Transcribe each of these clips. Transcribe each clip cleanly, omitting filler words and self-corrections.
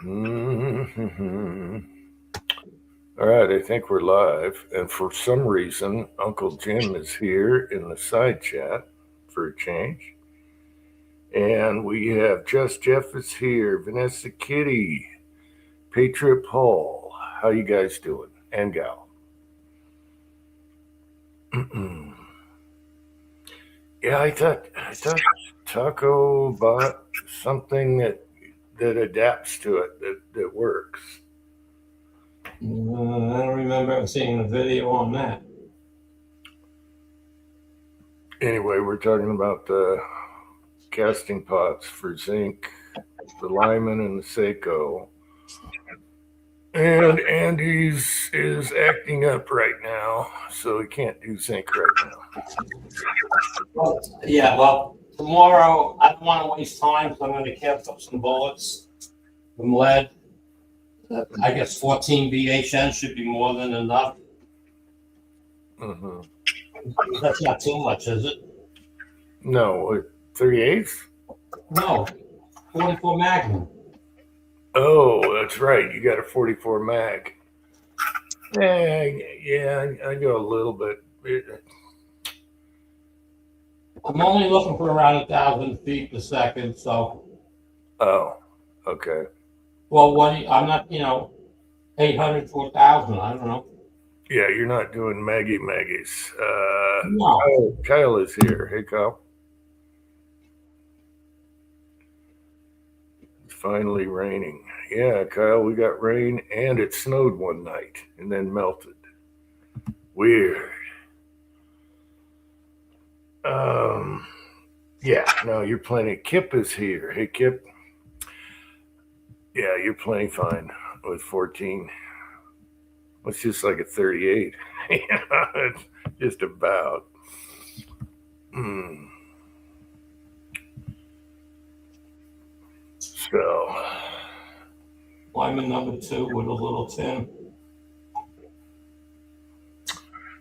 Mhm. All right, I think we're live. And for some reason, Uncle Jim is here in the side chat for a change. And we have Just Jeff is here, Vanessa Kitty, Patriot Paul. How you guys doing? And gal. Yeah, I thought Taco bought something that adapts to it that works. I don't remember seeing a video on that. Anyway, we're talking about the casting pots for zinc, the Lyman and the Seiko. And Andy's is acting up right now, so he can't do zinc right now. Well, tomorrow I don't want to waste time, so I'm going to cast up some bullets from lead. I guess 14 BHN should be more than enough. Mm-hmm. That's not too much, is it? No, 38th? No, 44 Magnum. Oh, that's right. You got a 44 mag. Yeah, I go a little bit. I'm only looking for around 1,000 feet per second, so. Oh, okay. Well, I'm not, 800 to 1,000. I don't know. Yeah, you're not doing Maggies. No. Kyle is here. Hey, Kyle. It's finally raining. Yeah, Kyle, we got rain and it snowed one night and then melted. Weird. Yeah, no, you're playing. Kip is here. Hey, Kip. Yeah, you're playing fine with 14. It's just like a 38. It's just about. So. Lyman number 2 with a little tin.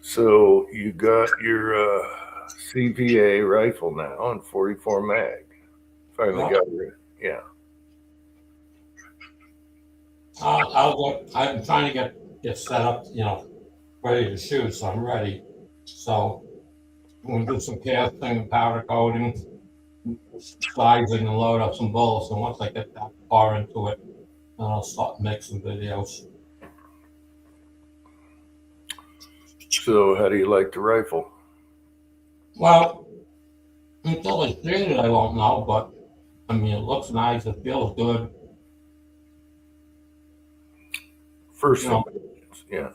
So you got your CVA rifle now on 44 mag. Finally got it. Yeah. I'm trying to get set up, ready to shoot, so I'm ready. So I'm going to do some casting, powder coating, sizing, and load up some bullets. And once I get that far into it, then I'll start making videos. So how do you like the rifle? Well, until I shoot it, I won't know, but I mean, it looks nice, it feels good. First impressions, yeah.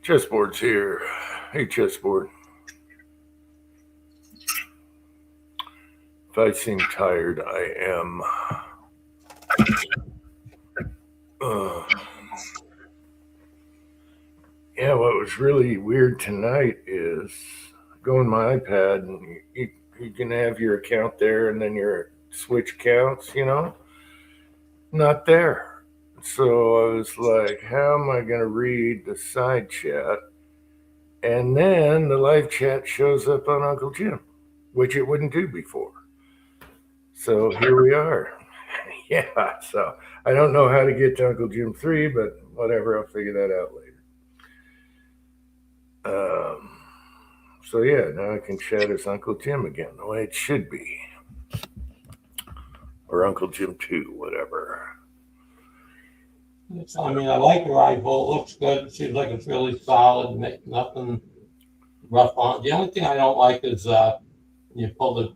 Chessboard's here. Hey, chessboard. If I seem tired, I am. Yeah, what was really weird tonight is go on my iPad and you can have your account there and then your Switch accounts, not there. So I was like, how am I going to read the side chat? And then the live chat shows up on Uncle Jim, which it wouldn't do before. So here we are. Yeah, so I don't know how to get to Uncle Jim 3, but whatever, I'll figure that out later. So yeah, now I can chat as Uncle Jim again, the way it should be. Or Uncle Jim 2, whatever. I mean, I like the rifle. It looks good. It seems like it's really solid. Nothing rough on it. The only thing I don't like is you pull the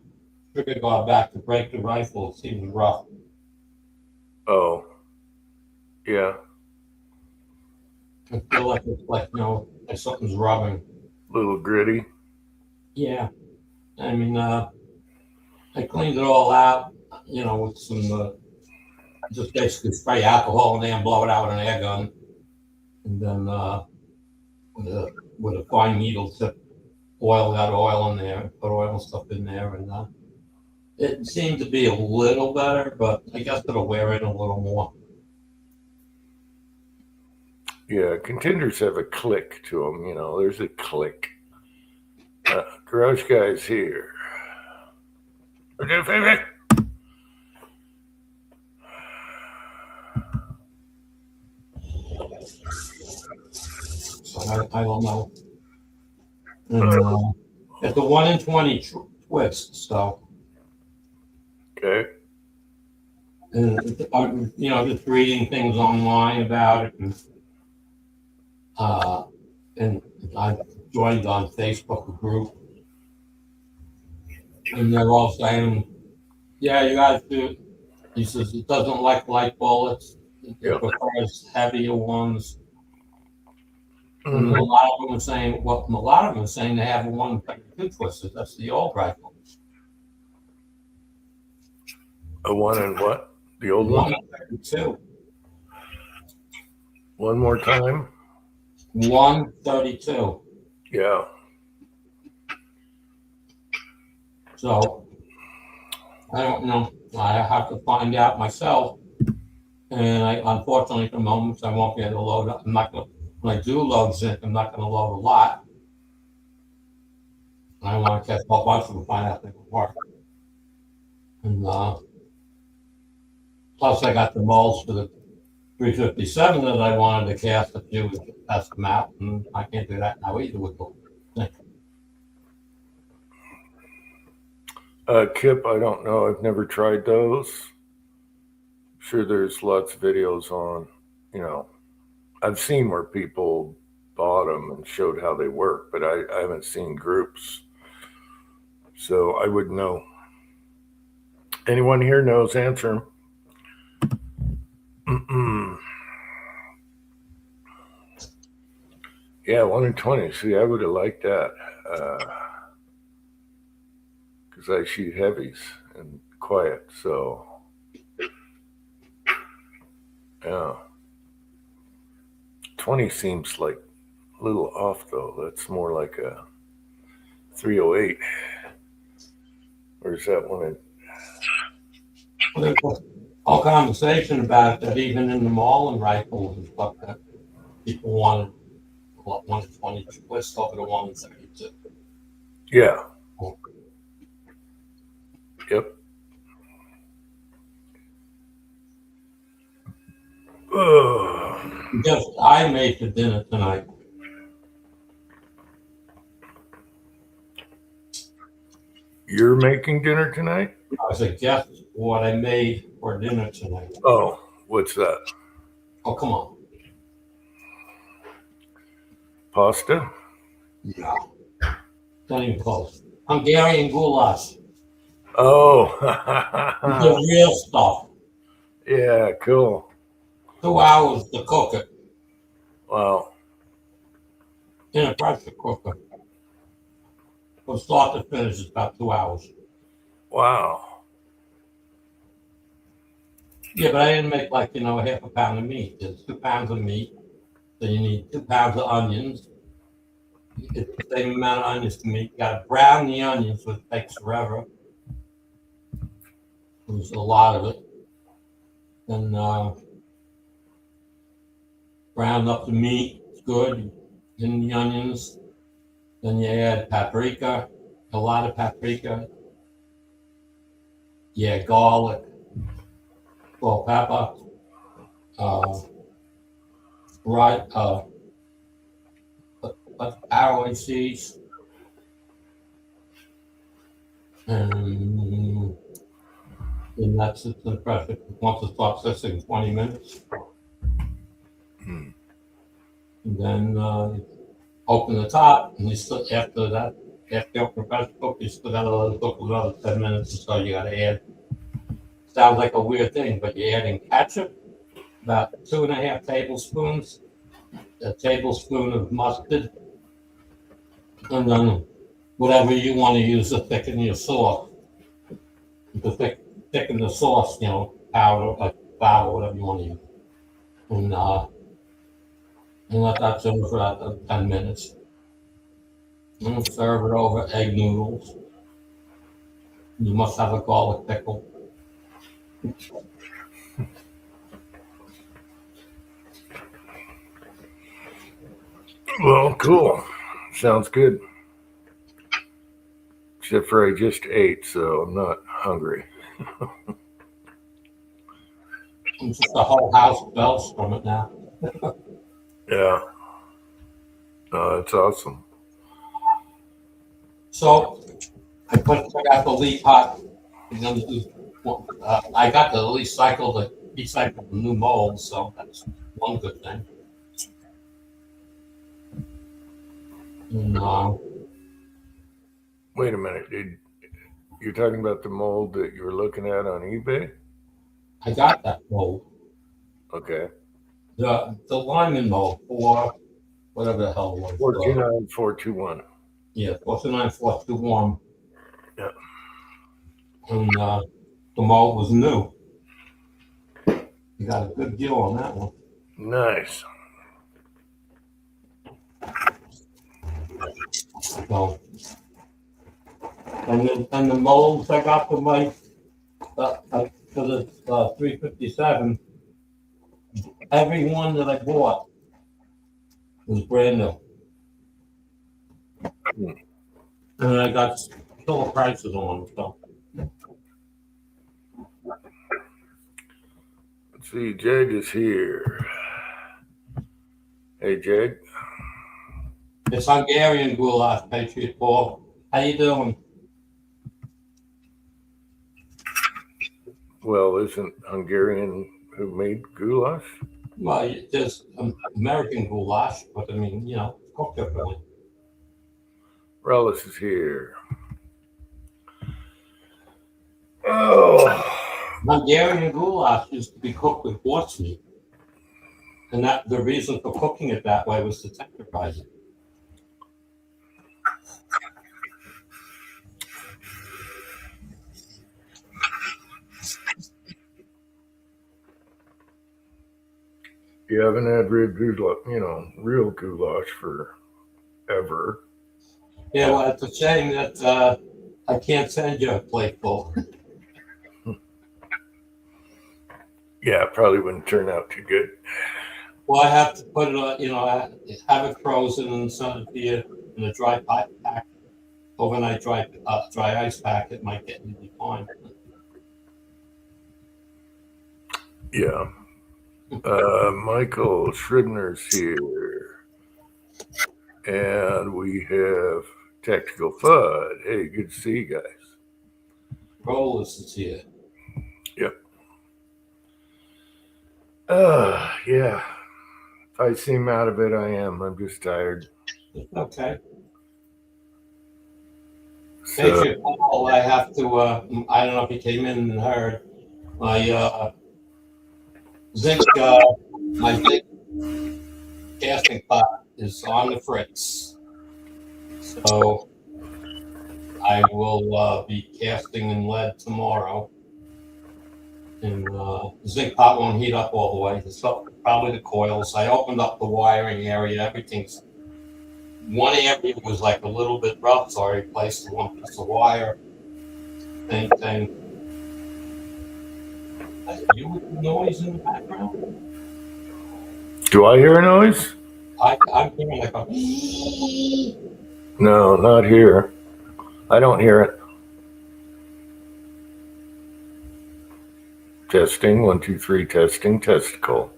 trigger guard back to break the rifle. It seems rough. Oh, yeah. I feel like it's like, like something's rubbing. Little gritty. Yeah. I mean, I cleaned it all out, with some, just basically spray alcohol in there and blow it out with an air gun. And then with a fine needle tip, got oil in there, put oil and stuff in there. And it seemed to be a little better, but I guess it'll wear in a little more. Yeah, contenders have a click to them, there's a click. Garage Guy's here. I don't know. And, it's a 1 in 20 twist, so, Okay. and, just reading things online about it, and I joined on Facebook a group, and they're all saying, yeah, you guys do. He says it doesn't like light bullets. It Yep. prefers heavier ones. And a Mhm. lot of them are saying, well, a lot of them are saying they have a 132 twisted. That's the old rifle. A one and what? The old one? 132. One more time? 132. Yeah. So I don't know. I have to find out myself. And unfortunately, at the moment, I won't be able to load up. I'm not going to, when I do load zinc, I'm not going to load a lot. I want to test a whole bunch of them to find out if they will work. And plus, I got the molds for the 357 that I wanted to cast a few to test them out, and I can't do that now either with the zinc. Kip, I don't know. I've never tried those. Sure, there's lots of videos on, I've seen where people bought them and showed how they work, but I haven't seen groups. So I wouldn't know. Anyone here knows, answer them. Yeah, 1 in 20. See, I would have liked that. Because I shoot heavies and quiet. So, yeah. 20 seems like a little off, though. That's more like a 308. Or is that one? There's all conversation about it, that even in the Marlin rifles and stuff, that people wanted 120 twist over the 132. Yeah. Yep. Just I made for dinner tonight. You're making dinner tonight? I said, guess what I made for dinner tonight. Oh, what's that? Oh, come on. Pasta? Yeah. Not even close. Hungarian goulash. Oh. The real stuff. Yeah, cool. 2 hours to cook it Wow. in a pressure cooker. From start to finish, it's about 2 hours. Wow. Yeah, but I didn't make like, a half a pound of meat. There's 2 pounds of meat. So you need 2 pounds of onions. It's the same amount of onions to meat. You got to brown the onions, which takes forever. There's a lot of it. And brown up the meat. It's good. Then the onions. Then you add paprika, a lot of paprika. Yeah, garlic, salt, pepper, arrowhead seeds, and that's it in the pressure. Once it starts sitting 20 minutes, Hmm. and then you open the top, and you still after you open the pressure cook, you still gotta let it cook another 10 minutes, and so you gotta add. Sounds like a weird thing, but you're adding ketchup, about 2.5 tablespoons, a tablespoon of mustard, and then whatever you want to use to thicken your sauce. To thicken the sauce, powder, like flour, whatever you want to use. And let that simmer for about 10 minutes. And serve it over egg noodles. You must have a garlic pickle. Well, cool. Sounds good. Except for I just ate, so I'm not hungry. And just the whole house smells from it now. Yeah. That's awesome. So I got the leaf pot. I got to recycle the new mold, so that's one good thing. And, Wait a minute. You're talking about the mold that you were looking at on eBay? I got that mold, Okay. the Lyman mold for whatever the hell it was. 429421. Yeah, 49421. Yeah. And the mold was new. You got a good deal on that one. Nice. So, and the molds I got for my for the 357. Every one that I bought was brand new. And I got killer prices on them. So Let's see. Jeg is here. Hey, Jeg. it's Hungarian goulash, Patriot Paul. How you doing? Well, isn't Hungarian who made goulash? Well, there's American goulash, but I mean, cooked differently. Relish is here. Oh. Hungarian goulash used to be cooked with horse meat. And that the reason for cooking it that way was to tenderize it. You haven't had real goulash forever. Yeah, well, it's a shame that I can't send you a plate full. Yeah, it probably wouldn't turn out too good. Well, I have to put it, have it frozen and send it to you in a dry pack, overnight dry ice pack. It might get really fine. Yeah. Michael Scribner's here. And we have Tactical Fudd. Hey, good to see you guys. Rollers is here. Yep. Yeah. If I seem out of it, I am. I'm just tired. Okay. So, Patriot Paul, I have to, I don't know if you came in and heard, my zinc casting pot is on the fritz. So I will be casting in lead tomorrow. And the zinc pot won't heat up all the way. So probably the coils. I opened up the wiring area. Everything's one area was like a little bit rough, so I replaced the one piece of wire. Same thing. You with the noise in the background? do I hear a noise? I'm hearing like a. No, not here. I don't hear it. Testing, 1, 2, 3, testing, testicle.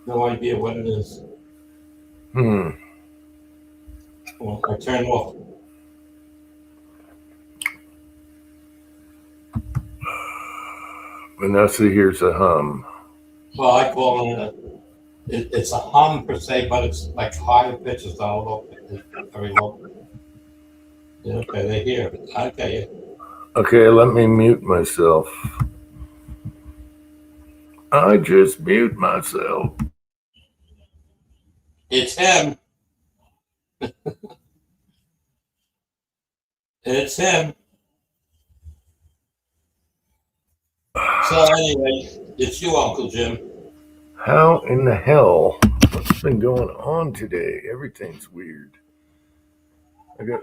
No idea what it is. Well, I turned off. Vanessa hears a hum. Well, I call it it's a hum per se, but it's like higher pitches, not low, very low. Yeah, okay, they hear it. Okay. Okay, let me mute myself. I just mute myself. It's him. It's him. So anyway, it's you, Uncle Jim. How in the hell? What's been going on today? Everything's weird. I got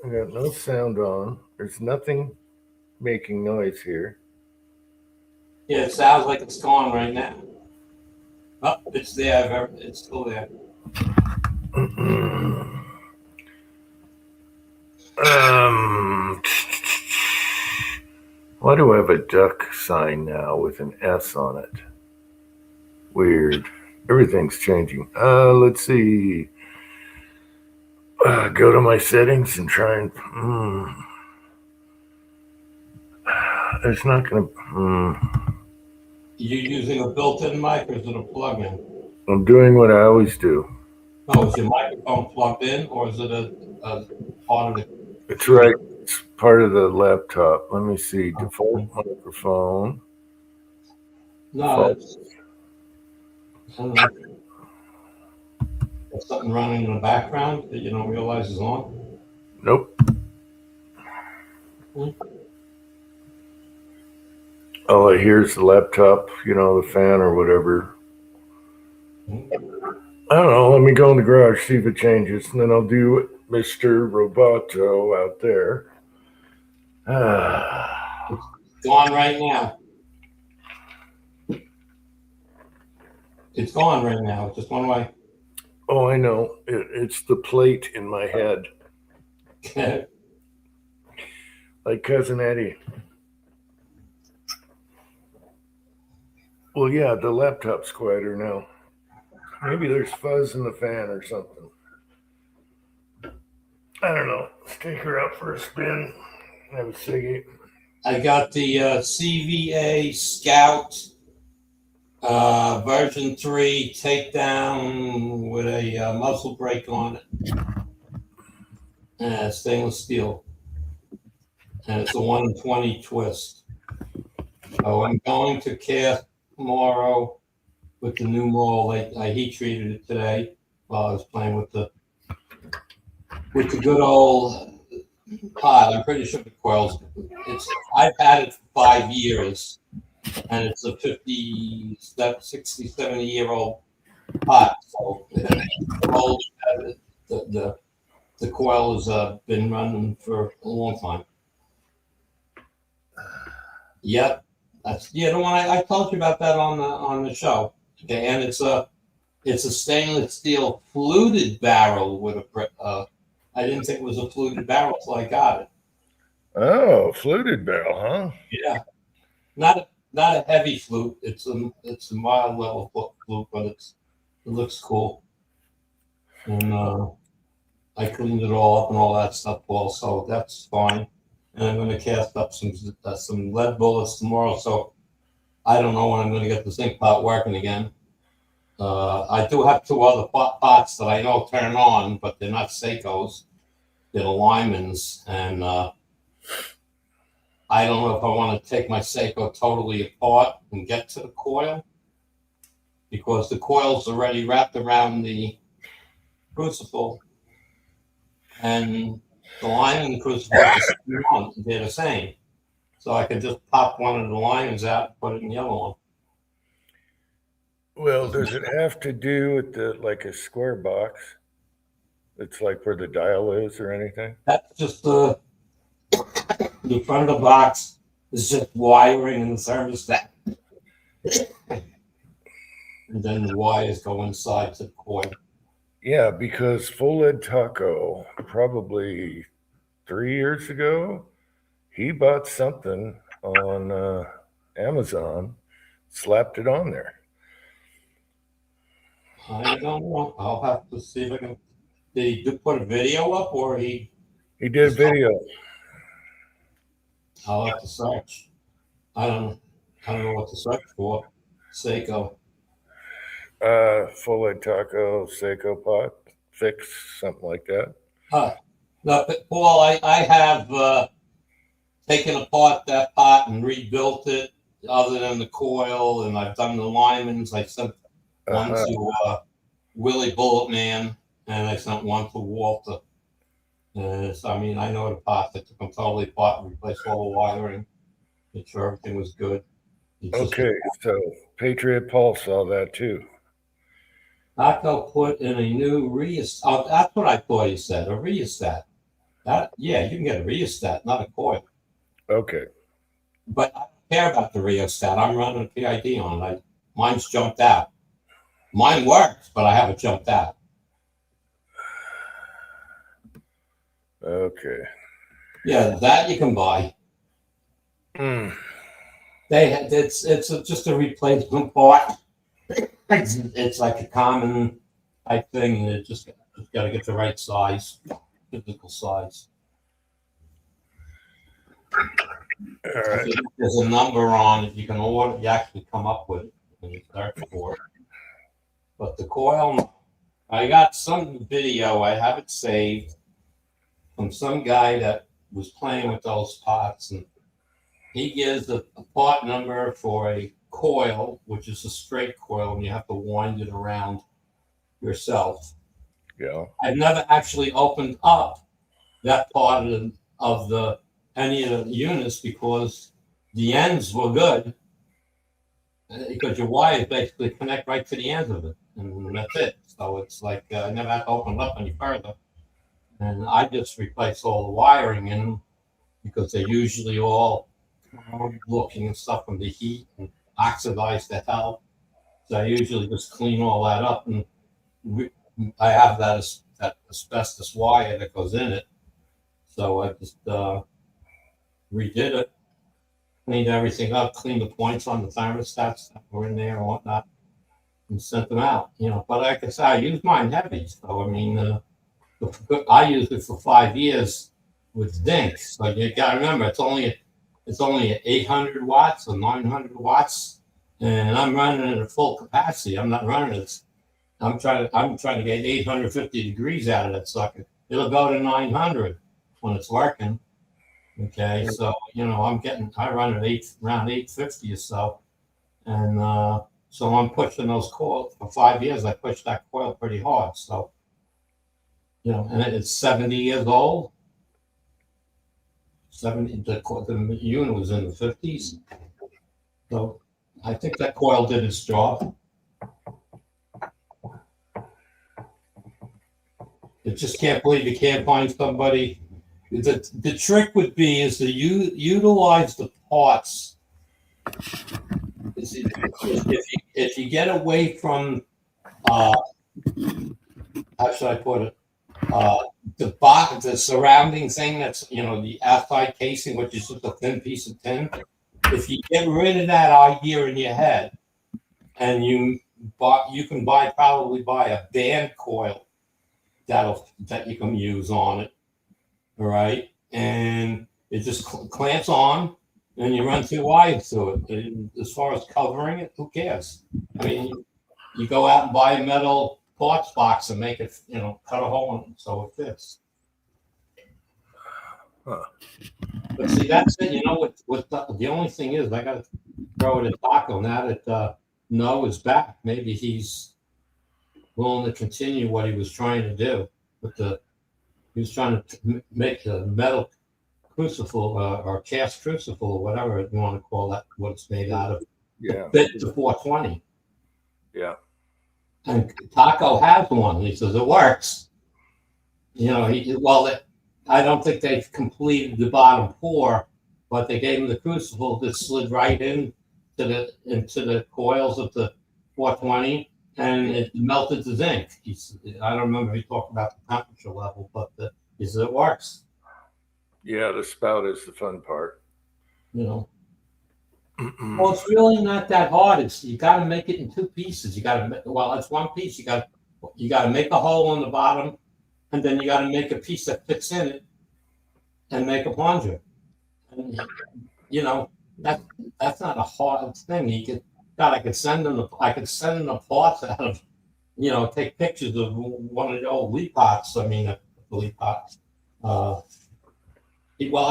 no sound on. There's nothing making noise here. Yeah, it sounds like it's gone right now. Oh, it's there. It's still there. Why do I have a duck sign now with an S on it? Weird. Everything's changing. Let's see. Go to my settings and try and. It's not gonna. You using a built-in mic or is it a plug-in? I'm doing what I always do. No, is your microphone plugged in or is it a part of the It's right. It's part of the laptop. Let me see. Default microphone. No, it's, I don't know. There's something running in the background that you don't realize is on. Nope. Hmm. All I hear is the laptop, the fan or whatever. I don't know. Let me go in the garage, see if it changes, and then I'll do Mr. Roboto out there. It's gone right now. It's gone right now. It just went away. Oh, I know. It's the plate in my head, like Cousin Eddie. Well, yeah, the laptop's quieter now. Maybe there's fuzz in the fan or something. I don't know. Let's take her out for a spin. Have a ciggy. I got the CVA Scout version 3 takedown with a muzzle brake on it. Stainless steel. And it's a 120 twist. So I'm going to cast tomorrow with the new mold. I heat treated it today while I was playing with the good old pot. I'm pretty sure the coils. I've had it for 5 years, and it's a 50, 60, 70-year-old pot. So the coil has been running for a long time. Yep, that's the one I told you about that on the show. Okay, and it's a stainless steel fluted barrel with a. I didn't think it was a fluted barrel until I got it. Oh, fluted barrel, huh? Yeah, not a heavy flute. It's a mild level flute, but it looks cool. And I cleaned it all up and all that stuff, Paul. So that's fine. And I'm going to cast up some lead bullets tomorrow. So I don't know when I'm going to get the zinc pot working again. I do have 2 other pots that I know turn on, but they're not Seikos. They're Lymans, and I don't know if I want to take my Seiko totally apart and get to the coil, because the coil's already wrapped around the crucible, and the Lyman crucible, they're the same. So I could just pop one of the Lymans out and put it in the other one. Well, does it have to do with like a square box? It's like where the dial is or anything? That's just the front of the box is just wiring and the thermostat. And then the wires go inside to the coil. Yeah, because Full Lead Taco, probably 3 years ago, he bought something on Amazon, slapped it on there. I don't know. I'll have to see if I can. Did he put a video up, or he? He did a video. I'll have to search. I don't know what to search for. Seiko. Full Lead Taco, Seiko pot, fix, something like that. No, but Paul, I have taken apart that pot and rebuilt it, other than the coil, and I've done the Lymans. I sent one to Willie Bullet Man, and I sent one to Walter. So, I mean, I know the pot. I took them totally apart and replaced all the wiring. Make sure everything was good. Okay, so Patriot Paul saw that too. Taco put in a new rheostat. Oh, that's what I thought he said, a rheostat. Yeah, you can get a rheostat, not a coil. Okay. But I don't care about the rheostat. I'm running a PID on it. Mine's jumped out. Mine works, but I have it jumped out. Okay. Yeah, that you can buy. Mm. It's just a replacement part. It's like a common type thing, and it just got to get the right size, physical size. All right. There's a number on it you can order. You actually come up with it when you search for it. But the coil, I got some video. I have it saved from some guy that was playing with those pots, and he gives a part number for a coil, which is a straight coil, and you have to wind it around yourself. Yeah. I've never actually opened up that part of the any of the units because the ends were good, because your wires basically connect right to the ends of it, and that's it. So it's like I never had to open it up any further, and I just replaced all the wiring in them because they're usually all looking and stuff from the heat and oxidized to hell. So I usually just clean all that up, and I have that asbestos wire that goes in it. So I just redid it, cleaned everything up, cleaned the points on the thermostats that were in there and whatnot, and sent them out. But like I said, I use mine heavy. So I mean, I used it for 5 years with zinc. So you got to remember, it's only 800 watts or 900 watts, and I'm running it at full capacity. I'm not running it. I'm trying to get 850 degrees out of that sucker. It'll go to 900 when it's working. Okay, so I run at around 850 or so, and so I'm pushing those coils for 5 years. I pushed that coil pretty hard. So and it's 70 years old. 70. The unit was in the 50s, so I think that coil did its job. I just can't believe you can't find somebody. The trick would be is to utilize the parts. If you get away from how should I put it, the surrounding thing that's the outside casing, which is just a thin piece of tin. If you get rid of that idea in your head, and you can probably buy a band coil that you can use on it. All right, and it just clamps on, and you run 2 wires through it. And as far as covering it, who cares? I mean, you go out and buy a metal parts box and make it, cut a hole in it so it fits. Huh. But see, that's it. The only thing is, I got to throw it at Taco now that Noah is back. Maybe he's willing to continue what he was trying to do with he was trying to make a metal crucible or cast crucible or whatever you want to call that, what it's made out of. Yeah. Fit the 420. Yeah. And Taco has one. He says it works. I don't think they've completed the bottom pour, but they gave him the crucible that slid right into the coils of the 420. And it melted the zinc. I don't remember if he talked about the temperature level, but he said it works. Yeah, the spout is the fun part. Well, it's really not that hard. You got to make it in 2 pieces. It's 1 piece. You got to make a hole on the bottom, and then you got to make a piece that fits in it, and make a plunger. And, that's not a hard thing. I could send them the parts out of, take pictures of one of the old Lee pots. I mean, the Lee pots. I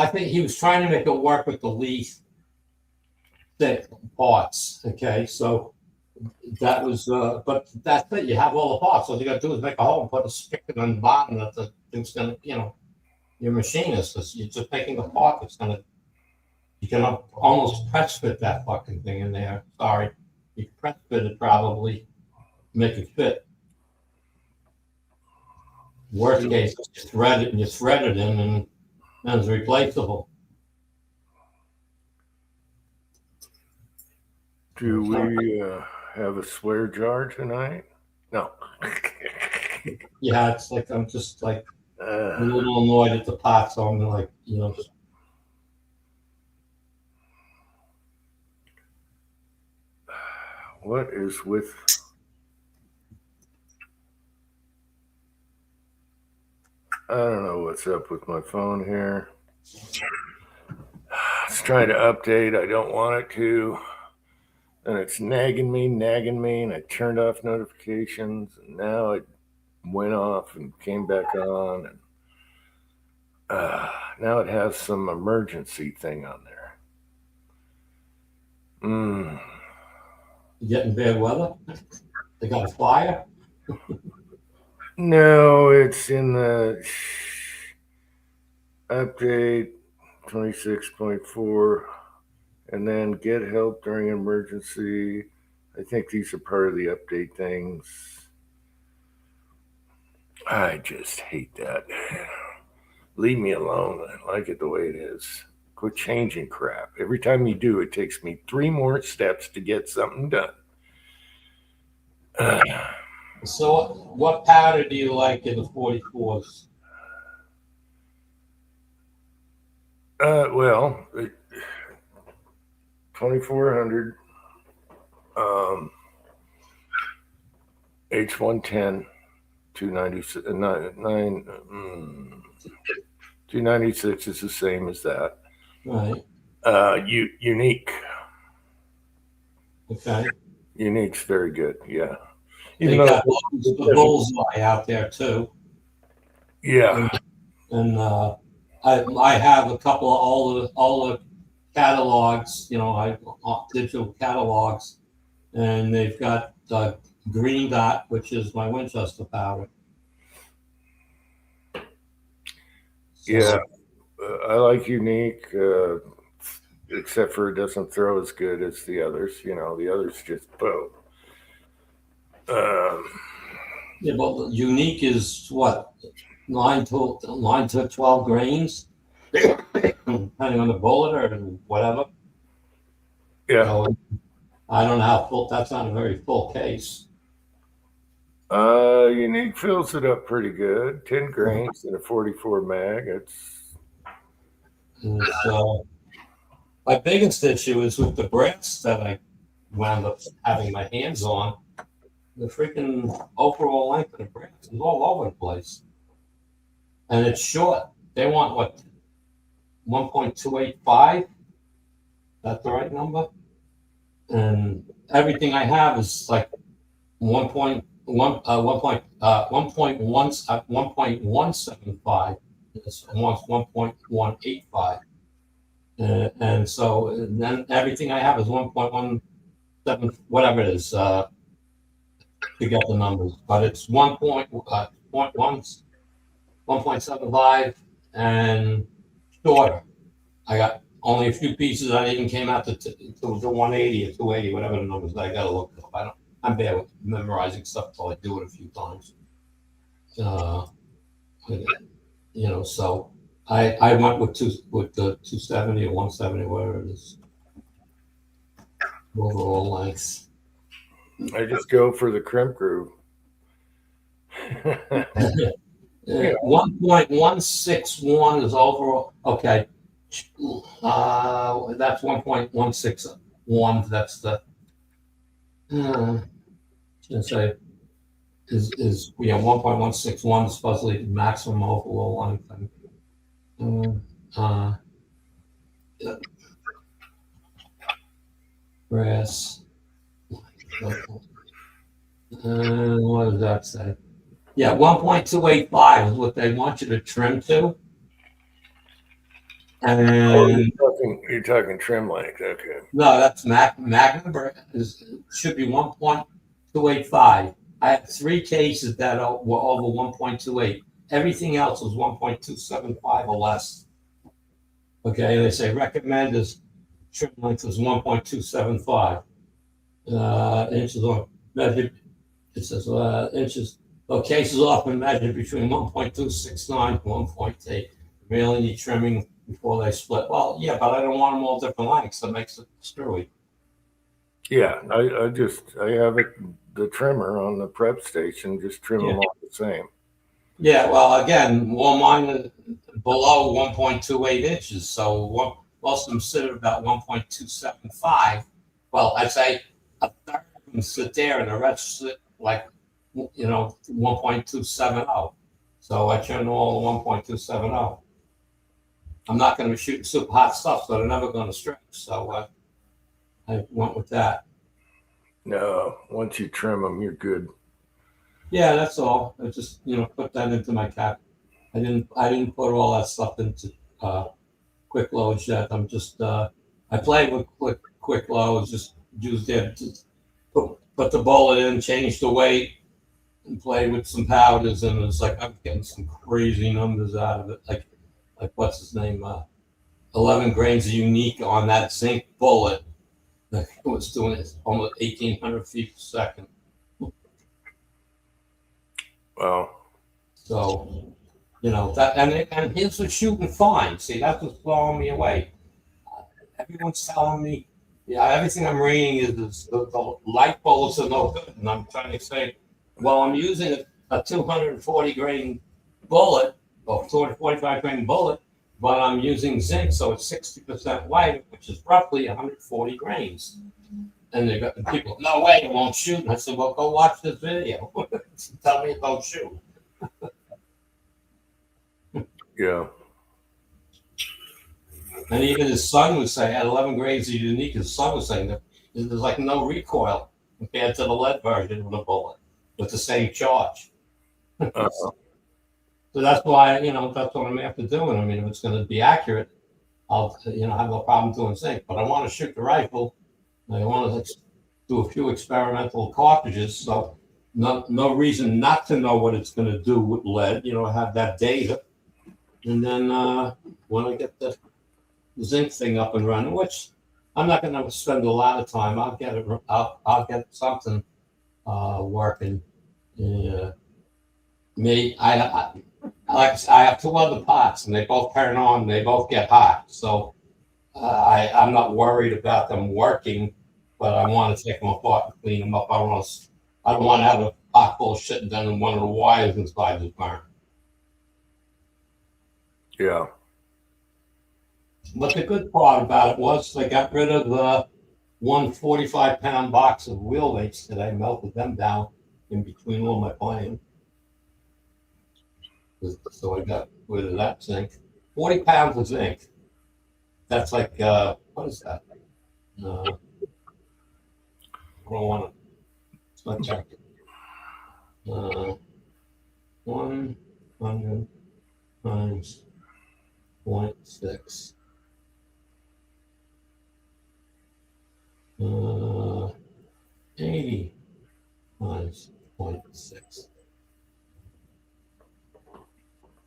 think he was trying to make it work with the Lee thick parts. Okay, so that was, but that's it. You have all the parts. All you got to do is make a hole and put a spigot on the bottom that the thing's gonna, your machinist is. You're just making a part that's gonna. You can almost press fit that fucking thing in there. Sorry. You can press fit it probably, make it fit. Worst case, you thread it in, and it's replaceable. Do we have a swear jar tonight? No. Yeah, it's like I'm just like a little annoyed at the pot, so I'm like, What is with what's up with my phone here. It's trying to update. I don't want it to. And it's nagging me. And I turned off notifications. And now it went off and came back on. And now it has some emergency thing on there. You getting bad weather? They got a fire? No, it's in the update 26.4, and then get help during emergency. I think these are part of the update things. I just hate that. Leave me alone. I like it the way it is. Quit changing crap. Every time you do, it takes me 3 more steps to get something done. So what powder do you like in the 44s? Well, 2400, H110, 296, 296 is the same as that. Right. Unique. Okay. Unique's very good. Yeah. They got the Bullseye out there too. Yeah. And I have a couple of all the catalogs, digital catalogs, and they've got Green Dot, which is my Winchester powder. Yeah. I like Unique, except for it doesn't throw as good as the others. The others just boom. Yeah, but Unique is what, 9 to 12 grains, depending on the bullet or whatever. Yeah. So, I don't know how full. That's not a very full case. Unique fills it up pretty good. 10 grains in a 44 mag. My biggest issue is with the brass that I wound up having my hands on. The freaking overall length of the brass is all over the place. And it's short. They want what? 1.285? That's the right number? And everything I have is like 1.175. It's almost 1.185. And so then everything I have is 1.17, whatever it is, to get the numbers. But it's 1.75 and shorter. I got only a few pieces that even came out to 180 or 280, whatever the numbers that I got to look up. I'm bad with memorizing stuff until I do it a few times. So I went with the 270 or 170, whatever it is. Overall length. I just go for the crimp groove. 1.161 is overall. Okay. That's 1.161. That's the. Say is 1.161 is supposedly the maximum overall length. Brass. What does that say? Yeah, 1.285 is what they want you to trim to. And you're talking trim length, okay? No, that's Magna brass. Should be 1.285. I have 3 cases that were over 1.28. Everything else was 1.275 or less. Okay, they say recommend is trim length is 1.275 inches on measured. It says inches. So cases often measured between 1.269 and 1.8. Really need trimming before they split. Well, yeah, but I don't want them all different lengths. That makes it screwy. Yeah, I have the trimmer on the prep station, just trim them all the same. Yeah, well, again, mine is below 1.28 inches, so most of them sit at about 1.275. Well, I'd say a third of them sit there, and the rest sit like 1.270. So I turned them all to 1.270. I'm not going to be shooting super hot stuff, so they're never going to stretch. So I went with that. No, once you trim them, you're good. Yeah, that's all. I just put that into my cap. I didn't put all that stuff into quick loads yet. I'm just I played with quick loads, just used it to put the bullet in, change the weight, and play with some powders, and it's like I'm getting some crazy numbers out of it. Like what's his name? 11 grains of unique on that zinc bullet. It was doing it almost 1,800 feet per second. Well, So that, and his was shooting fine. See, that's what's blowing me away. Everyone's telling me, yeah, everything I'm reading is the light bullets are no good, and I'm trying to say, well, I'm using a 240 grain bullet or 245 grain bullet, but I'm using zinc, so it's 60% lighter, which is roughly 140 grains. And they got the people, no way, it won't shoot. And I said, well, go watch this video. Tell me it don't shoot. yeah. And even his son was saying, at 11 grains of unique, his son was saying that there's like no recoil compared to the lead version of the bullet with the same charge. Uh, So that's why, that's what I'm after doing. I mean, if it's going to be accurate, I'll, have no problem doing zinc. But I want to shoot the rifle. I want to do a few experimental cartridges. So no reason not to know what it's going to do with lead. Have that data. And then when I get the zinc thing up and running, which I'm not going to spend a lot of time. I'll get it. I'll get something working. I have two other pots, and they both turn on. And they both get hot. So I'm not worried about them working, but I want to take them apart and clean them up. I don't want to have a pot full of shit and then one of the wires inside is burned. yeah. But the good part about it was they got rid of the 145-pound box of wheel weights that I melted them down in between all my playing. So I got rid of that zinc. 40 pounds of zinc. That's like, what is that? I don't want to, it's not check. 100 times 0.6. 80 times 0.6.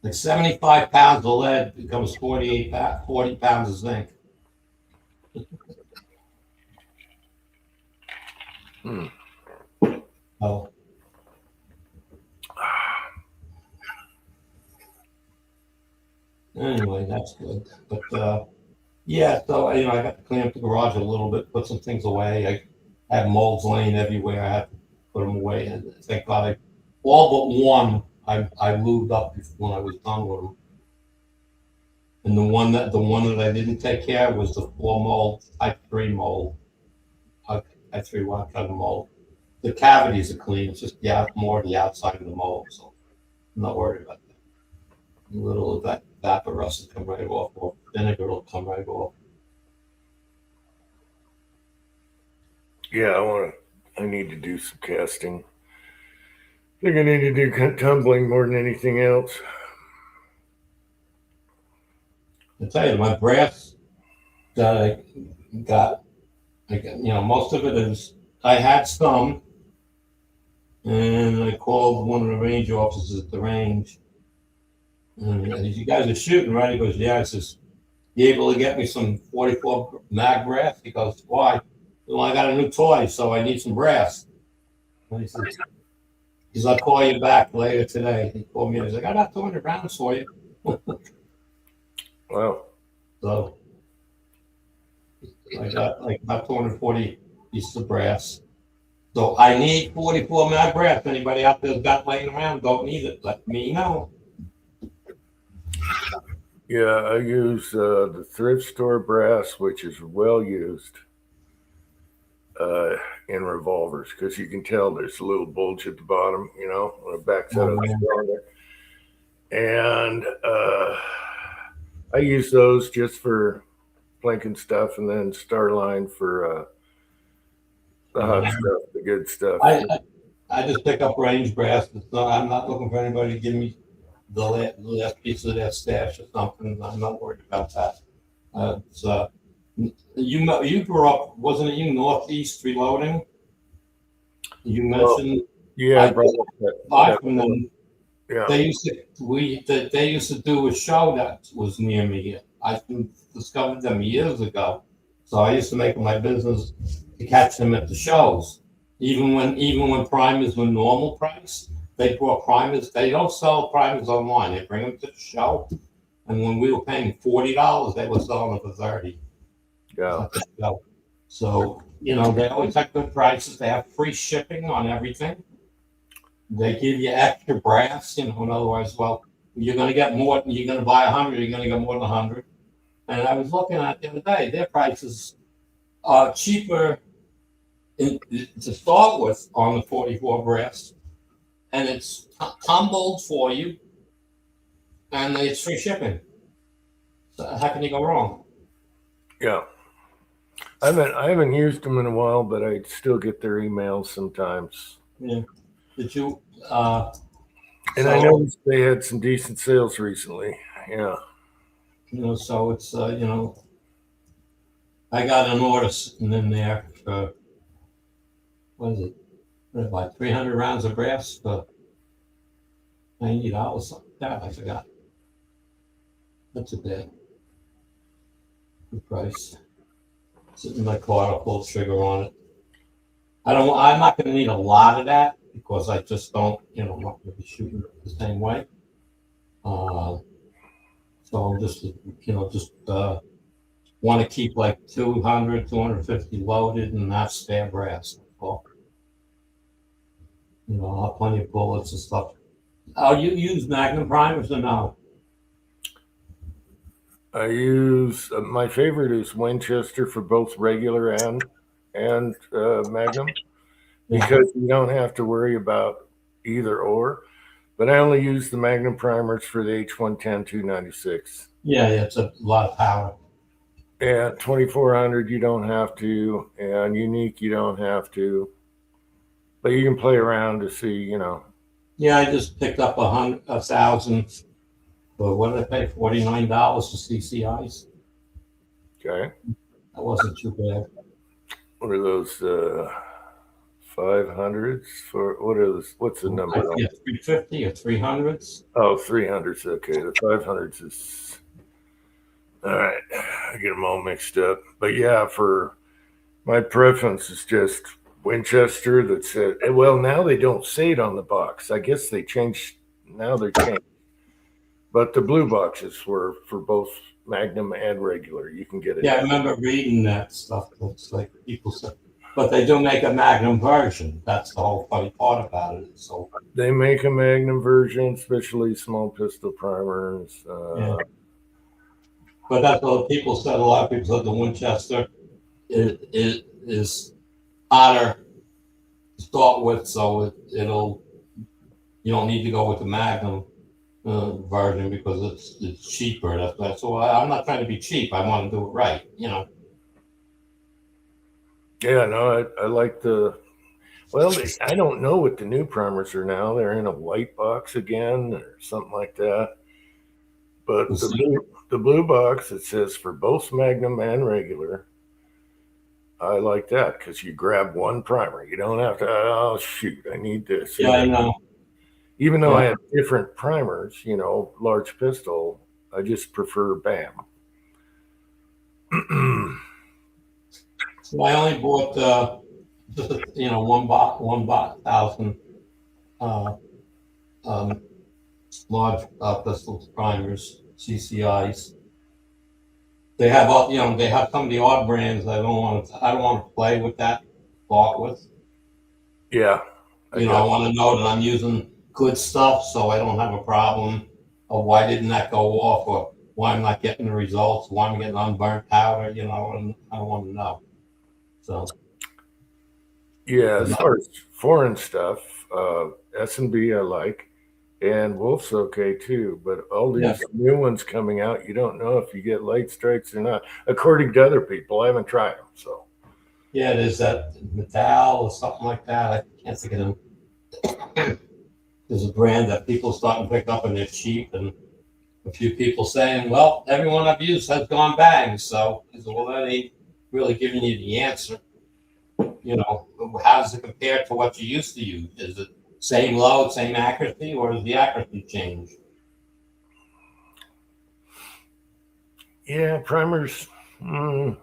Like 75 pounds of lead becomes 40 pounds of zinc. Oh. Anyway, that's good. But yeah, so I got to clean up the garage a little bit, put some things away. I had molds laying everywhere. I had to put them away, and thank God all but one I lubed up when I was done with them. And the one that I didn't take care of was the 4 mold type 3 mold. Type 3 one kind of mold. The cavities are clean. It's just more the outside of the mold, so I'm not worried about that. A little of that vapor rust will come right off, or vinegar will come right off. Yeah, I need to do some casting. I think I need to do tumbling more than anything else. I tell you, my brass that I got, most of it is, I had some, and I called one of the range officers at the range, and you guys are shooting, right? He goes, yeah. I says, you able to get me some 44 mag brass? He goes, why? Well, I got a new toy, so I need some brass. And he says, I'll call you back later today. He called me and he's like, I got 200 rounds for you. Wow. So I got like about 240 pieces of brass. So I need 44 mag brass. Anybody out there's got laying around, don't need it, let me know. Yeah, I use the thrift store brass, which is well used in revolvers, because you can tell there's a little bulge at the bottom, on the backside of the cylinder. and I use those just for blinking stuff, and then Starline for the hot stuff, the good stuff. I just pick up range brass. I'm not looking for anybody to give me the last piece of their stash or something. I'm not worried about that. It's, you grew up, wasn't it you Northeast Reloading? You mentioned Yeah, I brought up buy that from them. yeah. They used to do a show that was near me. I discovered them years ago, so I used to make it my business to catch them at the shows. Even when primers were normal price, they brought primers. They don't sell primers online. They bring them to the show, and when we were paying $40, they were selling them for 30. Yeah. So they always have good prices. They have free shipping on everything. They give you extra brass, in other words, well, you're going to get more, you're going to buy 100, you're going to get more than 100. And I was looking at the other day, their prices are cheaper to start with on the 44 brass, and it's tumbled for you, and it's free shipping. So how can you go wrong? Yeah. I haven't used them in a while, but I still get their emails sometimes. Yeah. Did you? And I noticed they had some decent sales recently. Yeah. So it's I got an order sitting in there for what is it? Like 300 rounds of brass for $90. Something like that. I forgot. That's a bad good price. Sitting in my car, I'll pull the trigger on it. I'm not going to need a lot of that because I just don't. I'm not going to be shooting the same way. So I'm just want to keep like 200, 250 loaded and not spare brass. Well, I'll have plenty of bullets and stuff. Oh, you use Magnum primers or no? I use my favorite is Winchester for both regular and Magnum because you don't have to worry about either or. But I only use the Magnum primers for the H110 296. Yeah, it's a lot of power. Yeah, 2400 you don't have to, and Unique you don't have to, but you can play around to see. Yeah, I just picked up 1,000. But what did I pay? $49 for CCIs. Okay. That wasn't too bad. What are those 500s for? What are those? What's the number? Yeah, 350 or 300s. Oh, 300s. Okay, the 500s is all right. I get them all mixed up, but yeah, for my preference is just Winchester. That said, well, now they don't say it on the box. I guess they changed. Now they're changed. But the blue boxes were for both Magnum and regular. You can get it. Yeah, I remember reading that stuff. It's like people said, but they do make a Magnum version. That's the whole funny part about it. So they make a Magnum version, especially small pistol primers. Yeah. But that's what people said. A lot of people said the Winchester is hotter to start with, so you don't need to go with the Magnum version because it's cheaper. That's why I'm not trying to be cheap. I want to do it right. Yeah, no, I like the. Well, I don't know what the new primers are now. They're in a white box again or something like that. But the blue box, it says for both Magnum and regular. I like that because you grab one primer. You don't have to, oh, shoot, I need this. Yeah, I know. Even though I have different primers, large pistol, I just prefer BAM. So I only bought just one 1,000 large pistol primers, CCIs. They have they have some of the odd brands. I don't want to play with that part with. Yeah. I want to know that I'm using good stuff, so I don't have a problem. Or why didn't that go off? Or why I'm not getting the results? Why I'm getting unburnt powder? And I want to know. So. Yeah, as far as foreign stuff, S&B I like. And Wolf's okay too, but all Yeah. these new ones coming out, you don't know if you get light strikes or not. According to other people, I haven't tried them, so Yeah, there's that Metal or something like that. I can't think of them. There's a brand that people starting to pick up and they're cheap, and a few people saying, well, everyone I've used has gone bang. So I said, well, that ain't really giving you the answer. You know, how does it compare to what you used to use? Is it same load, same accuracy, or does the accuracy change? yeah, primers. Mm,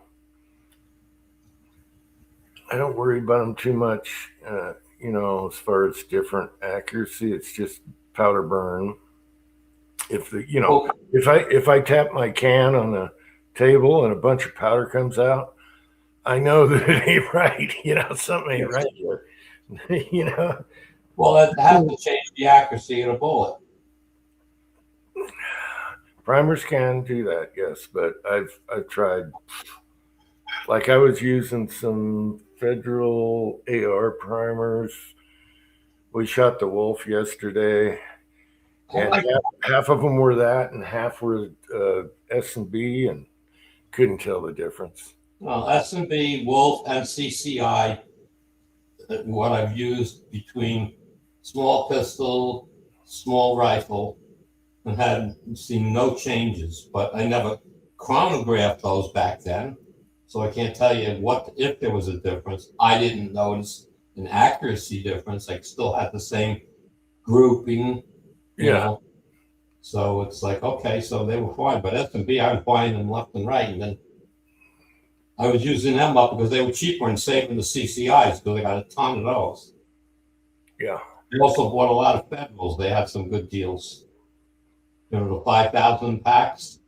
I don't worry about them too much. As far as different accuracy, it's just powder burn. If the you know Well, if I tap my can on the table and a bunch of powder comes out, I know that it ain't right. Something ain't right here. you know. well, it has to change the accuracy of the bullet. Primers can do that, yes, but I've tried. Like I was using some Federal AR primers. We shot the wolf yesterday, I and like, half of them were that, and half were S&B, and couldn't tell the difference. well, S&B, Wolf, and CCI, what I've used between small pistol, small rifle, and had seen no changes. But I never chronographed those back then, so I can't tell you what if there was a difference. I didn't notice an accuracy difference. I still had the same grouping, you Yeah, know. So it's like, okay, so they were fine. But S&B, I was buying them left and right, and then I was using them up because they were cheaper and saving the CCIs because I got a ton of those. yeah, I also bought a lot of Federals. They had some good deals. The 5,000 packs.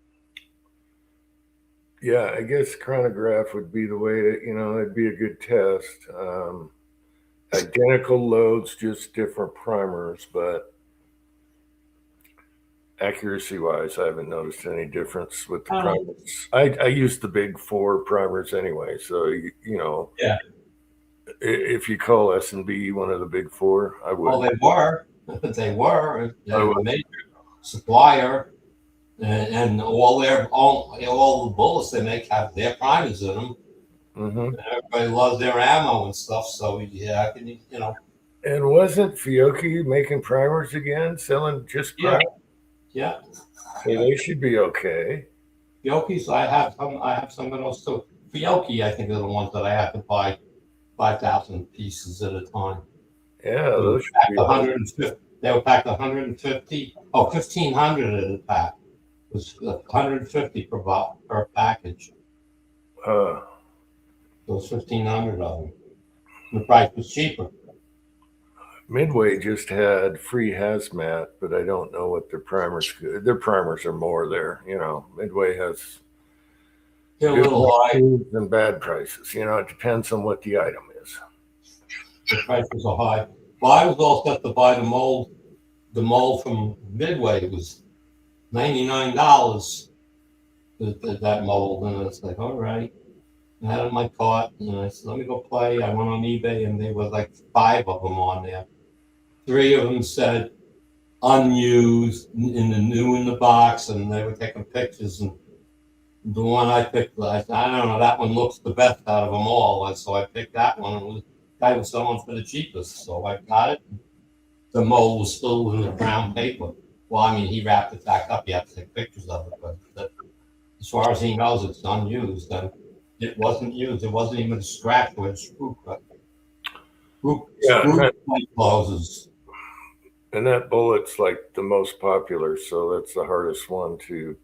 yeah. I guess chronograph would be the way to, it'd be a good test. Identical loads, just different primers, but accuracy wise, I haven't noticed any difference with the Um, primers. I use the big four primers anyway, so yeah. if you call S&B one of the big four, I Well, would. they were. They were. I They're a would. major supplier, and all the bullets they make have their primers in them. Hmm. Everybody loves their ammo and stuff. So yeah, I can And wasn't Fiocchi making primers again, selling just yeah, primers? yeah. So they should be okay. Fiocchi's. I have some. I have some of those too. Fiocchi, I think, are the ones that I have to buy 5,000 pieces at a time. Yeah, They were those should packed be okay. 150. They were packed 150. Oh, 1,500 at a pack. It was 150 per package. Uh, There was 1,500 of them. The price was cheaper. Midway just had free hazmat, but I don't know what their primers are more there. Midway has They're a good little high. prices and bad prices. It depends on what the item is. The prices are high. Well, I was all set to buy the mold. The mold from Midway was $99. That mold, and it's like, all right. I had it in my cart, and I said, let me go play. I went on eBay, and there was like 5 of them on there. 3 of them said unused in the new in the box, and they were taking pictures. And the one I picked, I said, I don't know, that one looks the best out of them all. And so I picked that one. And the guy was selling for the cheapest, so I got it. The mold was still in the brown paper. Well, I mean, he wrapped it back up. You have to take pictures of it, but as far as he knows, it's unused. And it wasn't used. It wasn't even a scratch where the screw cut. Yeah, Screw closes. and that bullet's like the most popular, so that's the hardest one to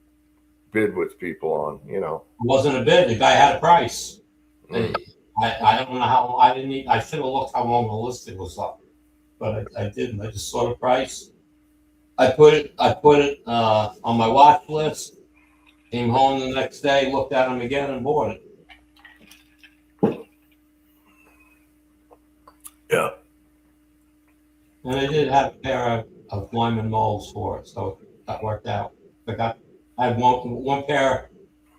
bid with people on. It wasn't a bid. The guy had a price. Mm. I don't know how. I didn't. I should have looked how long the listing was up, but I didn't. I just saw the price. I put it. On my watch list. Came home the next day, looked at them again, and bought it. Yeah. And I did have a pair of Lyman molds for it, so that worked out. I had one pair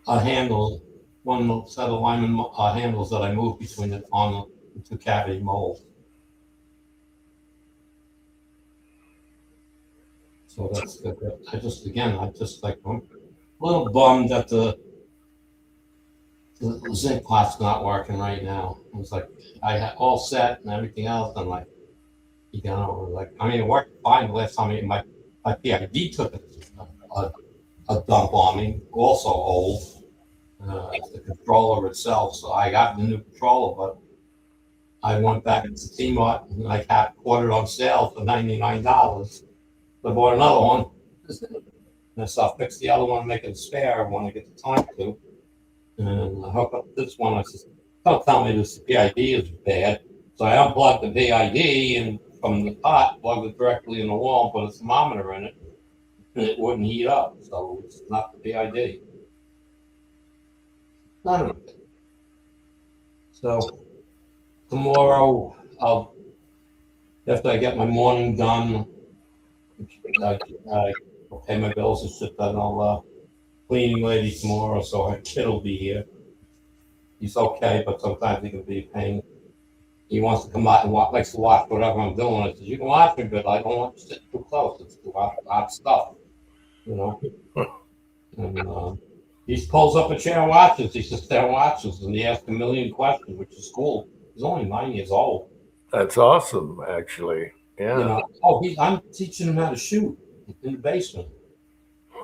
of handles, one set of Lyman handles that I moved between it on the 2 cavity mold. So that's good. I just like, I'm a little bummed that the zinc pot's not working right now. It was like, I had all set and everything else. I'm like, like, I mean, it worked fine the last time my PID took a, a dump on me, also old, the controller itself. So I got the new controller, but I went back to T-Mart and I had bought it on sale for $99. I bought another one. And so I fixed the other one, make it a spare when I get the time to. And I hook up this one. I said, don't tell me this PID is bad. So I unplugged the PID and from the pot, plugged it directly in the wall, put a thermometer in it, and it wouldn't heat up. So it's not the PID. None of it. So tomorrow, after I get my morning done, I'll pay my bills and shit, then I'll cleaning lady tomorrow, so her kid will be here. He's okay, but sometimes he can be a pain. He wants to come out and likes to watch whatever I'm doing. I said, you can watch me, but I don't want you to sit too close. It's too hot stuff, you know. And he pulls up a chair and watches. He sits there and watches, and he asks a million questions, which is cool. He's only 9 years old. That's awesome, actually. Yeah. You know, I'm teaching him how to shoot in the basement.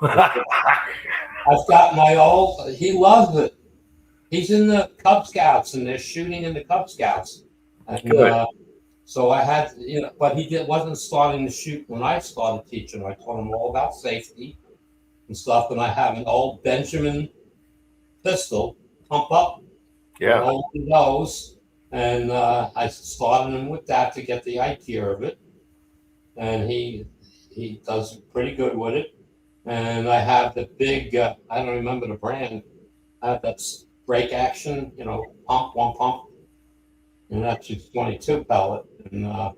I've got my old. He loves it. He's in the Cub Scouts, and they're shooting in the Cub Scouts. And so I had, but wasn't starting to shoot when I started teaching. I taught him all about safety and stuff. And I have an old Benjamin pistol, pump up, Yeah. old nose, and I started him with that to get the idea of it. And he does pretty good with it. And I have the big, I don't remember the brand. I have that break action, one pump. And that's just 22 pellet. And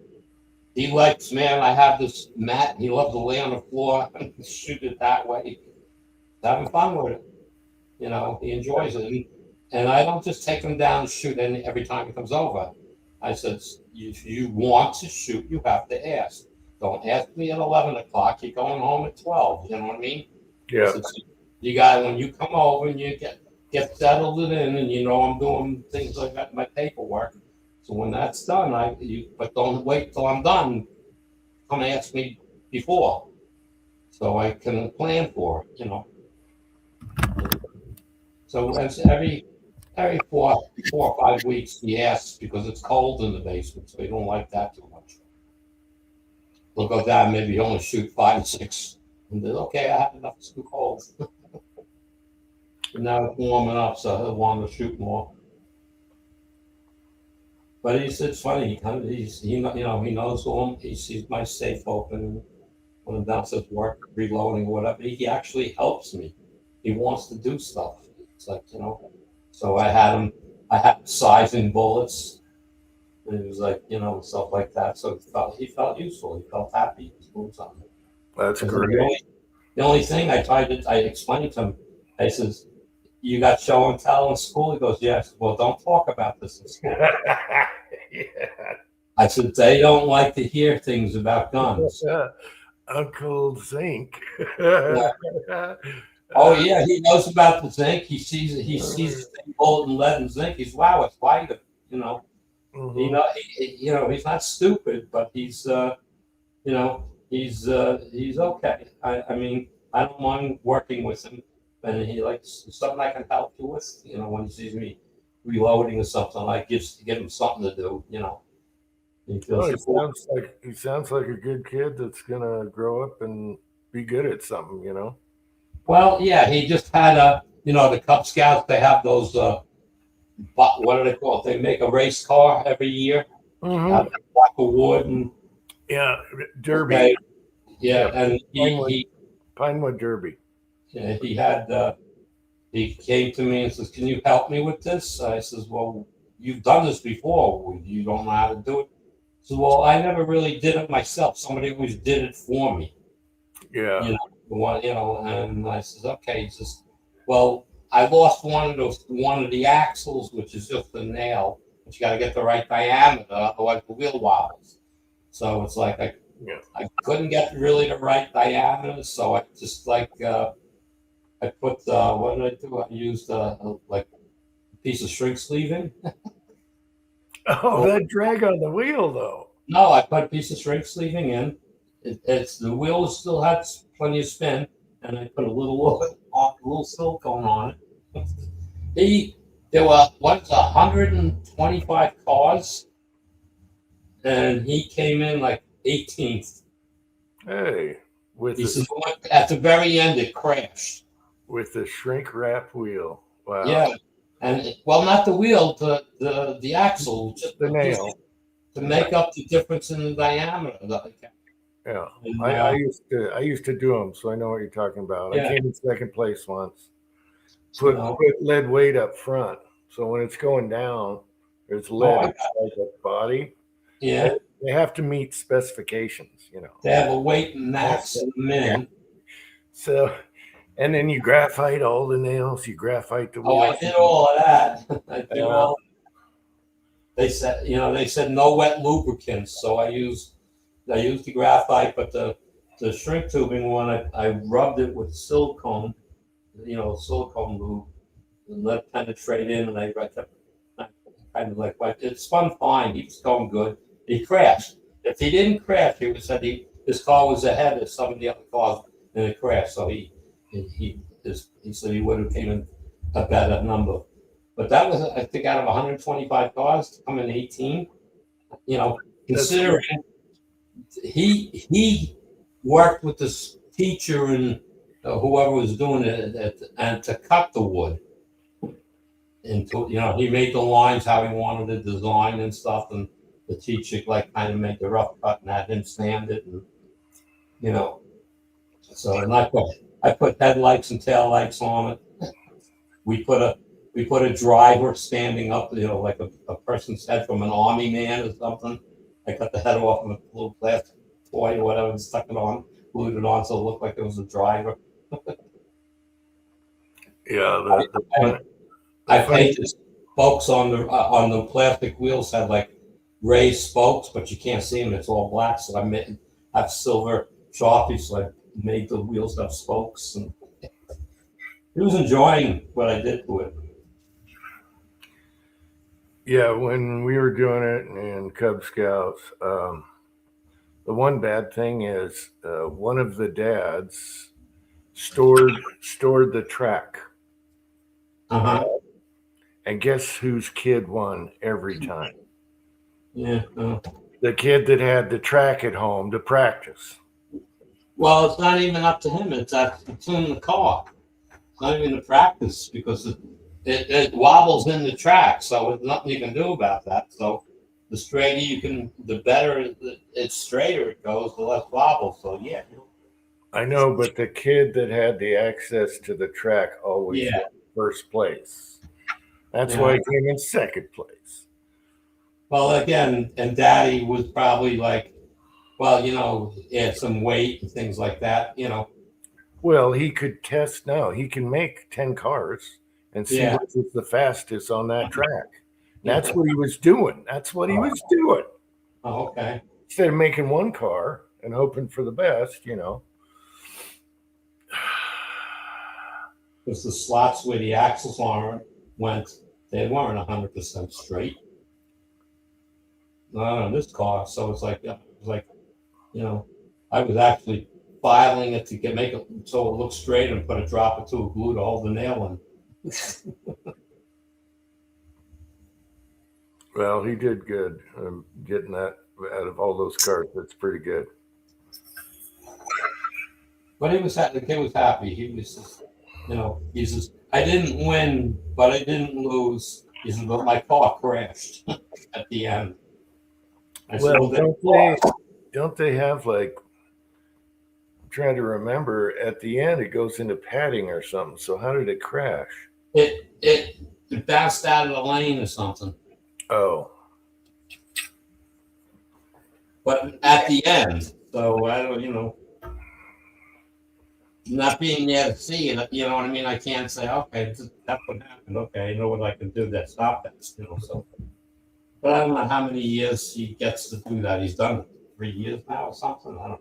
he likes, man, I have this mat. He loves to lay on the floor and shoot it that way. He's having fun with it. He enjoys it. And I don't just take him down and shoot every time he comes over. I said, if you want to shoot, you have to ask. Don't ask me at 11 o'clock. You're going home at 12. You know what I mean? Yeah. So you got, when you come over and you get settled in, and I'm doing things like that, my paperwork. So when that's done, but don't wait till I'm done. Come ask me before, so I can plan for it. So every 4 or 5 weeks he asks, because it's cold in the basement, so he don't like that too much. We'll go down, maybe only shoot 5 or 6, and then okay, I have enough. It's too cold. And now it's warming up, so he'll want to shoot more. But it's funny. He knows him. He sees my safe open when I'm downstairs work, reloading or whatever. He actually helps me. He wants to do stuff. It's like, So I had sizing bullets, and it was like, stuff like that. So he felt useful. He felt happy. He was doing something. That's great. The only thing I explained to him, I says, you got show and tell in school? He goes, yes. Well, don't talk about this in school. Yeah. I said, they don't like to hear things about guns. Uncle Zink. Yeah. Oh yeah, he knows about the zinc. He sees it. He sees bullet and lead and zinc. He's, wow, it's white. Mm-hmm. He's not stupid, but he's he's okay. I mean, I don't mind working with him, and he likes something I can help you with. When he sees me reloading or something, I give him something to do. He sounds like a good kid that's gonna grow up and be good at something. Well, yeah, he just had the Cub Scouts. They have those. What do they call it? They make a race car every year. Mm-hmm. Out of block of wood and derby. Okay. Yeah, and he Pinewood Derby. Yeah, he had. He came to me and says, "Can you help me with this?" I says, "Well, you've done this before. You don't know how to do it." He says, "Well, I never really did it myself. Somebody always did it for me." Yeah. And I says, "Okay." He says, "Well, I lost one of the axles, which is just a nail, but you got to get the right diameter, otherwise the wheel wobbles." So it's like Yeah. I couldn't get really the right diameter, so I just I put what did I do? I used like a piece of shrink sleeving. Oh, that drag on the wheel though. No, I put a piece of shrink sleeving in. It's the wheel still has plenty of spin, and I put a little silicone on it. There were 125 cars, and he came in like 18th. Hey, with He the said at the very end it crashed. with the shrink wrap wheel. Wow. Yeah, and well, not the wheel, the axle, just The nail. to make up the difference in the diameter. Yeah. And, I used to do them, so I know what you're talking about. Yeah. I came in second place once. Put No. lead weight up front, so when it's going down, there's I lead got inside the body. Yeah, They have to meet specifications, you know. they have a weight max and min. So, and then you graphite all the nails. You graphite the Oh, wheel. I did all of that. I did Yeah. all. They said no wet lubricants, so I used the graphite, but the shrink tubing one, I rubbed it with silicone, silicone lube, and let it penetrate in, and I kept kind of like it spun fine. He was going good. He crashed. If he didn't crash, he would said his car was ahead of some of the other cars, and it crashed. So he said he would have came in a better number. But that was, I think, out of 125 cars to come in 18. Considering he worked with this teacher and whoever was doing it, and to cut the wood. And he made the lines how he wanted the design and stuff, and the teacher kind of made the rough cut and had him sand it, and So and I put headlights and taillights on it. We put a driver standing up, like a person's head from an army man or something. I cut the head off of a little plastic toy or whatever and stuck it on, glued it on so it looked like it was a driver. Yeah, I painted spokes on the plastic wheels had like raised spokes, but you can't see them. It's all black. So I have silver Sharpie, so I made the wheels have spokes, and he was enjoying what I did to it. yeah. When we were doing it in Cub Scouts, the one bad thing is one of the dads stored the track. Uh-huh. And guess whose kid won every time? Yeah. The kid that had the track at home to practice. Well, it's not even up to him. It's to tune the car. It's not even to practice because it wobbles in the track, so there's nothing you can do about that. So the straighter the better it's straighter it goes, the less wobble. So yeah. I know, but the kid that had the access to the track always won first place. That's why he came in second place. Well, again, and Daddy was probably like, well, he had some weight and things like that, Well, he could test now. He can make 10 cars and see which is the fastest on that track. That's what he was doing. That's what he was doing. Oh, okay. Instead of making one car and hoping for the best, Because the slots where the axles went, they weren't 100% straight. Not on this car, so it's like, I was actually filing it to make it so it looked straight and put a drop or two of glue to hold the nail in. Well, he did good getting that out of all those cars. That's pretty good. But the kid was happy. He was just, he says, I didn't win, but I didn't lose. He said, but my car crashed at the end. I said, don't they have I'm trying to remember, at the end it goes into padding or something. So how did it crash? It bounced out of the lane or something. Oh. But at the end, so I don't, not being there to see it, you know what I mean? I can't say, okay, that's what happened. Okay, I know what I can do to stop that, so. But I don't know how many years he gets to do that. He's done it 3 years now or something. I don't.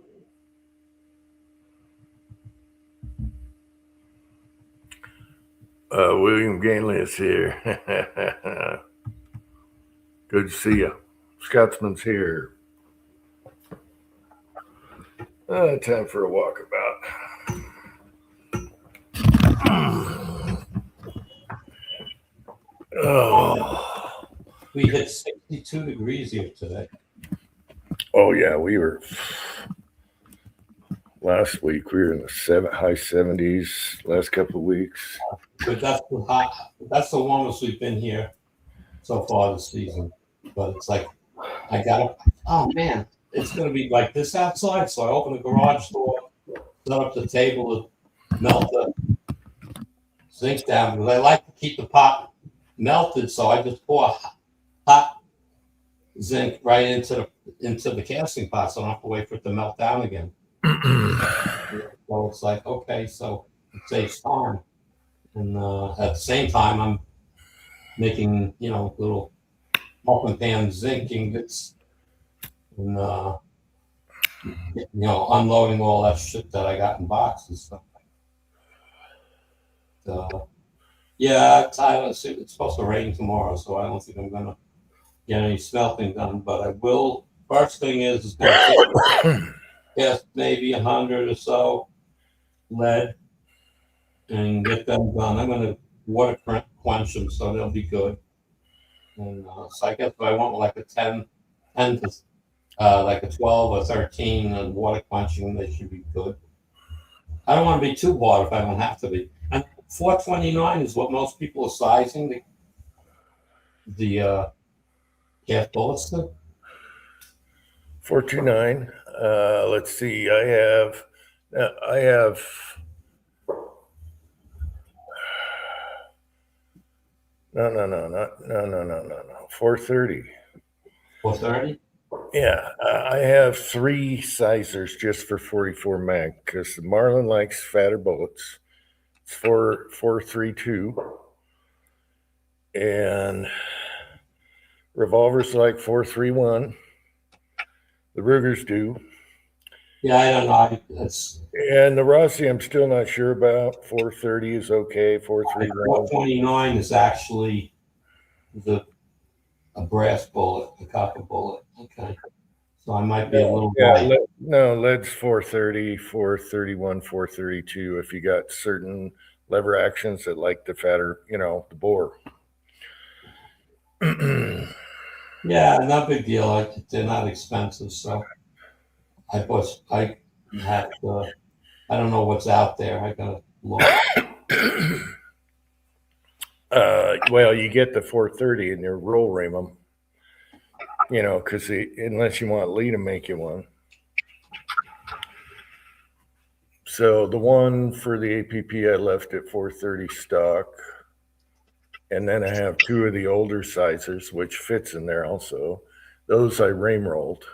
William Gainley is here. Good to see you. Scotsman's here. Time for a walkabout. Oh. We hit 62 degrees here today. Oh yeah, we were last week. We were in the high 70s last couple of weeks. But that's the hot. That's the warmest we've been here so far this season. But it's like I got. Oh man, it's gonna be like this outside. So I open the garage door, set up the table to melt the zinc down because I like to keep the pot melted. So I just pour hot zinc right into the casting pot, so I don't have to wait for it to melt down again. So it's like okay, so it saves time, and at the same time I'm making little open pan zinc ingots, and unloading all that shit that I got in boxes. So, yeah, it's supposed to rain tomorrow, so I don't think I'm gonna get any smelting done. But I will. First thing is gonna yes, maybe 100 or so lead and get them done. I'm gonna water quench them, so they'll be good. And so I guess if I want like a 10 to like a 12 or 13 and water quenching, they should be good. I don't want to be too hard if I don't have to be. And 429 is what most people are sizing the gas bullets to. 429. Let's see. I have. No. 430. 430. Yeah, I have 3 sizers just for 44 mag because the Marlin likes fatter bullets. It's 432, and revolvers like 431. The Rugers do. Yeah, I don't know. And the Rossi, I'm still not sure about. 430 is okay. 431. 429 is actually a brass bullet, a copper bullet. Okay. So I might be a little light. Lead's 430, 431, 432 if you got certain lever actions that like the fatter, the bore. Yeah, no big deal. They're not expensive, so I have to. I don't know what's out there. I gotta look. Well, you get the 430 and you roll ring them, because unless you want Lee to make you one. So the one for the APP I left at 430 stock. And then I have 2 of the older sizers, which fits in there also. Those I ring rolled.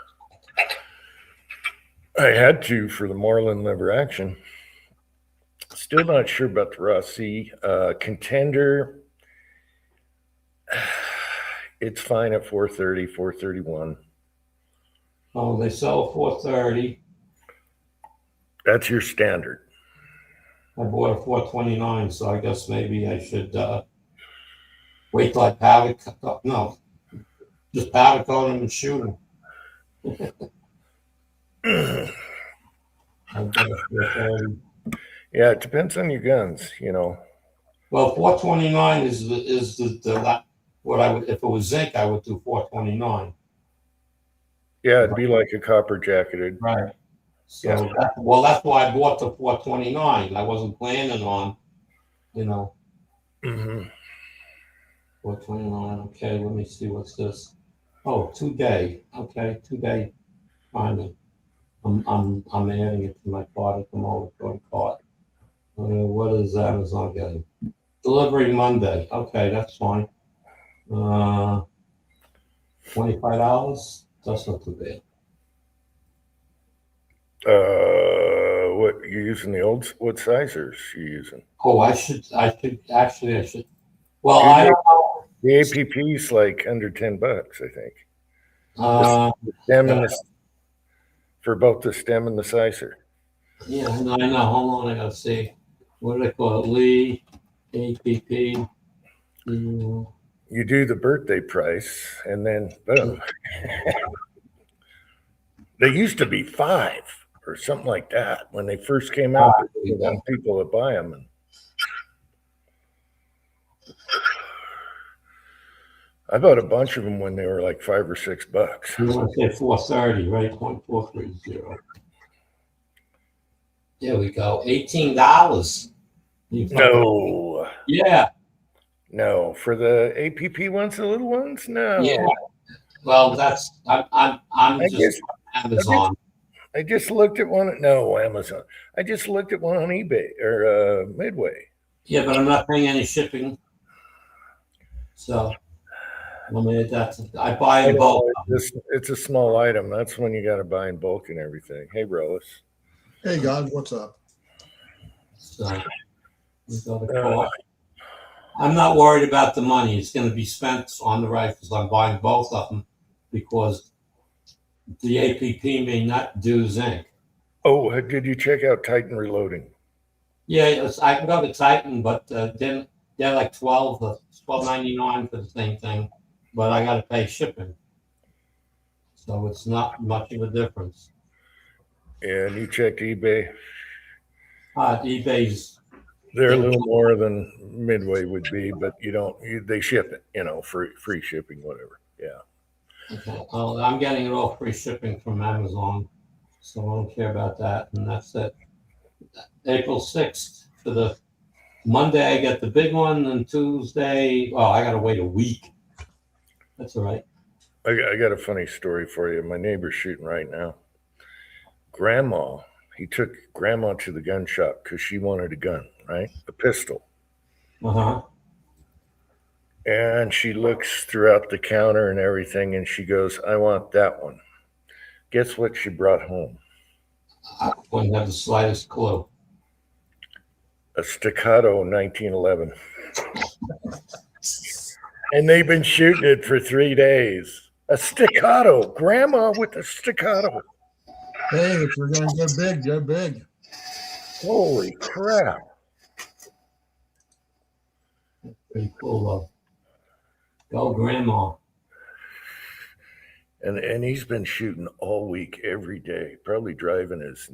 I had to for the Marlin lever action. Still not sure about the Rossi. Contender, it's fine at 430, 431. Oh, they sell 430. That's your standard. I bought a 429, so I guess maybe I should wait till I powder coat. No, just powder coat them and shoot them. Yeah, it depends on your guns, Well, 429 is the what I would, if it was zinc, I would do 429. Yeah, it'd be like a copper jacketed. Right. So that's why I bought the 429. I wasn't planning on, 429. Okay, let me see what's this. Oh, 2-day. Okay, 2-day timing. I'm adding it to my cart at the moment. Go to cart. What is Amazon getting? Delivery Monday. Okay, that's fine. $25. That's not too bad. What you using what sizers you using? Oh, I should. Well, I don't know. The APP's like under $10, I think. Uh, Them and the for both the stem and the sizer. Yeah, no, I know. Hold on, I gotta see. What do they call it? Lee, APP. You do the birthday price, and then boom. They used to be 5 or something like that when they first came out. On people that buy them. And I bought a bunch of them when they were like $5 or $6. You want to say 430, right? 0.430. There we go. $18. No. Yeah. No, for the APP ones, the little ones, no. Yeah. Well, that's I'm just Amazon. I just looked at one. No, Amazon. I just looked at one on eBay or Midway. Yeah, but I'm not paying any shipping. So, I mean, I buy in bulk. It's a small item. That's when you got to buy in bulk and everything. Hey, Rollis. Hey, God, what's up? So, we got a call. I'm not worried about the money. It's going to be spent on the rifles. I'm buying both of them because the APP may not do zinc. Oh, did you check out Titan Reloading? Yeah, I can go to Titan, but then they're like $12.99 for the same thing, but I got to pay shipping, so it's not much of a difference. And you checked eBay? eBay's. They're a little more than Midway would be, but they ship it, free shipping, whatever. Yeah. Okay. Well, I'm getting it all free shipping from Amazon, so I don't care about that. And that's it. April 6th for the Monday, I get the big one, and Tuesday, I got to wait a week. That's all right. I got a funny story for you. My neighbor's shooting right now. He took grandma to the gun shop because she wanted a gun, right? A pistol. Uh-huh. And she looks throughout the counter and everything, and she goes, I want that one. Guess what she brought home? I wouldn't have the slightest clue. A Staccato 1911. And they've been shooting it for 3 days. A Staccato. Grandma with a Staccato. Hey, if you're going to go big, go big. Holy crap. Pretty cool, though. Go, Grandma. And he's been shooting all week, every day, probably driving his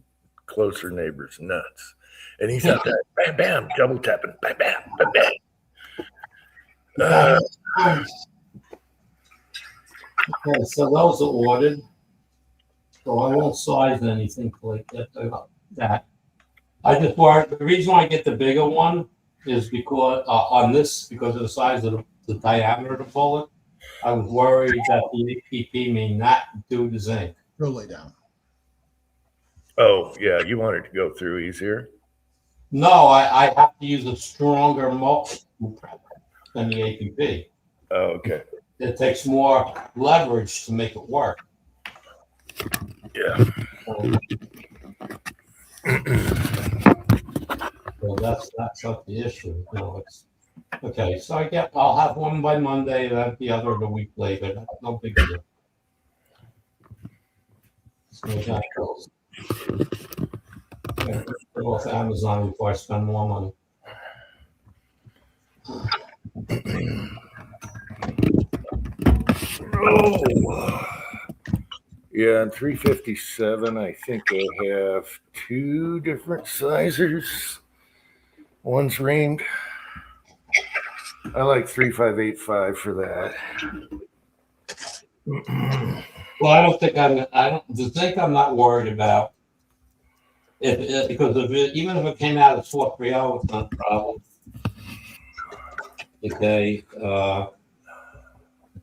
closer neighbors nuts. And he's out there, bam, bam, double tapping, bam, bam, bam, bam. Okay, so those are ordered. So I won't size anything like that. I just worry. The reason why I get the bigger one is because because of the size of the diameter of the bullet. I was worried that the APP may not do the zinc. Go lay down. Oh, yeah, you want it to go through easier? No, I have to use a stronger than the APP. Oh, okay. It takes more leverage to make it work. Yeah. So that's not the issue. No, it's okay. So I'll have one by Monday, and the other a week later. That's no big deal. So that goes. Okay, let's go off Amazon before I spend more money. Oh. Yeah, and 357, I think they have 2 different sizes. One's ringed. I like 3585 for that. Well, I don't think the zinc I'm not worried about. Because even if it came out at 430, it's not a problem. Okay,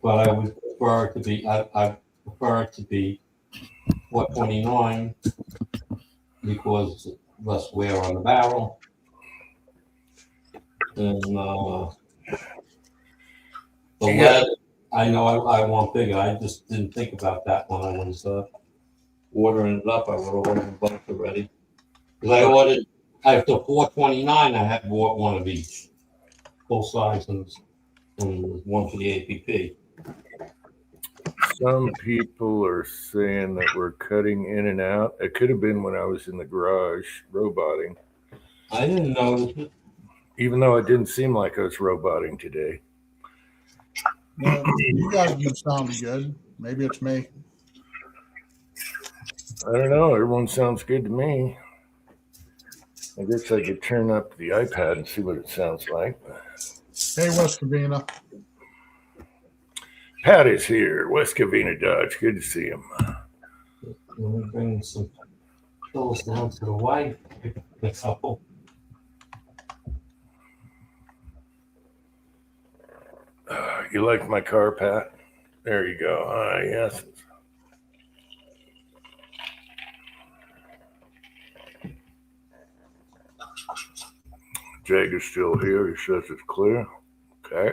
but I would prefer it to be. I prefer it to be 429 because less wear on the barrel. And the lead, I know I want bigger. I just didn't think about that when I was ordering it up. I would have ordered a bunch already. Because after 429, I had bought one of each, full size and one for the APP. some people are saying that we're cutting in and out. It could have been when I was in the garage roboting, I didn't notice it. even though it didn't seem like I was roboting today. Well, you guys have been sounding good. Maybe it's me. I don't know. Everyone sounds good to me. I guess I could turn up the iPad and see what it sounds like. Hey, West Covina. Pat is here. West Covina Dodge. Good to see him. We'll bring some pills down to the wife. A couple. You like my car, Pat? There you go. Yes. Jag is still here. He says it's clear. Okay.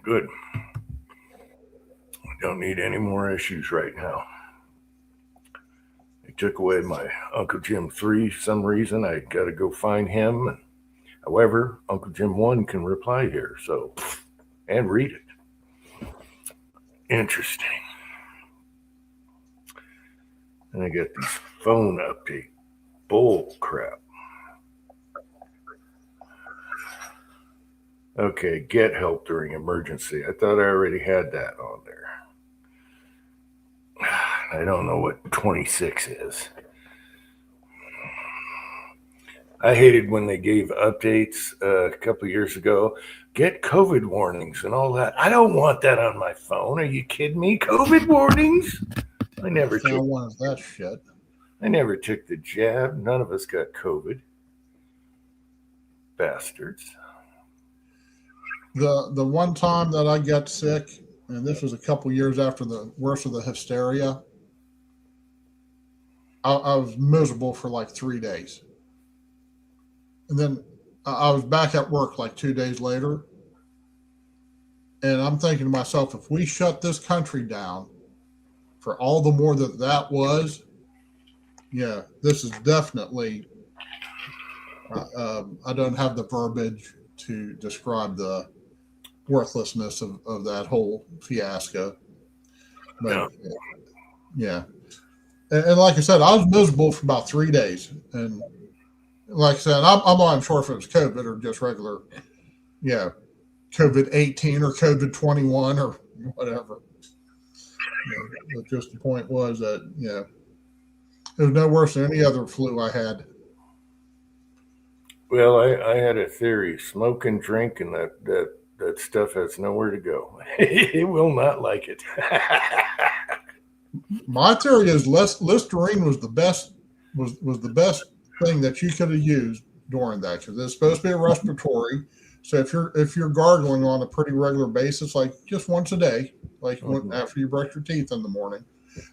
Good. I don't need any more issues right now. They took away my Uncle Jim 3 for some reason. I got to go find him. However, Uncle Jim 1 can reply here, so, and read it. Interesting. And I got these phone update. Bull crap. Okay, get help during emergency. I thought I already had that on there. I don't know what 26 is. I hated when they gave updates a couple years ago. Get COVID warnings and all that. I don't want that on my phone. Are you kidding me? COVID warnings? I never took one of that shit. I never took the jab. None of us got COVID. Bastards. The one time that I got sick, and this was a couple years after the worst of the hysteria, I was miserable for like 3 days. And then I was back at work like 2 days later. And I'm thinking to myself, if we shut this country down for all the more that was, yeah, this is definitely, I don't have the verbiage to describe the worthlessness of that whole fiasco. But yeah. And like I said, I was miserable for about 3 days. And like I said, I'm not sure if it was COVID or just regular, COVID-18 or COVID-21 or whatever. But just the point was that, it was no worse than any other flu I had. Well, I had a theory. Smoke and drink and that stuff has nowhere to go. It will not like it. My theory is Listerine was the best thing that you could have used during that, because it's supposed to be a respiratory. So if you're gargling on a pretty regular basis, like just once a day, like after you brush your teeth in the morning,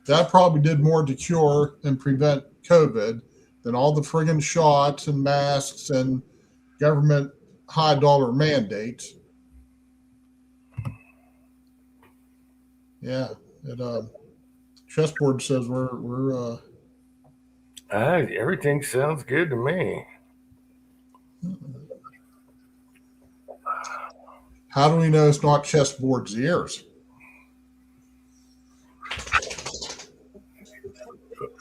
that probably did more to cure and prevent COVID than all the friggin' shots and masks and government high dollar mandates. Yeah, Chessboard says we're everything sounds good to me. How do we know it's not Chessboard's ears?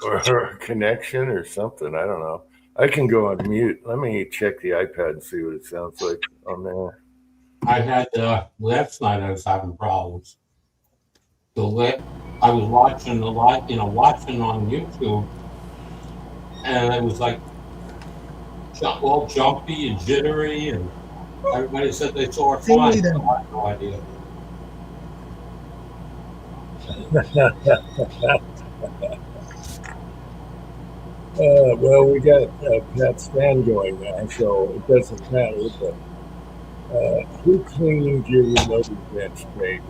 Or a connection or something. I don't know. I can go on mute. Let me check the iPad and see what it sounds like on there. I had last night. I was having problems. I was watching watching on YouTube, and it was like all jumpy and jittery, and everybody said they saw it fine. I had no idea. Well, we got Pat's fan going now, so it doesn't matter. But who cleaned your loading bench, baby?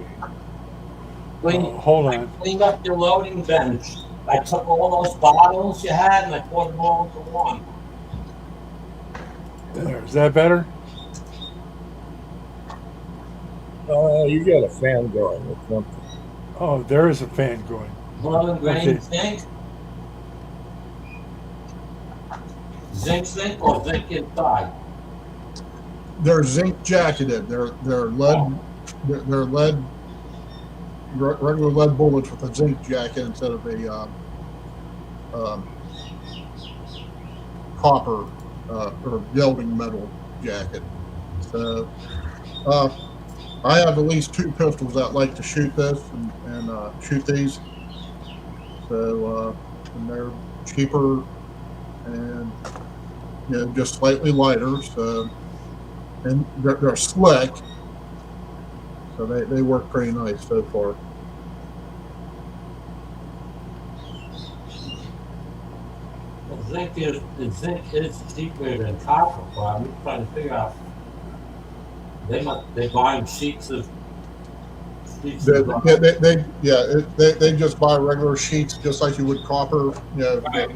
Hold on. I cleaned up your loading bench. I took all those bottles you had and I poured them all into one. There, is that better? You got a fan going or something. Oh, there is a fan going. Blue green zinc? Zinc or zinc inside? They're zinc jacketed. They're lead. They're lead regular lead bullets with a zinc jacket instead of a copper or gelding metal jacket. So I have at least 2 pistols that like to shoot this and shoot these. So and they're cheaper and just slightly lighter. So and they're slick. So they work pretty nice so far. Well, zinc is cheaper than copper, but I'm trying to figure out. They buying sheets of. They just buy regular sheets just like you would copper. Right.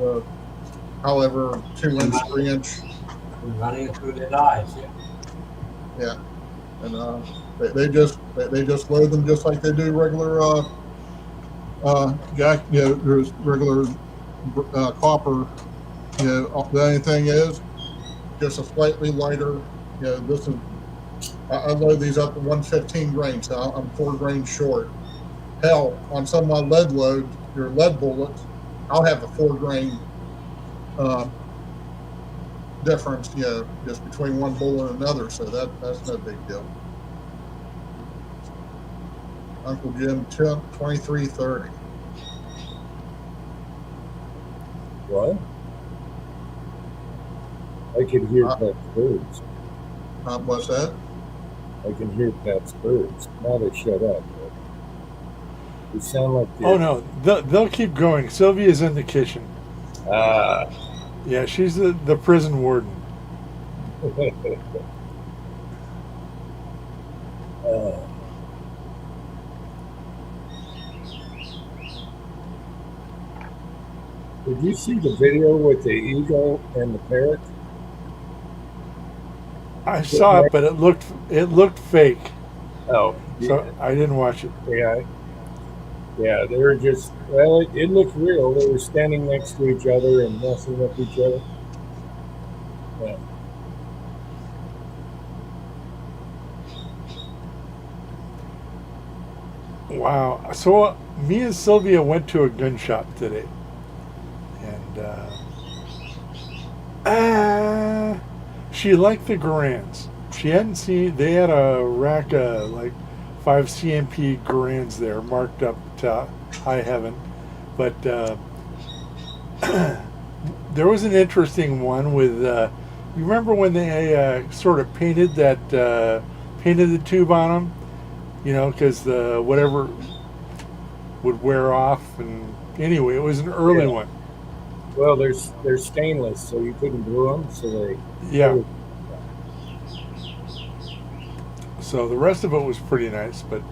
However 2-inch, 3-inch. Running it through their eyes, yeah. And they just load them just like they do regular there's regular copper. The only thing is just a slightly lighter. This is I load these up to 115 grain, so I'm 4 grains short. Hell, on some of my lead loads, your lead bullets, I'll have a 4 grain difference, just between one bullet and another. So that's no big deal. Uncle Jim, 2330. What? I can hear Pat's birds. What's that? I can hear Pat's birds. Now they shut up. But they sound like Oh no, they'll keep going. Sylvia's in the kitchen. Ah. Yeah, she's the prison warden. Did you see the video with the eagle and the parrot? I saw it, but it looked fake, Oh, so I didn't watch it. yeah. They were just it looked real. They were standing next to each other and messing with each other. Yeah. Wow. So me and Sylvia went to a gun shop today, and she liked the Garands. She hadn't seen. They had a rack of like 5 CMP Garands there, marked up to high heaven, but there was an interesting one with. You remember when they sort of painted the tube on them? Because the whatever would wear off, and anyway, it was an early one. Well, they're stainless, so you couldn't glue them. So they So the rest of it was pretty nice, but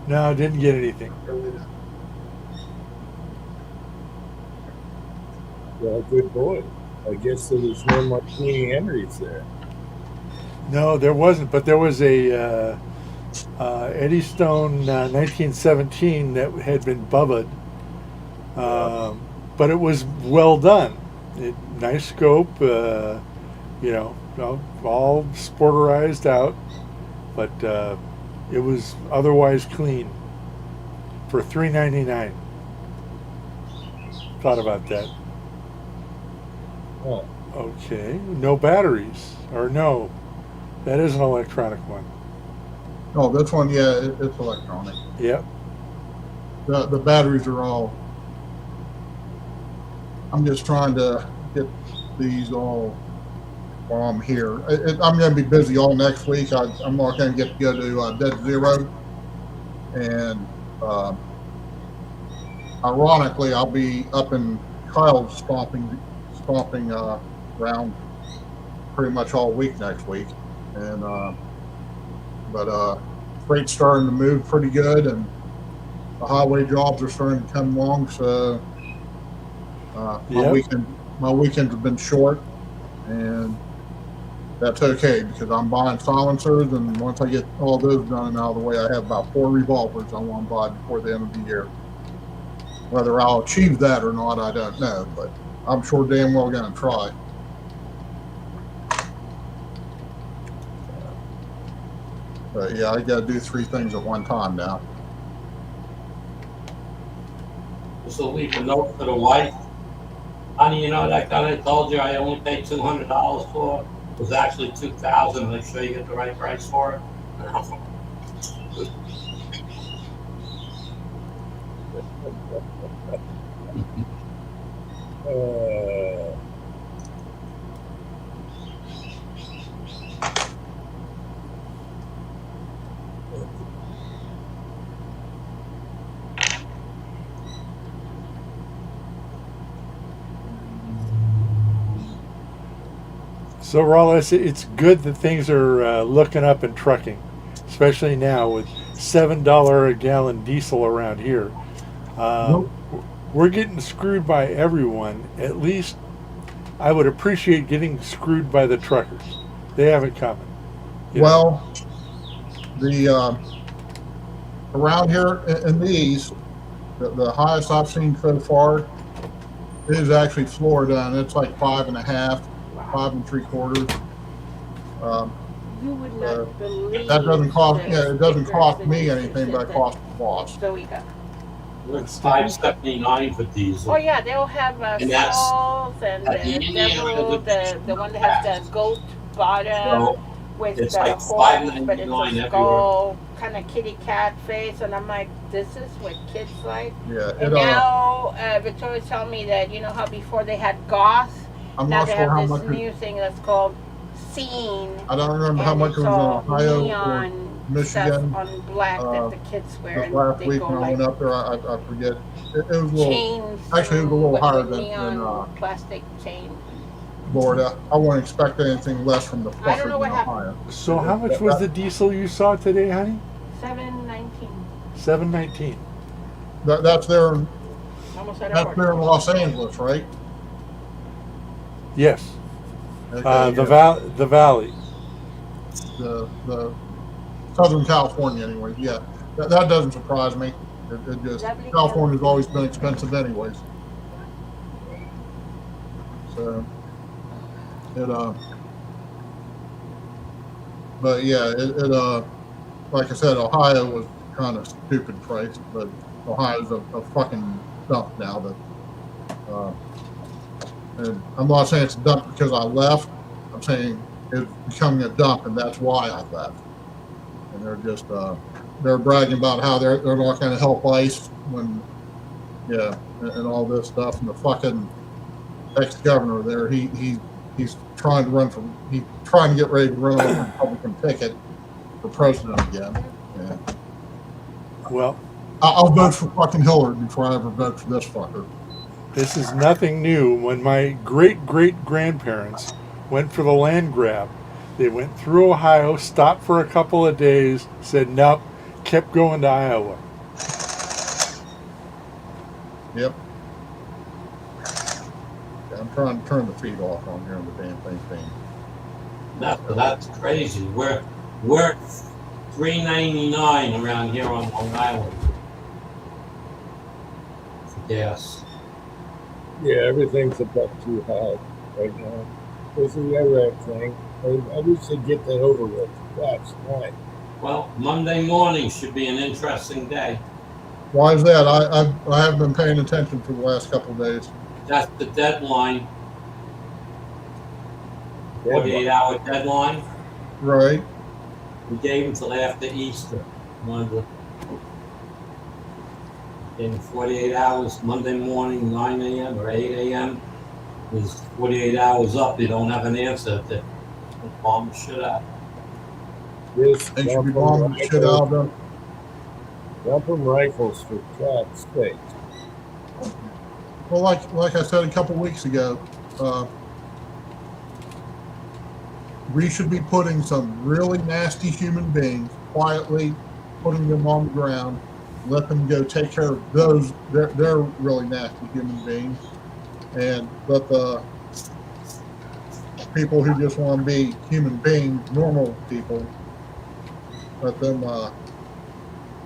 no, I didn't get anything. Well, good boy. I guess there was no Martini Henrys there. No, there wasn't, but there was a Eddie Stone 1917 that had been bubbaed, but it was well done. Nice scope, all sporterized out, but it was otherwise clean for $3.99. Thought about that. Oh, Okay, no batteries, or no, that is an electronic one. Oh, this one, yeah, it's electronic. Yep. The batteries are all. I'm just trying to get these all while I'm here. I'm going to be busy all next week. I'm not going to get to go to Dead Zero, and ironically, I'll be up in Kyle's stomping ground pretty much all week next week, and but freight's starting to move pretty good, and the highway jobs are starting to come along. So my weekends have been short, and that's okay because I'm buying silencers, and once I get all those done and out of the way, I have about 4 revolvers I want to buy before the end of the year. Whether I'll achieve that or not, I don't know, but I'm sure damn well going to try. But yeah, I got to do 3 things at one time now. Just to leave a note for the wife. Honey, you know that gun I told you I only paid $200 for? It was actually $2,000. Make sure you get the right price for it. Uh, So, Rollins, it's good that things are looking up in trucking, especially now with $7 a gallon diesel around here. Nope. We're getting screwed by everyone. At least I would appreciate getting screwed by the truckers. They have it coming. You know? Well, the around here in the east, the highest I've seen so far is actually Florida, and it's like 5.5, 5 3/4. You would not believe That doesn't cost. the Yeah, it doesn't cost stickers me and anything, but it that costs the boss. Zoe got. It's $5.79 for diesel. Oh yeah, they'll have And that's skulls and at the the Indiana devil, the one that has the goat bottom So with it's the like horns, but it's $5.99 a skull, kind of kitty cat face, and I'm like, this is what kids like. Yeah, And now Victoria's telling me that you know how before they had goth, I'm now not they sure how have much. this new thing that's called scene. I don't remember how And much it's it was all in Ohio or neon Michigan. stuff on black that the kids wear, This and last they week go when I like went up there, I forget. It was a little chains. actually, it was a little with higher the than, neon plastic chain. Florida. I wouldn't expect anything less from the I don't fuckers know what in happened. Ohio. So, how much was the diesel you saw today, honey? 719. $7.19. That's there. Almost at That's there in Los Angeles, right? Yes. Okay, The yeah. the valley. The Southern California, anyway. Yeah, that doesn't surprise me. It just Lovely California's always been expensive, anyways. So but yeah, like I said, Ohio was kind of stupid price, but Ohio's a fucking dump now. And I'm not saying it's a dump because I left. I'm saying it's becoming a dump, and that's why I left. And they're just they're bragging about how they're not going to help ICE when, and all this stuff. And the fucking ex-governor there, he's trying to get ready to run on a Republican ticket for president again. Yeah. Well, I'll vote for fucking Hillary before I ever vote for this fucker. this is nothing new. When my great grandparents went for the land grab, they went through Ohio, stopped for a couple of days, said nope, kept going to Iowa. Yep. Yeah, I'm trying to turn the feed off on here and the damn thing's being. That's crazy. We're $3.99 around here on Long Island. For gas. yeah, everything's a buck too high right now. This is the Iraq thing. I wish they'd get that over with last night. Well, Monday morning should be an interesting day. Why is that? I haven't been paying attention for the last couple of days. That's the deadline, Yeah, 48-hour deadline. Right. We gave until after Easter. In 48 hours, Monday morning, 9 a.m. or 8 a.m. is 48 hours up. You don't have an answer to bomb the shit out. This They should be bombing the shit out of them. Dumping rifles for God's sake. Well, like I said a couple weeks ago, we should be putting some really nasty human beings quietly, putting them on the ground, let them go take care of those. They're really nasty human beings, and let the people who just want to be human beings, normal people, let them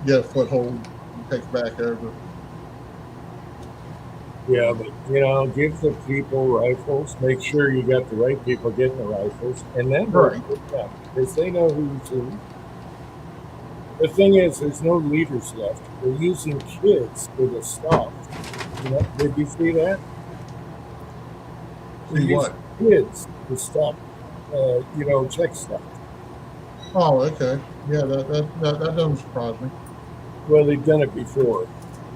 get a foothold and take back over. Yeah, but give the people rifles. Make sure you got the right people getting the rifles, and then Right. because they know who's who. The thing is, there's no leaders left. They're using kids for the stuff. Did you see that? See These what? kids to stop, check stuff. Oh, okay. Yeah, that doesn't surprise me. Well, they've done it before.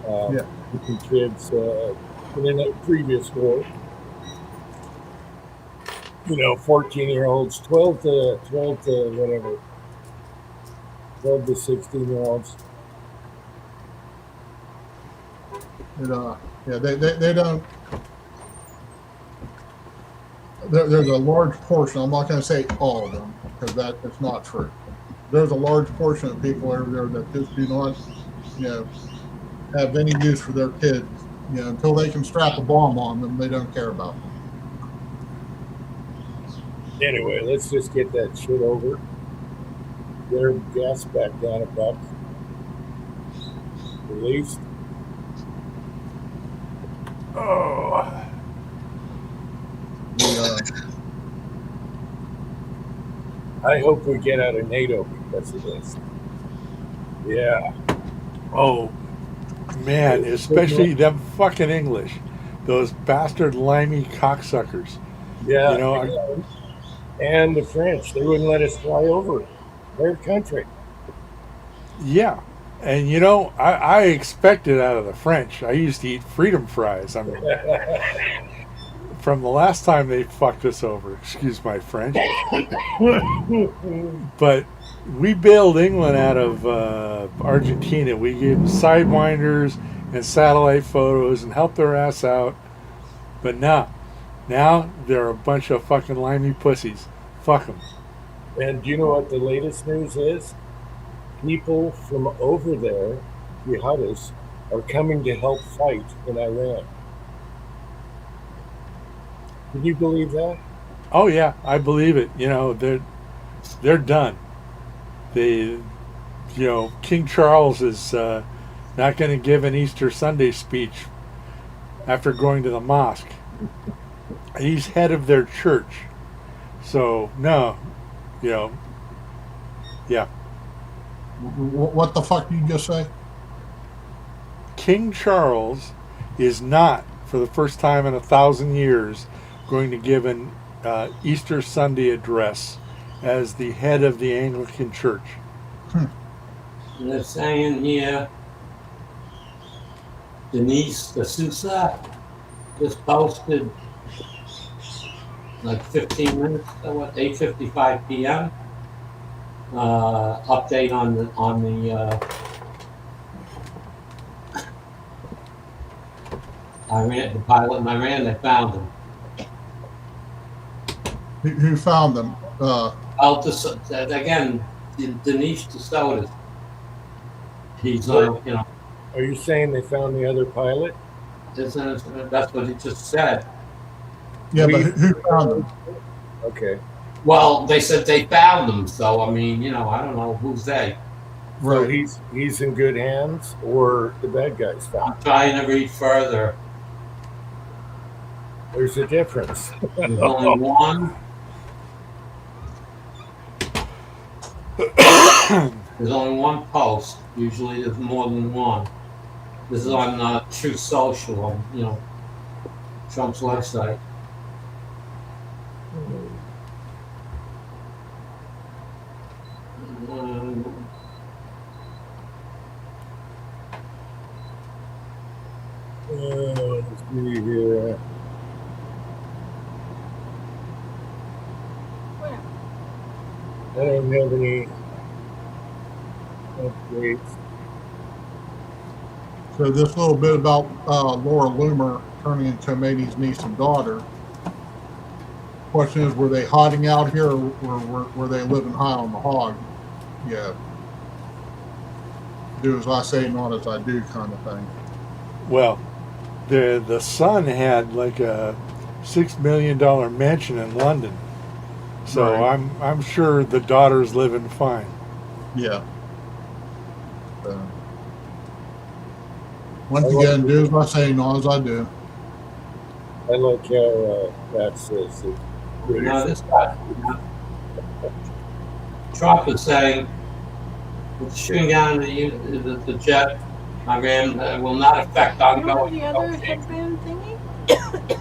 Yeah. Keeping kids in a previous war. 14-year-olds, 12 to whatever, 12 to 16-year-olds. Yeah, they don't. There's a large portion. I'm not going to say all of them because that's not true. There's a large portion of people over there that just do not, have any use for their kids. Until they can strap a bomb on them, they don't care about them. Anyway, let's just get that shit over. Get our gas back down $1. At least. Oh, I hope we get out of NATO because of this. Yeah. oh, man, especially them fucking English, those bastard limey cocksuckers. Yeah. You know, and the French, they wouldn't let us fly over their country. Yeah, and I expect it out of the French. I used to eat freedom fries. I mean, from the last time they fucked us over. Excuse my French. But we bailed England out of Argentina. We gave them sidewinders and satellite photos and helped their ass out. But now they're a bunch of fucking limey pussies. Fuck them. And do you know what the latest news is? People from over there, jihadists, are coming to help fight in Iran. Can you believe that? Oh yeah, I believe it. They're done. King Charles is not going to give an Easter Sunday speech after going to the mosque. He's head of their church. So, no, yeah. What the fuck did you just say? King Charles is not, for the first time in 1,000 years, going to give an Easter Sunday address as the head of the Anglican Church. And they're saying here, Denise D'Souza just posted like 15 minutes, 8:55 p.m. Update on the Iran, the pilot in Iran. They found him. Who found them? Again, Denise D'Souza. He's Are you saying they found the other pilot? that's what he just said. Yeah, but who found them? Okay. Well, they said they found him, so I mean, I don't know who's they. So Right. he's in good hands, or the bad guys found I'm trying to read further. him? There's a difference. There's only one. There's only one post. Usually there's more than one. This is on Truth Social, on Trump's website. Let's see here. I don't have any updates. So this little bit about Laura Loomer turning into Khomeini's niece and daughter. Question is, were they hiding out here, or were they living high on the hog? Yeah. Do as I say, not as I do, kind of thing. Well, the son had like a $6 million mansion in London, so Right. I'm sure the daughter's living fine. Yeah. Once again, do as I say, not as I do. I like how that says it. This guy, Trump is saying, with shooting down the jet I mean, it will not affect You know what ongoing the others negotiations. have been thinking?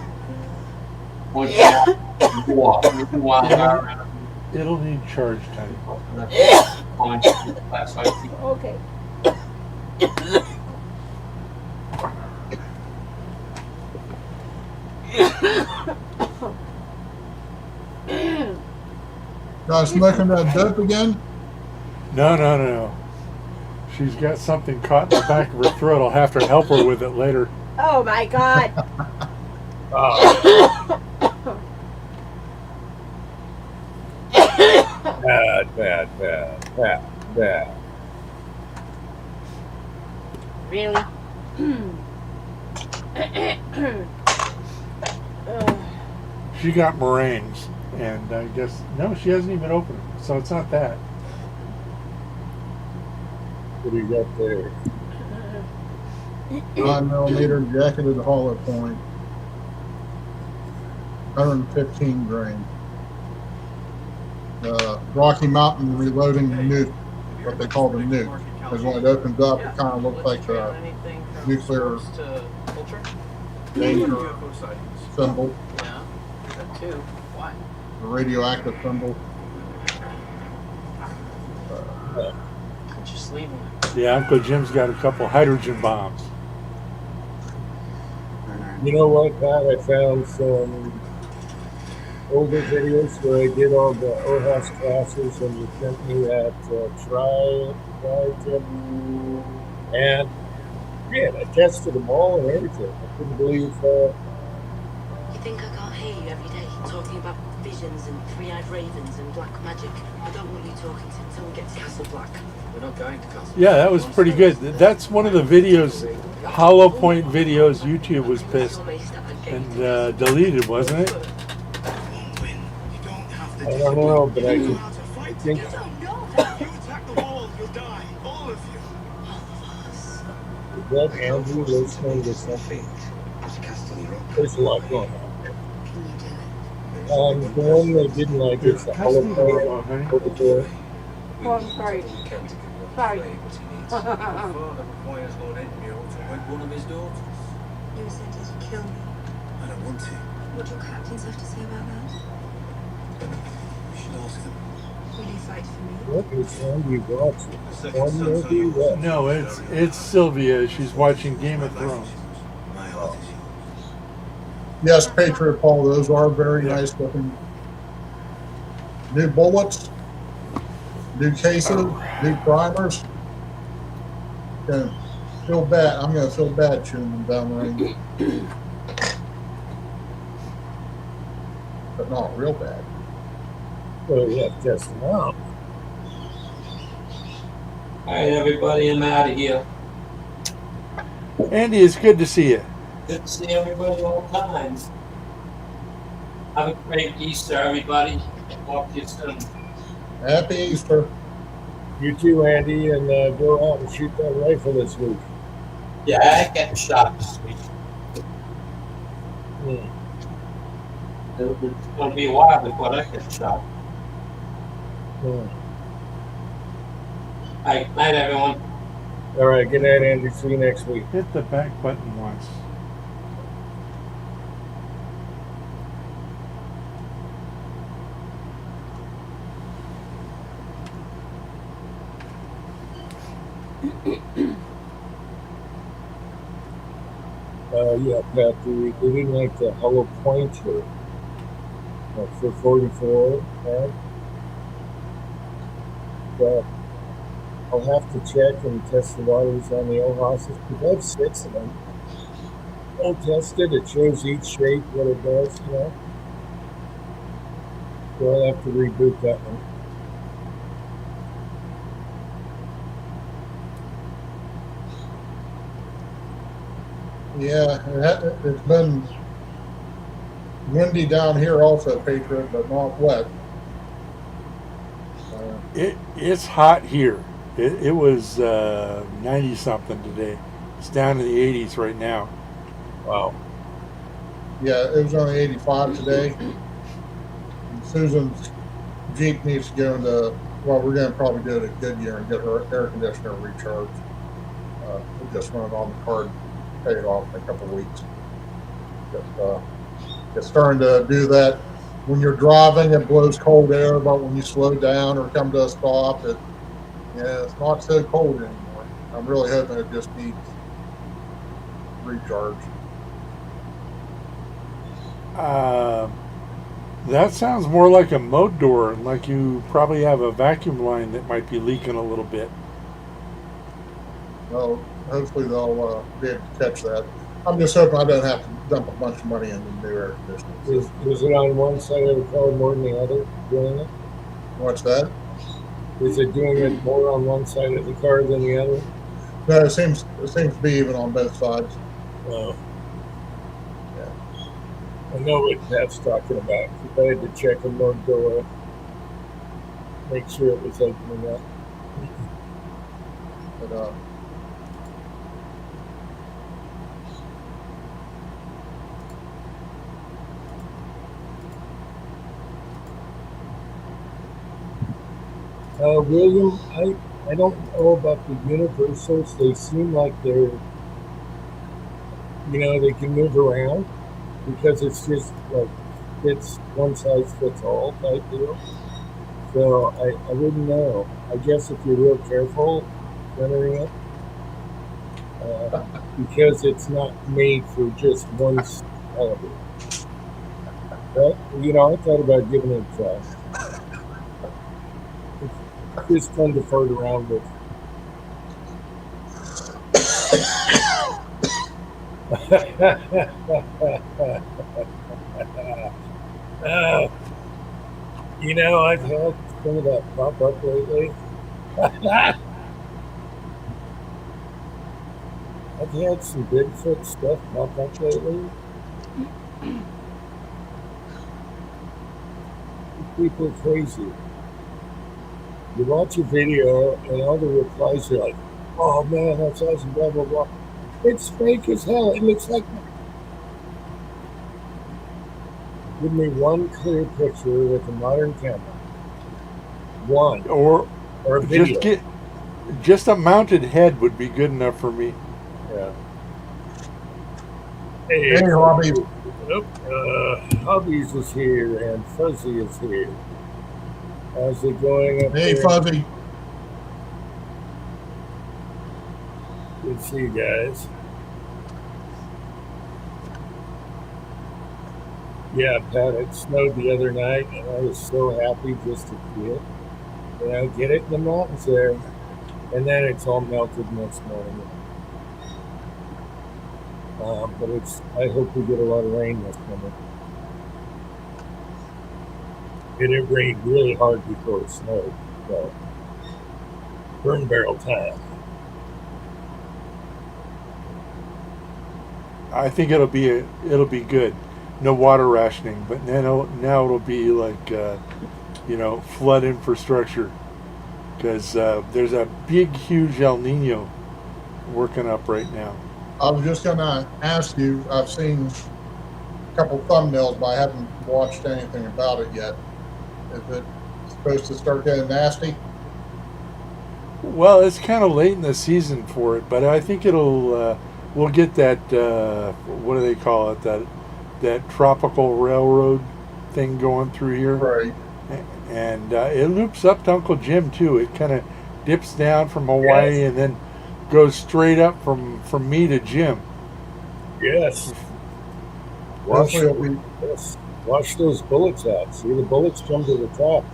Once you have war, you want our It'll need charge time. on class IT. Okay. Guys smoking that dope again? No. She's got something caught in the back of her throat. I'll have to help her with it later. Oh my God. Oh, bad. Really? She got meringues, and I guess no, she hasn't even opened them, so it's not that. What do you got there? 9mm jacketed hollow point. 115 grain. Rocky Mountain reloading nuke, what they call the nuke. Because when it opens up, it kind of looks like a nuclear danger symbol, Yeah, that too. Why? a radioactive symbol. Just leave them. Yeah, Uncle Jim's got a couple hydrogen bombs. You know what, Pat? I found some older videos where I did all the OHAS classes, and you sent me that tip. And man, I tested them all and everything. I couldn't believe. You think I can't hear you every day talking about visions and three-eyed ravens and black magic? I don't want you talking until we get to Castle Black. We're not going to Castle. Yeah, that was pretty good. That's one of the videos, Hollow Point videos. YouTube was pissed and deleted, wasn't it? I don't know, but I think You attack the wall, you'll die. All of you. is that Andrew listening to something. There's a lot going on. The one that didn't like is the Hollow Point over there. Oh, I'm sorry. Sorry. requires Lord Edmure to wed one of his daughters. You were sent here to kill me. I don't want to. What do your captains have to say about that? You should ask them. Will you fight for me? What is Andrew watching? The second One son's movie? on yours. What? No, it's Sylvia. She's watching Game of Thrones. My heart is yours. Yes, Patriot Paul, those are very nice looking. New bullets, new cases, new primers. Gonna feel bad. I'm gonna feel bad shooting them down the range, but not real bad. Well, yeah, test them out. All right, everybody, I'm out of here. Andy, it's good to see you. Good to see everybody all the time. Have a great Easter, everybody. Talk to you soon. Happy Easter. You too, Andy, and go out and shoot that rifle this week. Yeah, I ain't getting shot this week. It's going to be a while before I get shot. All right, night, everyone. All right, good night, Andy. See you next week. Hit the back button once. Yeah, Pat, they didn't like the Hollow Point for 44, right? But I'll have to check and test the waters on the old houses. We have 6 of them. I'll test it. It shows each shape what it does, you know. So I'll have to reboot that one. Yeah, it's been windy down here also, Patriot, but not wet. It's hot here. It was 90 something today. It's down to the 80s right now. Wow. Yeah, it was only 85 today. And Susan's Jeep needs to go into, well, we're going to probably do it at Goodyear and get her air conditioner recharged. It just run it on the card, pay it off in a couple of weeks. It's starting to do that when you're driving. It blows cold air, but when you slow down or come to a stop, it's not so cold anymore. I'm really hoping it just needs recharge. That sounds more like a motor door, and like you probably have a vacuum line that might be leaking a little bit. Well, hopefully they'll be able to catch that. I'm just hoping I don't have to dump a bunch of money into new air conditioners. Is it on one side of the car more than the other doing it? What's that? Is it doing it more on one side of the car than the other? No, it seems to be even on both sides. Oh. Yeah. I know what Pat's talking about. If I had to check a motor door, make sure it was opening up. But William, I don't know about the universals. They seem like they're, they can move around because it's just like fits one size fits all type deal. So I wouldn't know. I guess if you're real careful centering it, because it's not made for just one caliber. But I thought about giving it a try. Just fun to flirt around with. I've had some of that pop up lately. I've had some Bigfoot stuff pop up lately. People are crazy. You watch a video and all the replies are like, "Oh man, that's awesome, blah blah blah." It's fake as hell. It looks like. Give me one clear picture with a modern camera. One. Or a video. Just a mounted head would be good enough for me. Yeah. hey, Robbie. Hobbies is here and Fuzzy is here. How's it going up Hey, there? Fuzzy. Good to see you guys. Yeah, Pat, it snowed the other night, and I was so happy just to see it. Get it in the mountains there, and then it's all melted next morning. But I hope we get a lot of rain this summer. And it rained really hard before it snowed, so burn barrel time. I think it'll be good. No water rationing, but now it'll be like flood infrastructure, because there's a big, huge El Nino working up right now. I was just going to ask you, I've seen a couple thumbnails, but I haven't watched anything about it yet. Is it supposed to start getting nasty? Well, it's kind of late in the season for it, but I think we'll get that, what do they call it, that tropical railroad thing going through here. Right. And it loops up to Uncle Jim, too. It kind of dips down from Hawaii and then goes straight up from me to Jim. Yes. Watch those bullets out. See, the bullets come to the top.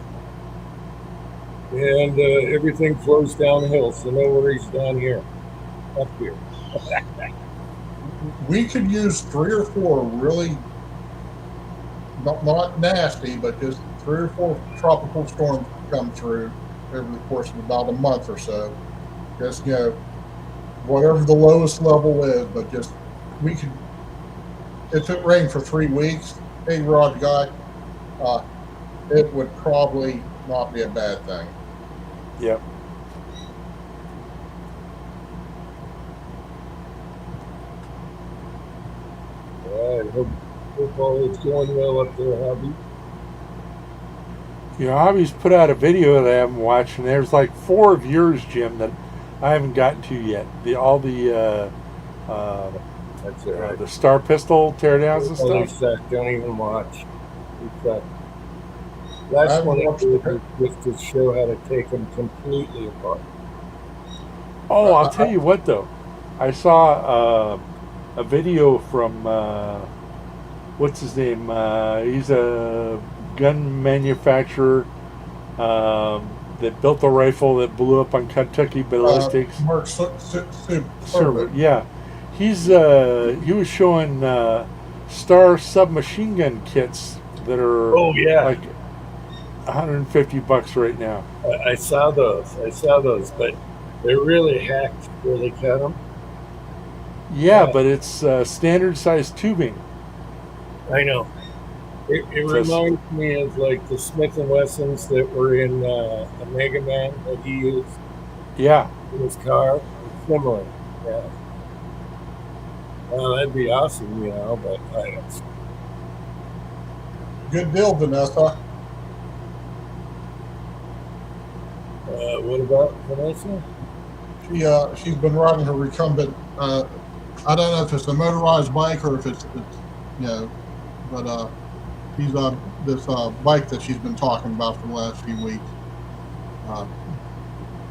And everything flows downhill, so no worries down here. Up here. We could use 3 or 4 really, not nasty, but just 3 or 4 tropical storms come through over the course of about a month or so. Just, whatever the lowest level is, but just, we could, if it rained for 3 weeks, hey, Rod guy, it would probably not be a bad thing. Yep. I hope all is going well up there, Hobby. Hobby's put out a video that I haven't watched, and there's like 4 of yours, Jim, that I haven't gotten to yet. All the That's all right. the Star Pistol teardowns and Holy stuff. suck, don't even watch. You suck. I Last haven't one I watched did the- was just to show how to take them completely apart. Oh, I'll tell you what though, I saw a video from what's his name? He's a gun manufacturer that built a rifle that blew up on Kentucky Ballistics. Mark Server, yeah. He was showing Star submachine gun kits that are Oh yeah, like $150 right now. I saw those, but they're really hacked where they cut them. Yeah, Yeah. but it's standard size tubing. I know. It Just- reminds me of like the Smith and Wessons that were in the Mega Man that he used Yeah, in his car. It's similar. Yeah. Well, that'd be awesome, you know, but I don't. Good deal, Vanessa. What about Vanessa? She's been riding her recumbent. I don't know if it's a motorized bike or if it's you know, but she's on this bike that she's been talking about for the last few weeks.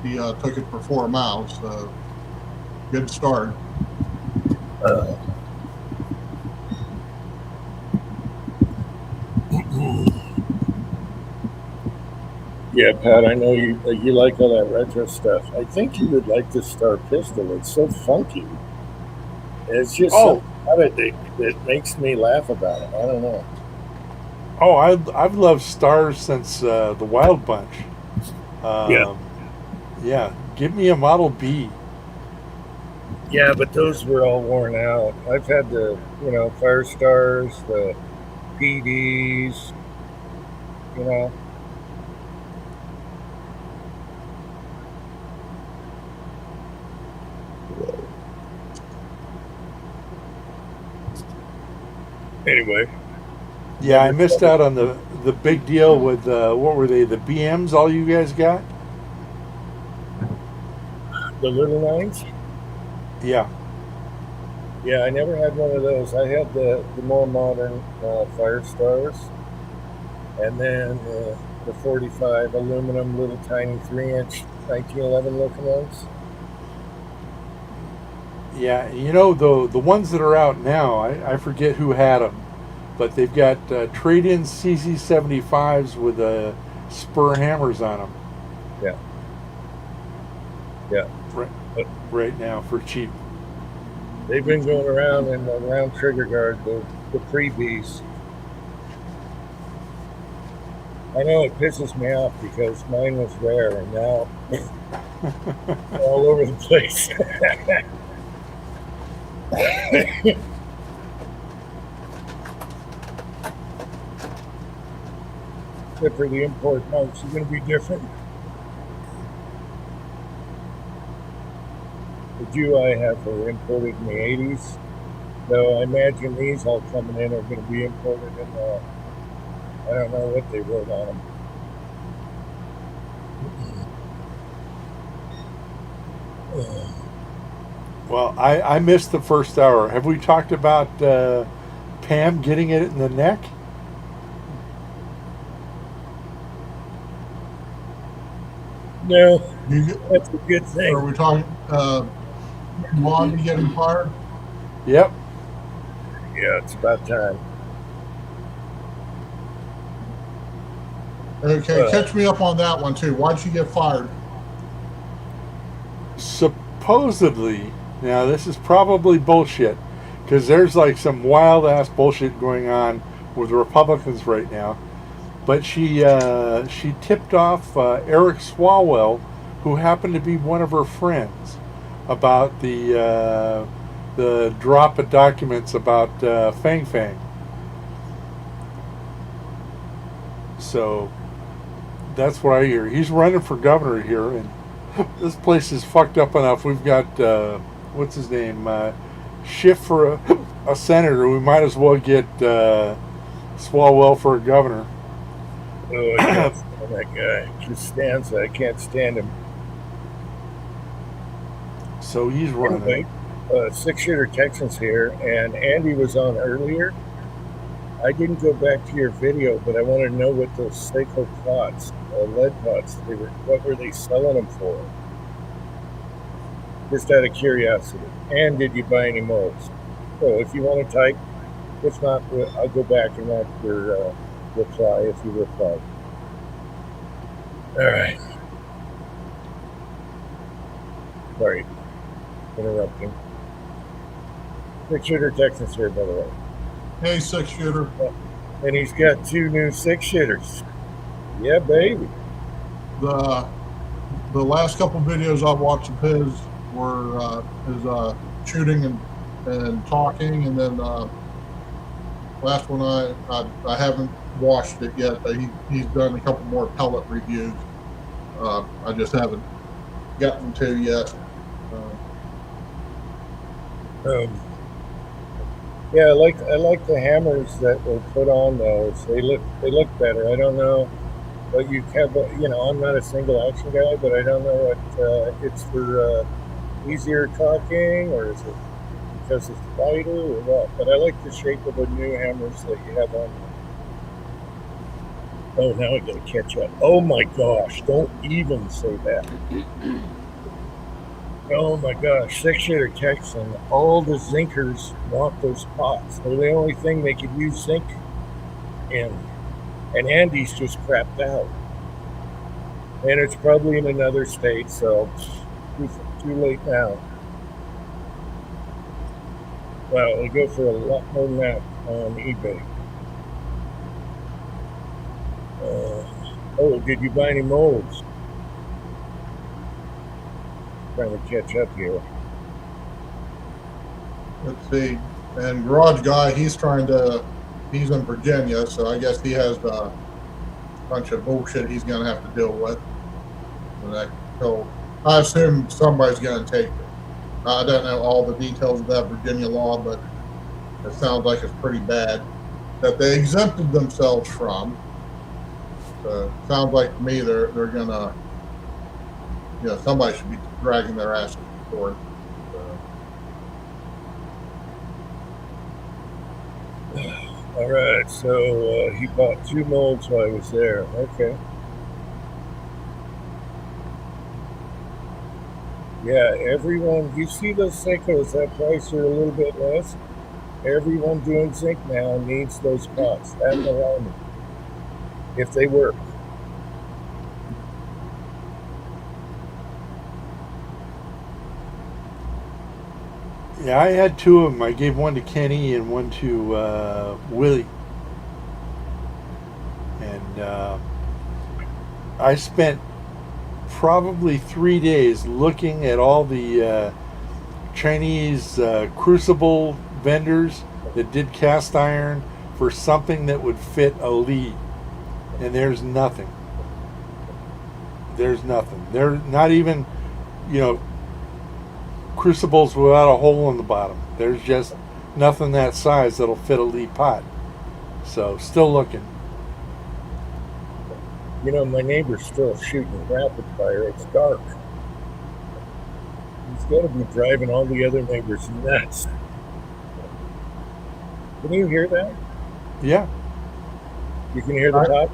She took it for 4 miles. So good start. Yeah, Pat, I know you like all that retro stuff. I think you would like the Star Pistol. It's so funky. It's just Oh. so about it that makes me laugh about it. I don't know. Oh, I've loved Stars since the Wild Bunch. Yeah. Yeah. Give me a Model B. Yeah, but those were all worn out. I've had the, Fire Stars, the PDs, you know. Anyway, Yeah, I missed out on the big deal with what were they? The BMs. All you guys got? the little nines. Yeah. Yeah, I never had one of those. I had the more modern Fire Stars, and then the 45 aluminum little tiny 3-inch 1911 looking ones. Yeah, you know the ones that are out now, I forget who had them, but they've got trade-in CZ75s with spur hammers on them. Yeah. Yeah. Right now for cheap. They've been going around in the round trigger guard, the freebies. I know it pisses me off because mine was rare and now they're all over the place. Except for the import marks are going to be different. The Jew I have were imported in the 80s. So I imagine these all coming in are going to be imported in the, I don't know what they wrote on them. Well, I missed the first hour. Have we talked about Pam getting it in the neck? No, You, that's a good are thing. we talking Blondie getting fired? Yep. Yeah, it's about time. Okay, catch me up on that one too. Why'd she get fired? Supposedly, now this is probably bullshit, because there's like some wild ass bullshit going on with the Republicans right now. But she tipped off Eric Swalwell, who happened to be one of her friends, about the drop of documents about Fang Fang. So that's what I hear. He's running for governor here, and this place is fucked up enough. We've got what's his name, Schiff for a senator. We might as well get Swalwell for a governor. Oh, I can't stand that guy. Costanza, I can't stand him. So he's Anyway, running. Six Shooter Texans here, and Andy was on earlier. I didn't go back to your video, but I want to know what those Seiko pots, lead pots, what were they selling them for? Just out of curiosity. And did you buy any molds? So if you want to type, if not, I'll go back and watch your reply if you reply. All right. Sorry, interrupting. Six Shooter Texans here, by the way. Hey, 6-shooter. And he's got 2 new 6-shooters. Yeah, baby. The last couple videos I watched of his were his shooting and talking, and then last one I haven't watched it yet, but he's done a couple more pellet reviews. I just haven't gotten to yet. Yeah, I like the hammers that were put on those. They look better. I don't know, but you have, I'm not a single action guy, but I don't know what it's for easier talking, or is it because it's lighter or what? But I like the shape of the new hammers that you have on. Oh, now I gotta catch up. Oh my gosh! Don't even say that. Oh my gosh, 6-shooter Texan, all the zinkers want those pots. They're the only thing they could use zinc in. And Andy's just crapped out. And it's probably in another state, so too late now. Wow, they go for a lot more than that on eBay. Oh, did you buy any molds? Trying to catch up here. Let's see. And Garage Guy, he's in Virginia, so I guess he has a bunch of bullshit he's going to have to deal with. So I assume somebody's going to take it. I don't know all the details of that Virginia law, but it sounds like it's pretty bad that they exempted themselves from. So it sounds like to me they're going to, somebody should be dragging their ass to the court. All right, so he bought 2 molds while I was there. Okay. Yeah, everyone, you see those Seikos, that price are a little bit less. Everyone doing zinc now needs those pots. That alignment, if they work. Yeah, I had 2 of them. I gave one to Kenny and one to Willie. And I spent probably 3 days looking at all the Chinese crucible vendors that did cast iron for something that would fit a lead. And there's nothing. There's nothing. They're not even, crucibles without a hole in the bottom. There's just nothing that size that'll fit a lead pot. So still looking. My neighbor's still shooting rapid fire. It's dark. He's got to be driving all the other neighbors nuts. Can you hear that? Yeah. You can hear the pots?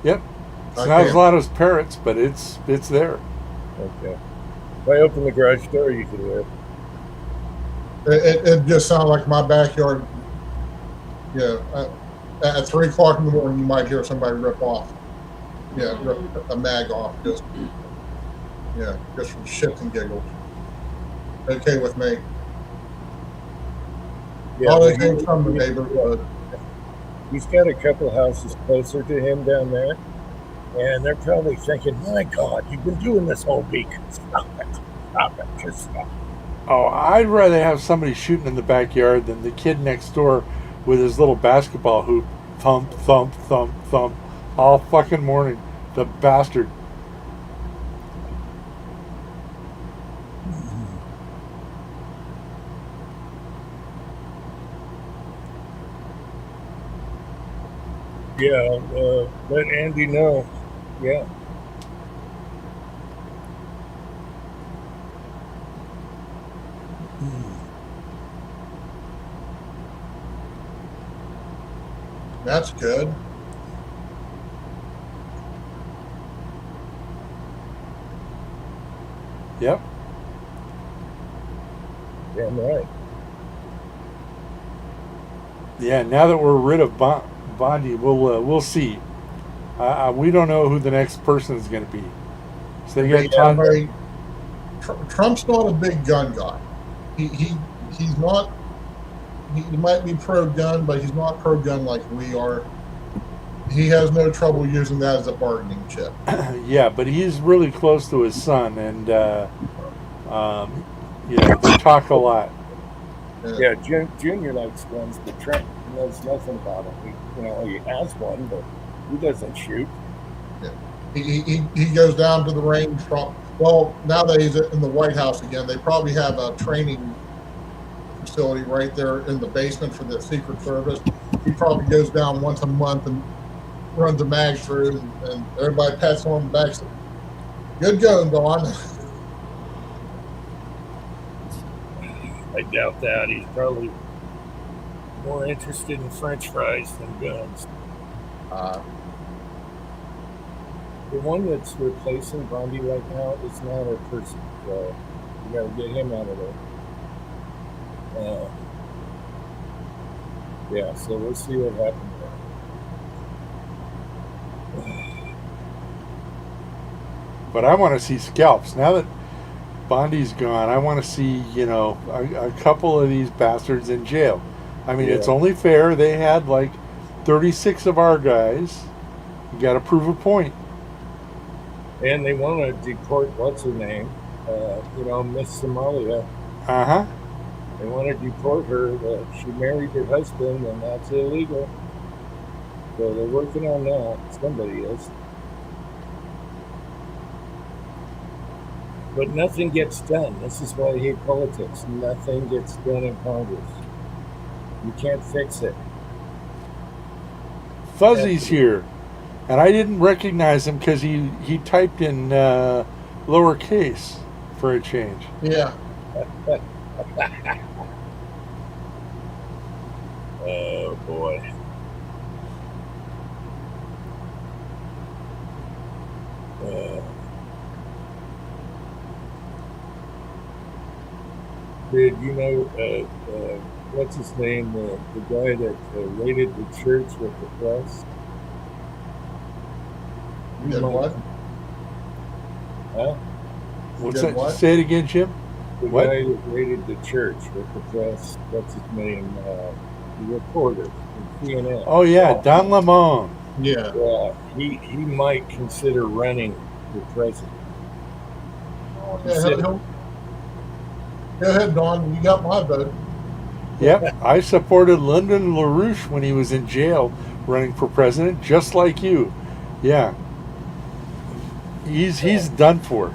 Yep. It's not as loud as parrots, but it's there. Okay. If I open the garage door, you can hear it. It just sounded like my backyard. Yeah, at 3 o'clock in the morning, you might hear somebody rip off. Yeah, rip a mag off, just from shits and giggles. Okay with me. Yeah, All they came from the neighborhood. He's got a couple houses closer to him down there, and they're probably thinking, my God, you've been doing this all week. Stop it. Stop it. Just stop. Oh, I'd rather have somebody shooting in the backyard than the kid next door with his little basketball hoop. Thump, thump, thump, thump. All fucking morning. The bastard. Yeah, let Andy know. Yeah. That's good. Yep. Damn right. Yeah. Now that we're rid of Bondi, we'll see. We don't know who the next person is going to be. So they got Yeah, Todd. right. Trump's not a big gun guy. He's not. He might be pro-gun, but he's not pro-gun like we are. He has no trouble using that as a bargaining chip. Yeah, but he's really close to his son, and they talk a lot. Yeah, Junior likes guns, but Trump knows nothing about them. He has one, but he doesn't shoot. He goes down to the range from. Well, now that he's in the White House again, they probably have a training facility right there in the basement for the Secret Service. He probably goes down once a month and runs a mag through, and everybody pats him on the back. Good going, Don. I doubt that. He's probably more interested in French fries than guns. The one that's replacing Bondi right now is not a person, so you got to get him out of there. Yeah, so we'll see what happens there. But I want to see scalps. Now that Bondi's gone, I want to see, a couple of these bastards in jail. I mean, it's only fair. They had like 36 of our guys. You got to prove a point. And they want to deport what's her name, Miss Somalia. Uh-huh. They want to deport her. She married her husband, and that's illegal. So they're working on that. Somebody is. But nothing gets done. This is why I hate politics. Nothing gets done in Congress. You can't fix it. Fuzzy's here. And I didn't recognize him because he typed in lowercase for a change. Yeah. Oh, boy. Dude, what's his name? The guy that raided the church with the press? Did what? Huh? What's did that? what? Say it again, Jim. The What? guy that raided the church with the press. What's his name? The reporter from CNN. Oh yeah, Don Lemon. Yeah. Yeah, he might consider running for president. Yeah, go ahead, Don. You got my vote. Yep, I supported Lyndon LaRouche when he was in jail running for president, just like you. Yeah. He's done for.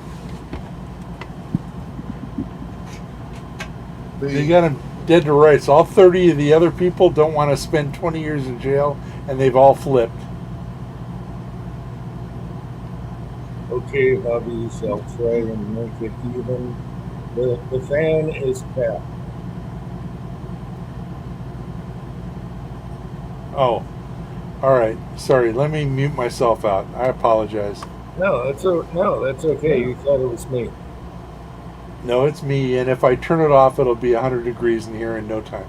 They got him dead to rights. All 30 of the other people don't want to spend 20 years in jail, and they've all flipped. Okay, hubbies, I'll try and make it even. The fan is capped. Oh, all right. Sorry, let me mute myself out. I apologize. No, that's okay. You thought it was me. No, it's me, and if I turn it off, it'll be 100 degrees in here in no time.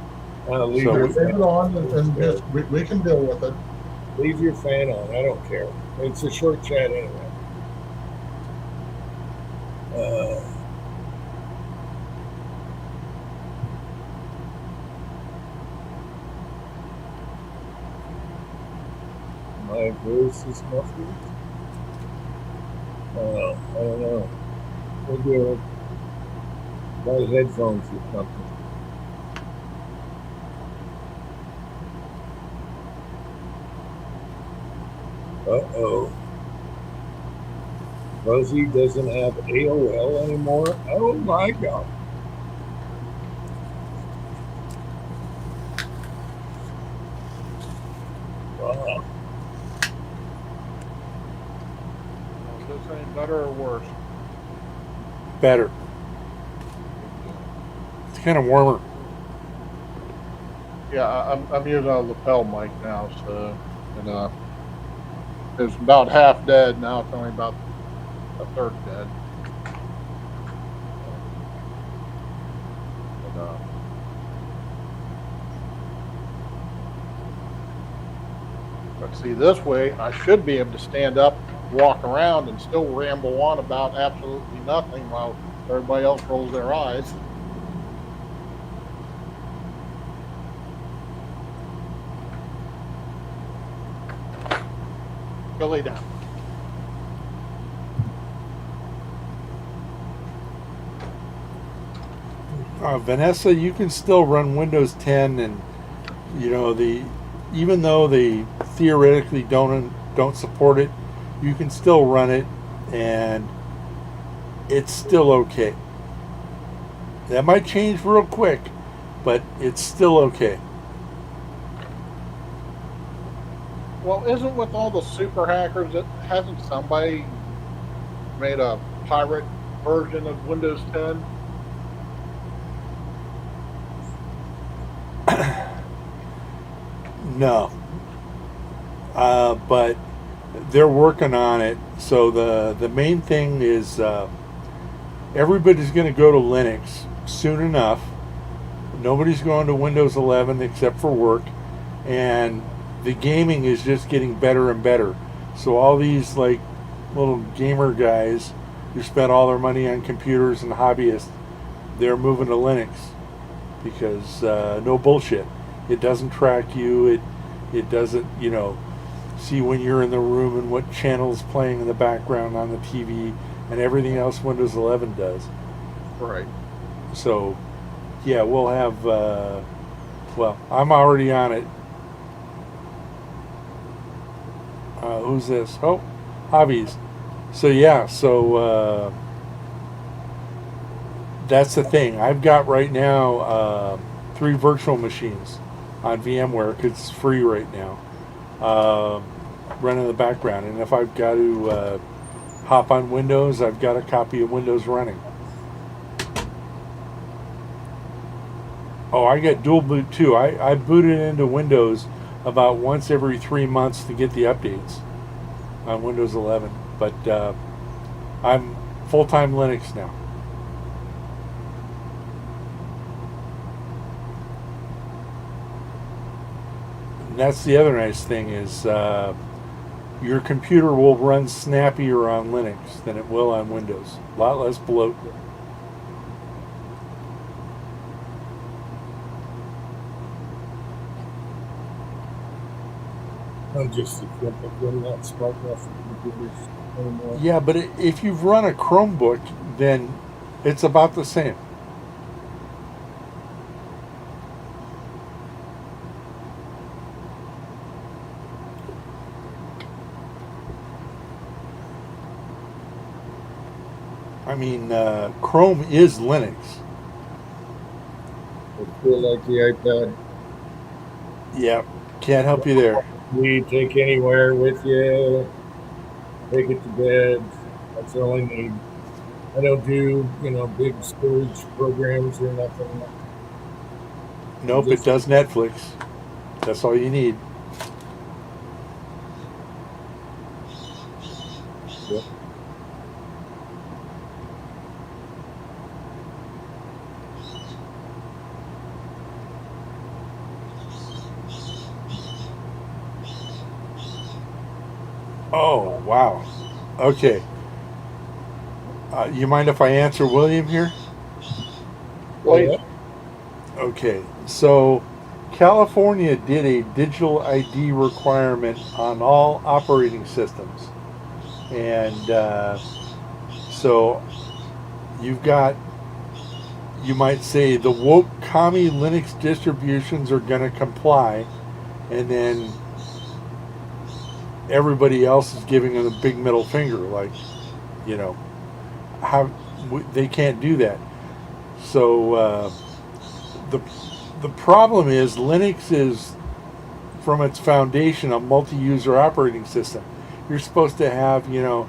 Leave So- your Leave it fan, on, and just we can deal with it. leave your fan on. I don't care. It's a short chat anyway. My voice is muffled. I don't know. Maybe I'll buy headphones or something. Uh-oh. Rosie doesn't have AOL anymore? Oh my God. Wow. Is this any better or worse? Better. It's kind of warmer. Yeah, I'm using a lapel mic now, so and it's about half dead now. It's only about a third dead. And, but see, this way, I should be able to stand up, walk around, and still ramble on about absolutely nothing while everybody else rolls their eyes. Go lay down. Vanessa, you can still run Windows 10, and you know even though they theoretically don't support it, you can still run it, and it's still okay. That might change real quick, but it's still okay. Well, isn't with all the super hackers, hasn't somebody made a pirate version of Windows 10? No. But they're working on it. So the main thing is everybody's going to go to Linux soon enough. Nobody's going to Windows 11 except for work. And the gaming is just getting better and better. So all these like little gamer guys who spent all their money on computers and hobbyists, they're moving to Linux because no bullshit. It doesn't track you. It doesn't, see when you're in the room and what channel's playing in the background on the TV and everything else Windows 11 does. Right. So, yeah, we'll have, I'm already on it. Who's this? Oh, Hobbies. So, yeah, that's the thing. I've got right now 3 virtual machines on VMware because it's free right now, running in the background. And if I've got to hop on Windows, I've got a copy of Windows running. Oh, I got dual boot too. I booted into Windows about once every 3 months to get the updates on Windows 11. But I'm full-time Linux now. And that's the other nice thing is your computer will run snappier on Linux than it will on Windows. A lot less bloat. I'm just I'm not smart enough for computers anymore. Yeah, but if you've run a Chromebook, then it's about the same. I mean, Chrome is Linux. I feel like the iPad. Yeah, can't help you there. You take anywhere with you, take it to bed. That's all I need. I don't do, big storage programs or nothing. Nope, it does Netflix. That's all you need. Yep. Oh, wow. Okay. You mind if I answer William here? Please. Okay. So, California did a digital ID requirement on all operating systems. And so, you've got, you might say, the woke commie Linux distributions are going to comply. And then everybody else is giving them a big middle finger, like, how they can't do that. So the problem is Linux is, from its foundation, a multi-user operating system. You're supposed to have 2,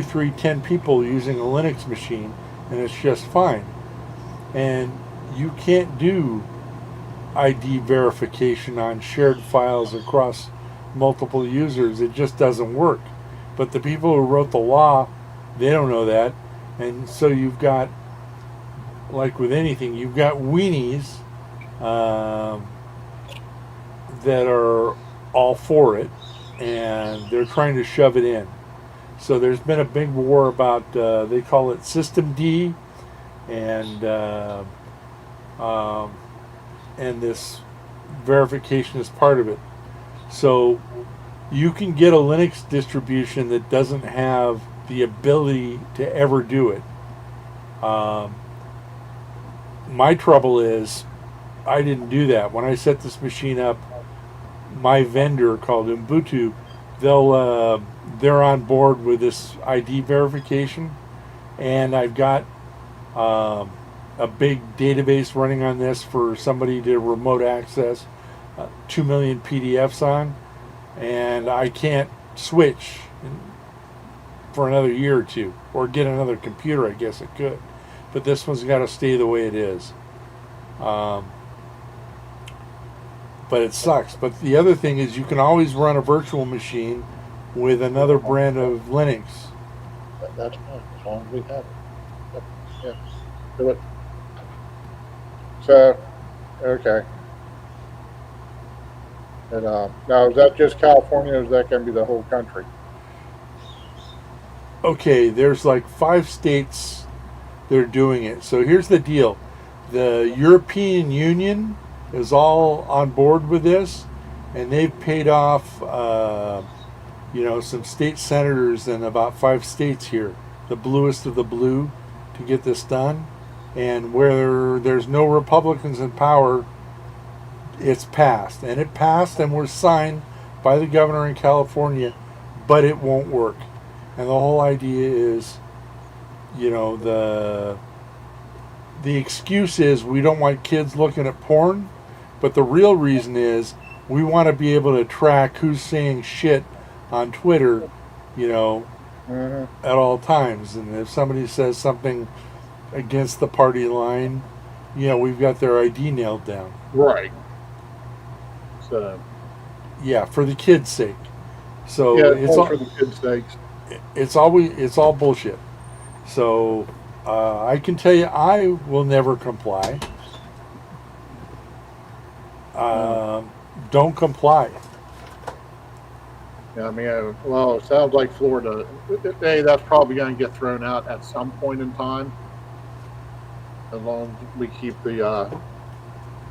3, 10 people using a Linux machine, and it's just fine. And you can't do ID verification on shared files across multiple users. It just doesn't work. But the people who wrote the law, they don't know that. And so you've got, like with anything, you've got weenies that are all for it, and they're trying to shove it in. So there's been a big war about, they call it System D, and this verification is part of it. So you can get a Linux distribution that doesn't have the ability to ever do it. My trouble is I didn't do that. When I set this machine up, my vendor called Ubuntu, they're on board with this ID verification, and I've got a big database running on this for somebody to remote access 2 million PDFs on, and I can't switch for another year or two, or get another computer. I guess it could, but this one's got to stay the way it is. But it sucks. But the other thing is, you can always run a virtual machine with another brand of Linux. That's fine, as long as we have it. Yep. Yeah. Do it. So, okay. And now, is that just California, or is that going to be the whole country? Okay, there's like 5 states that are doing it. So here's the deal. The European Union is all on board with this, and they've paid off some state senators in about 5 states here, the bluest of the blue, to get this done. And where there's no Republicans in power, it's passed. And it passed and was signed by the governor in California, but it won't work. And the whole idea is, the excuse is we don't want kids looking at porn, but the real reason is we want to be able to track who's saying shit on Twitter, at all times. And if somebody says something against the party line, we've got their ID nailed down. Right. So. Yeah, for the kids' sake. So Yeah, it's all for the kids' sakes. It's all bullshit. So I can tell you, I will never comply. Don't comply. Yeah, I mean, well, it sounds like Florida. Hey, that's probably going to get thrown out at some point in time, as long as we keep the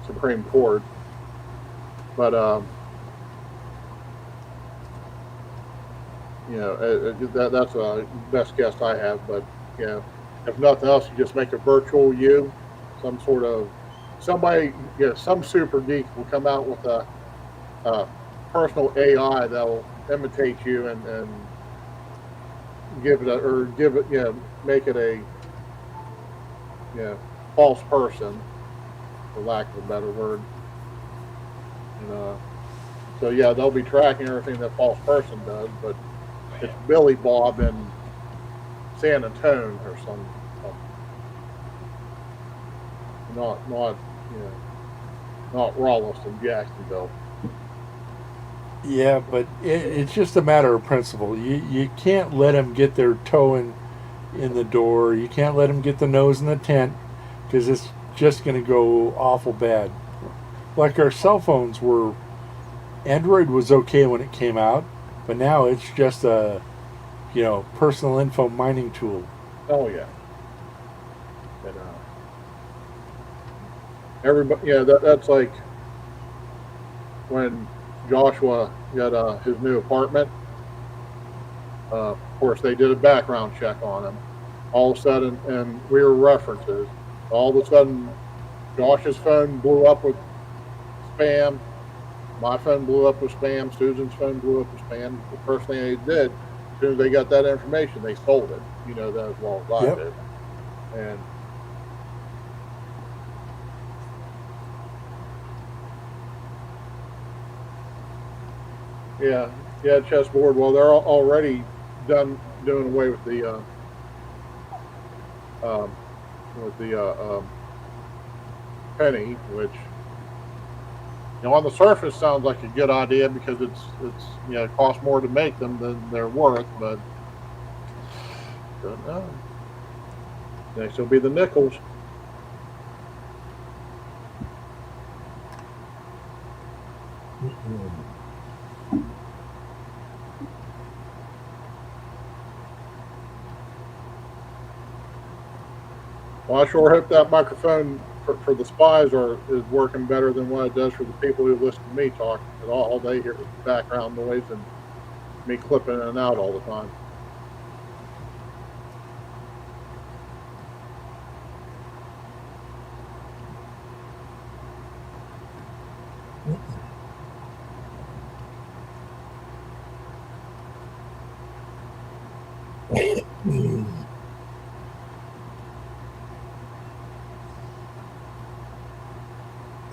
Supreme Court. But that's a best guess I have. But if nothing else, you just make a virtual you, some sort of somebody, some super geek will come out with a personal AI that will imitate you and make it a false person, for lack of a better word. And so they'll be tracking everything that false person does, but it's Billy Bob in San Antonio or something. Not Rolliston, Jacksonville. Yeah, but it's just a matter of principle. You can't let them get their toe in the door. You can't let them get the nose in the tent, because it's just going to go awful bad. Like our cell phones were, Android was okay when it came out, but now it's just a, personal info mining tool. Oh yeah. And, everybody, that's like when Joshua got his new apartment. Of course, they did a background check on him. All of a sudden, and we were references. All of a sudden, Josh's phone blew up with spam. My phone blew up with spam. Susan's phone blew up with spam. The first thing they did, as soon as they got that information, they sold it. That as well as I did. And chessboard. Well, they're already doing away with the. penny, which, on the surface sounds like a good idea because it's it costs more to make them than they're worth, but don't know. Next will be the nickels. Well, I sure hope that microphone for the spies is working better than what it does for the people who listen to me talk. Because all they hear is background noise and me clipping in and out all the time.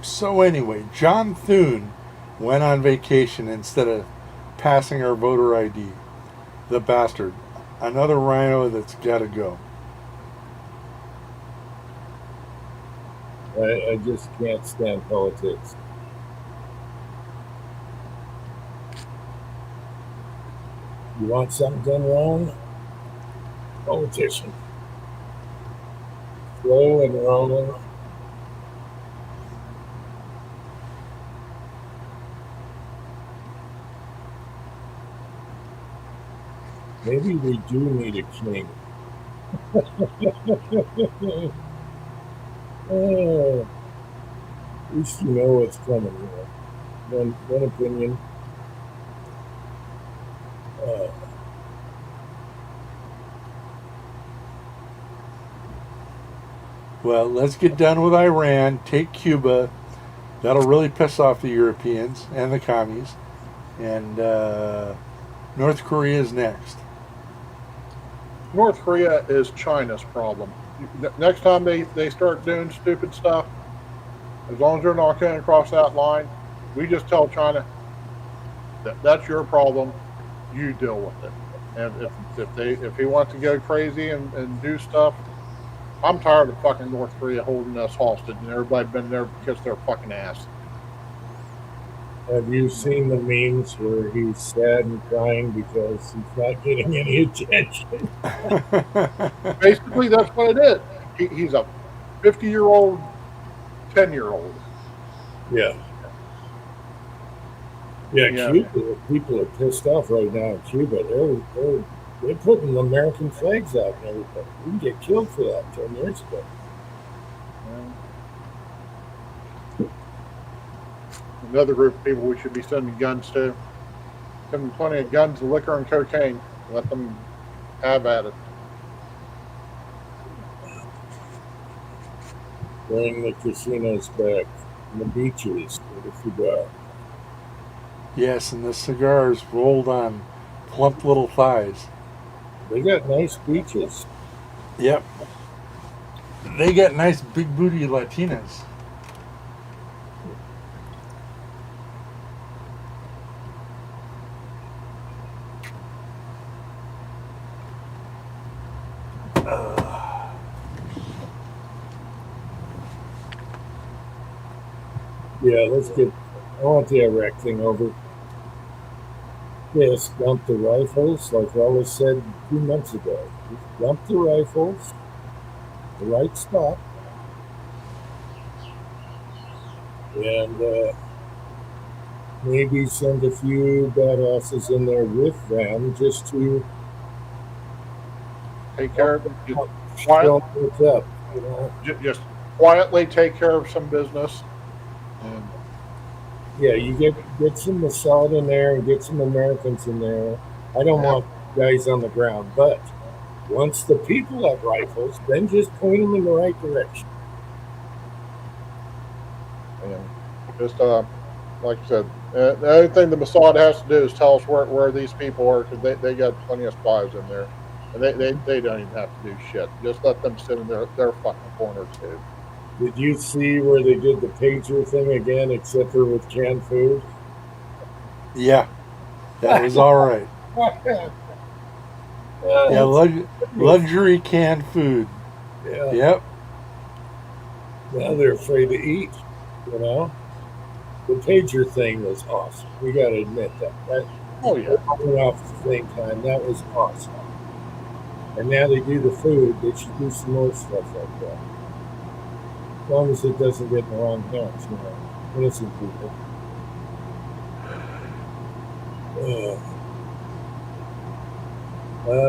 So anyway, John Thune went on vacation instead of passing our voter ID. The bastard. Another rhino that's got to go. I just can't stand politics. You want something done wrong? Politician. Slow and rolling. Maybe we do need a king. Oh, at least you know what's coming. One opinion. Well, let's get done with Iran, take Cuba. That'll really piss off the Europeans and the commies. And North Korea is next. North Korea is China's problem. Next time they start doing stupid stuff, as long as they're not going across that line, we just tell China that's your problem. You deal with it. And if he wants to go crazy and do stuff, I'm tired of fucking North Korea holding us hostage and everybody been there because they're fucking ass. Have you seen the memes where he's sad and crying because he's not getting any attention? Basically, that's what it is. He's a 50-year-old, 10-year-old. Yeah. Yeah, Cuba, people are pissed off right now in Cuba. They're putting American flags out and everything. We can get killed for that 10 years ago. Another group of people we should be sending guns to. Send them plenty of guns, liquor, and cocaine. Let them have at it. Bring the casinos back and the beaches with a cigar. Yes, and the cigars rolled on plump little thighs. They got nice beaches. Yep. They got nice big booty Latinas. Yeah, I want the Iraq thing over. Yes, dump the rifles, like Wallace said 2 months ago. Just dump the rifles, the right spot, and maybe send a few badasses in there with them just to Take care of them. show what's up. You know? Just quietly take care of some business. And Yeah, you get some Mossad in there and get some Americans in there. I don't want guys on the ground, but once the people have rifles, then just point them in the right direction. just like I said, the only thing the Mossad has to do is tell us where these people are, because they got plenty of spies in there, and they don't even have to do shit. Just let them sit in their fucking corner too. Did you see where they did the pager thing again, except for with canned food? Yeah, that was all right. Yeah, luxury canned food. Yeah. Yep. Now they're afraid to eat, you know? The pager thing was awesome. We got to admit that. That Oh yeah. went off at the same time. That was awesome. And now they do the food. They should do some more stuff like that. As long as it doesn't get in the wrong hands, you know. Innocent people.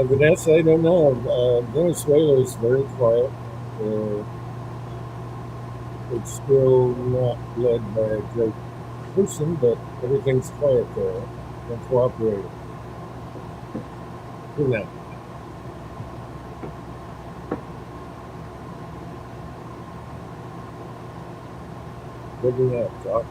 Vanessa, I don't know. Venezuela is very quiet. It's still not led by a great person, but everything's quiet there and cooperating. Good night. Good night, doctor.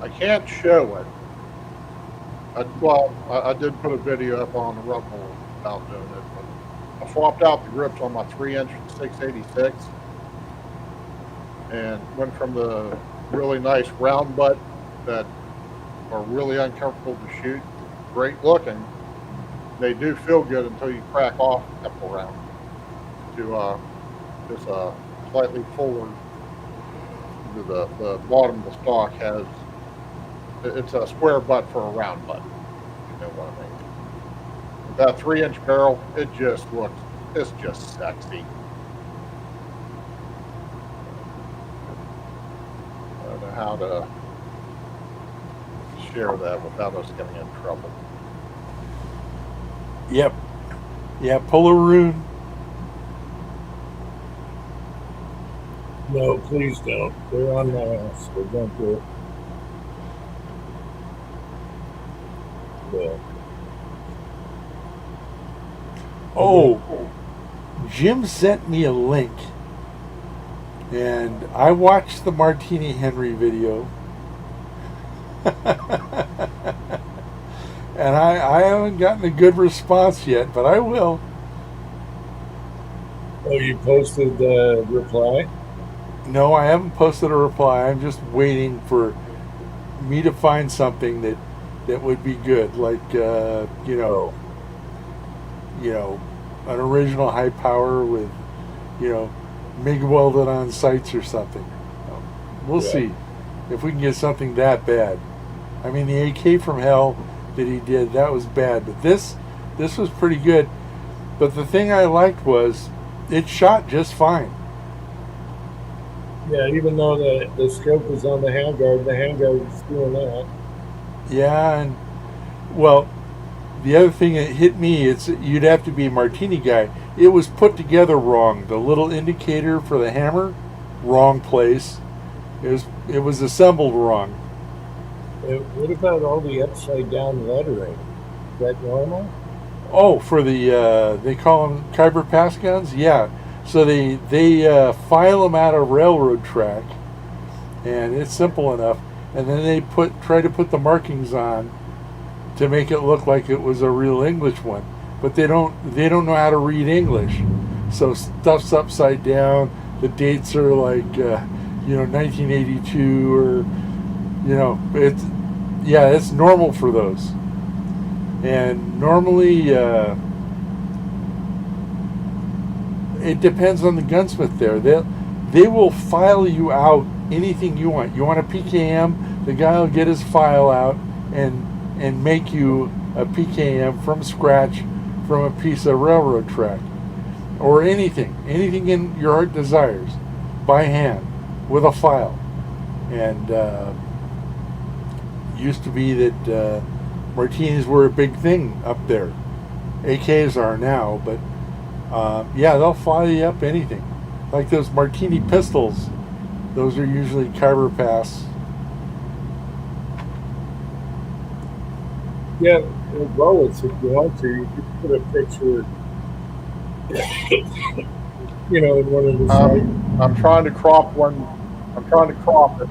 I can't show it. I did put a video up on the Rumble about doing it, but I swapped out the grips on my 3-inch 686 and went from the really nice round butt that are really uncomfortable to shoot, great looking. They do feel good until you crack off a couple rounds to just slightly fuller. The bottom of the stock has, it's a square butt for a round butt. You know what I mean? With that 3-inch barrel, it just looks, it's just sexy. I don't know how to share that without us getting in trouble. Yep. Yeah, pull a rune. No, please don't. They're on my ass. So don't do it. Yeah. Oh, Jim sent me a link, and I watched the Martini Henry video, and I haven't gotten a good response yet, but I will. Oh, you posted the reply? No, I haven't posted a reply. I'm just waiting for me to find something that would be good, like you know, an original high power with, MIG welded on sights or something. We'll see if we can get something that bad. I mean, the AK from hell that he did, that was bad, but this was pretty good. But the thing I liked was it shot just fine. Yeah, even though the scope is on the handguard is doing that. Yeah, and well, the other thing that hit me, you'd have to be a Martini guy. It was put together wrong. The little indicator for the hammer, wrong place. It was assembled wrong. What about all the upside down lettering? Is that normal? Oh, for the they call them Kyber pass guns. Yeah, so they file them out of railroad track, and it's simple enough. And then they try to put the markings on to make it look like it was a real English one, but they don't know how to read English, so stuff's upside down. The dates are like 1982 or it's normal for those. And normally it depends on the gunsmith there. They will file you out anything you want. You want a PKM, the guy will get his file out and make you a PKM from scratch from a piece of railroad track. Or anything in your heart desires, by hand, with a file. And used to be that Martinis were a big thing up there. AKs are now, but they'll file you up anything. Like those Martini pistols, those are usually Kyber pass. Yeah, bullets if you want to. You could put a picture, in one of the sides. I'm trying to crop one. I'm trying to crop it.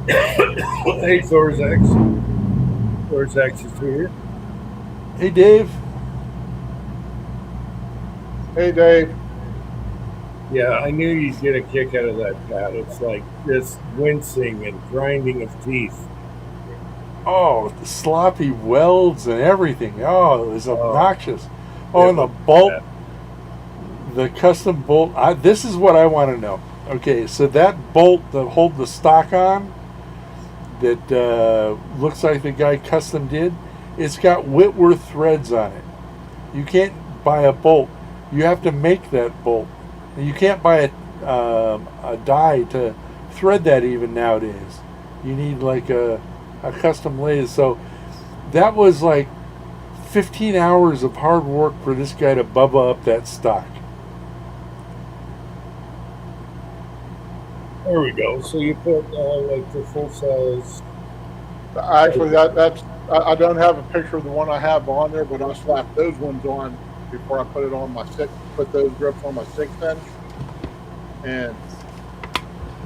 Hey, Thorzax. Thorzax is here. Hey, Dave. Hey, Dave. Yeah, I knew you'd get a kick out of that, Pat. It's like this wincing and grinding of teeth. oh, the sloppy welds and everything. Oh, it was obnoxious. Oh, it and the was bolt, bad. the custom bolt. This is what I want to know. Okay, so that bolt that hold the stock on, that looks like the guy custom did, it's got Whitworth threads on it. You can't buy a bolt. You have to make that bolt. You can't buy a die to thread that even nowadays. You need like a custom lathe. So that was like 15 hours of hard work for this guy to bubba up that stock. There we go. So you put like the full size. Actually, that's I don't have a picture of the one I have on there, but I slapped those ones on before I put it on my put those grips on my 6-inch, and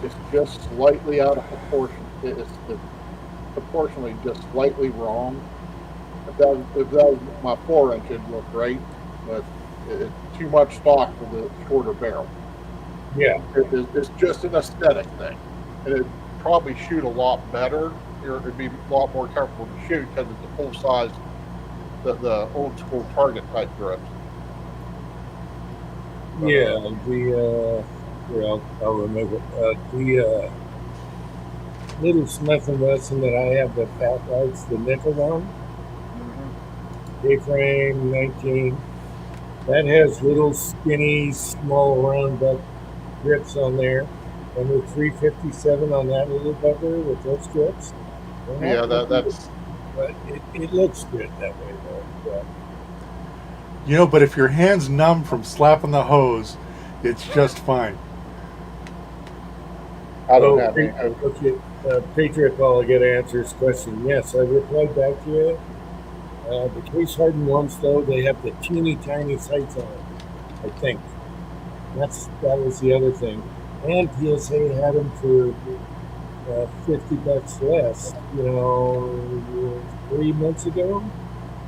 it's just slightly out of proportion. It's proportionally just slightly wrong. If that was my 4-inch, it'd look great, but it's too much stock for the shorter barrel. Yeah. It's just an aesthetic thing, and it'd probably shoot a lot better. It'd be a lot more comfortable to shoot because it's a full size, the old school target type grips. Yeah, I'll remember. The little Smith & Wesson that I have, the Fat Lights, the nickel one, A-frame 19, that has little skinny, small round butt grips on there, and the 357 on that little bugger with those grips. Yeah, that's. But it looks good that way, though. Yeah. You know, but if your hand's numb from slapping the hose, it's just fine. I don't have any. Okay, Patriot Ball, I got to answer his question. Yes, I replied back to you. The case hardened ones, though, they have the teeny tiny sights on it, I think. That was the other thing. And PSA had them for $50 less, 3 months ago,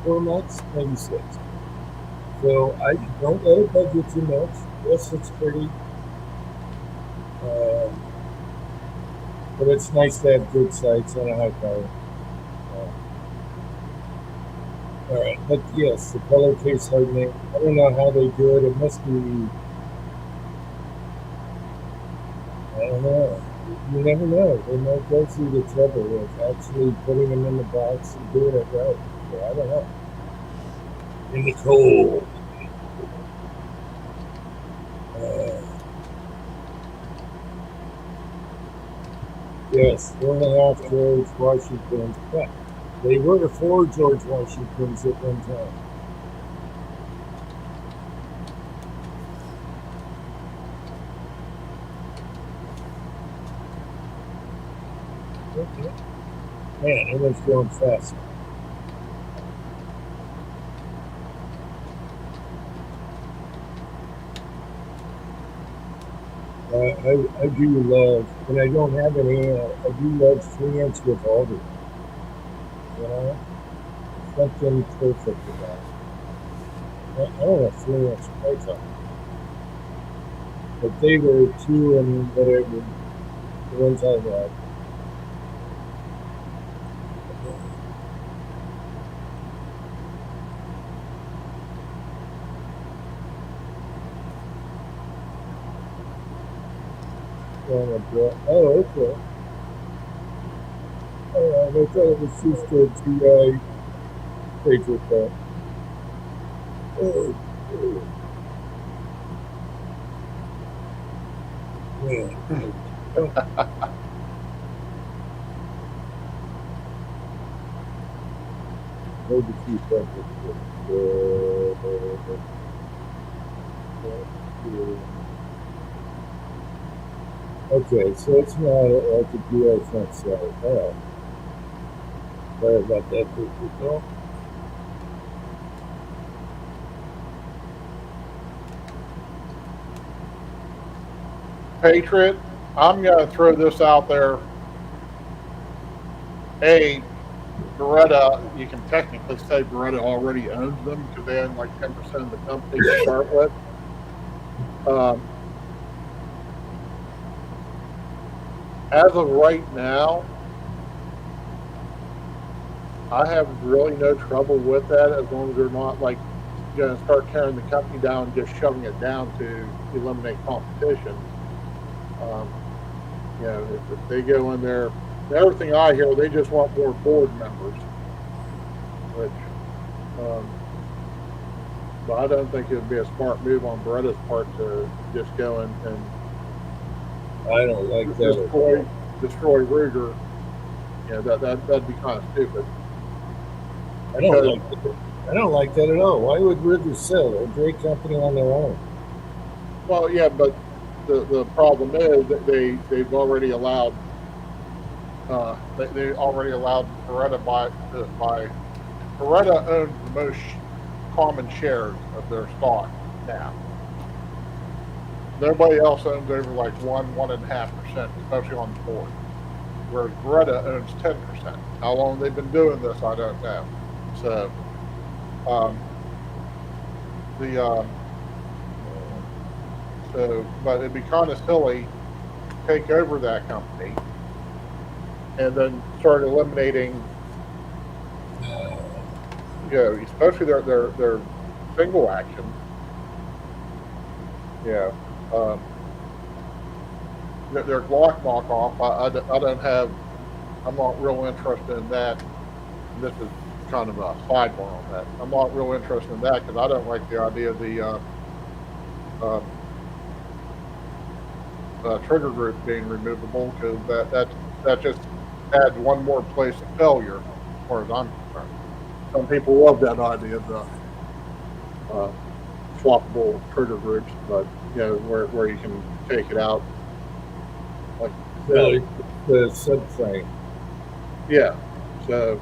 4 months, maybe 6. So I don't let it bug you too much. Yes, it's pretty. But it's nice to have good sights on a high power. All right, but yes, the color case hardening. I don't know how they do it. It must be. I don't know. You never know. They might go through the trouble of actually putting them in the box and doing it right. So I don't know. In the cold. Yes, 4.5 George Washingtons. Yeah, they were 4 George Washingtons at one time. Okay. Man, everyone's going fast. I do love, and I don't have any, I do love 3-inch revolver. Something perfect about it. I don't have 3-inch python. But they were 2 and whatever, the ones I had. Oh, okay. I thought it was just a GI Patriot Ball. Man. Maybe keep up Okay, so it's not like a dual front sight. All right. Sorry about that, people. Patriot, I'm going to throw this out there. Beretta, you can technically say Beretta already owns them because they own like 10% of the company to start with. As of right now, I have really no trouble with that as long as they're not like going to start tearing the company down and just shoving it down to eliminate competition. Um, if they go in there, everything I hear, they just want more board members, which, um, but I don't think it would be a smart move on Beretta's part to just go in and I don't like that. destroy Ruger. That'd be kind of stupid. I don't like that. I don't like that at all. Why would Ruger sell? They're a great company on their own. Well, yeah, but the problem is that they've already allowed they already allowed Beretta by Beretta owns the most common shares of their stock now. Nobody else owns over like 1.5%, especially on the board. Whereas Beretta owns 10%. How long they've been doing this, I don't know. So, but it'd be kind of silly to take over that company and then start eliminating, especially their single action. Yeah. Their Glock knockoff, I'm not real interested in that. This is kind of a sidebar on that. I'm not real interested in that because I don't like the idea of the trigger group being removable, because that just adds one more place of failure, as far as I'm concerned. Some people love that idea of the swappable trigger groups, but where you can take it out, like The subframe. yeah. So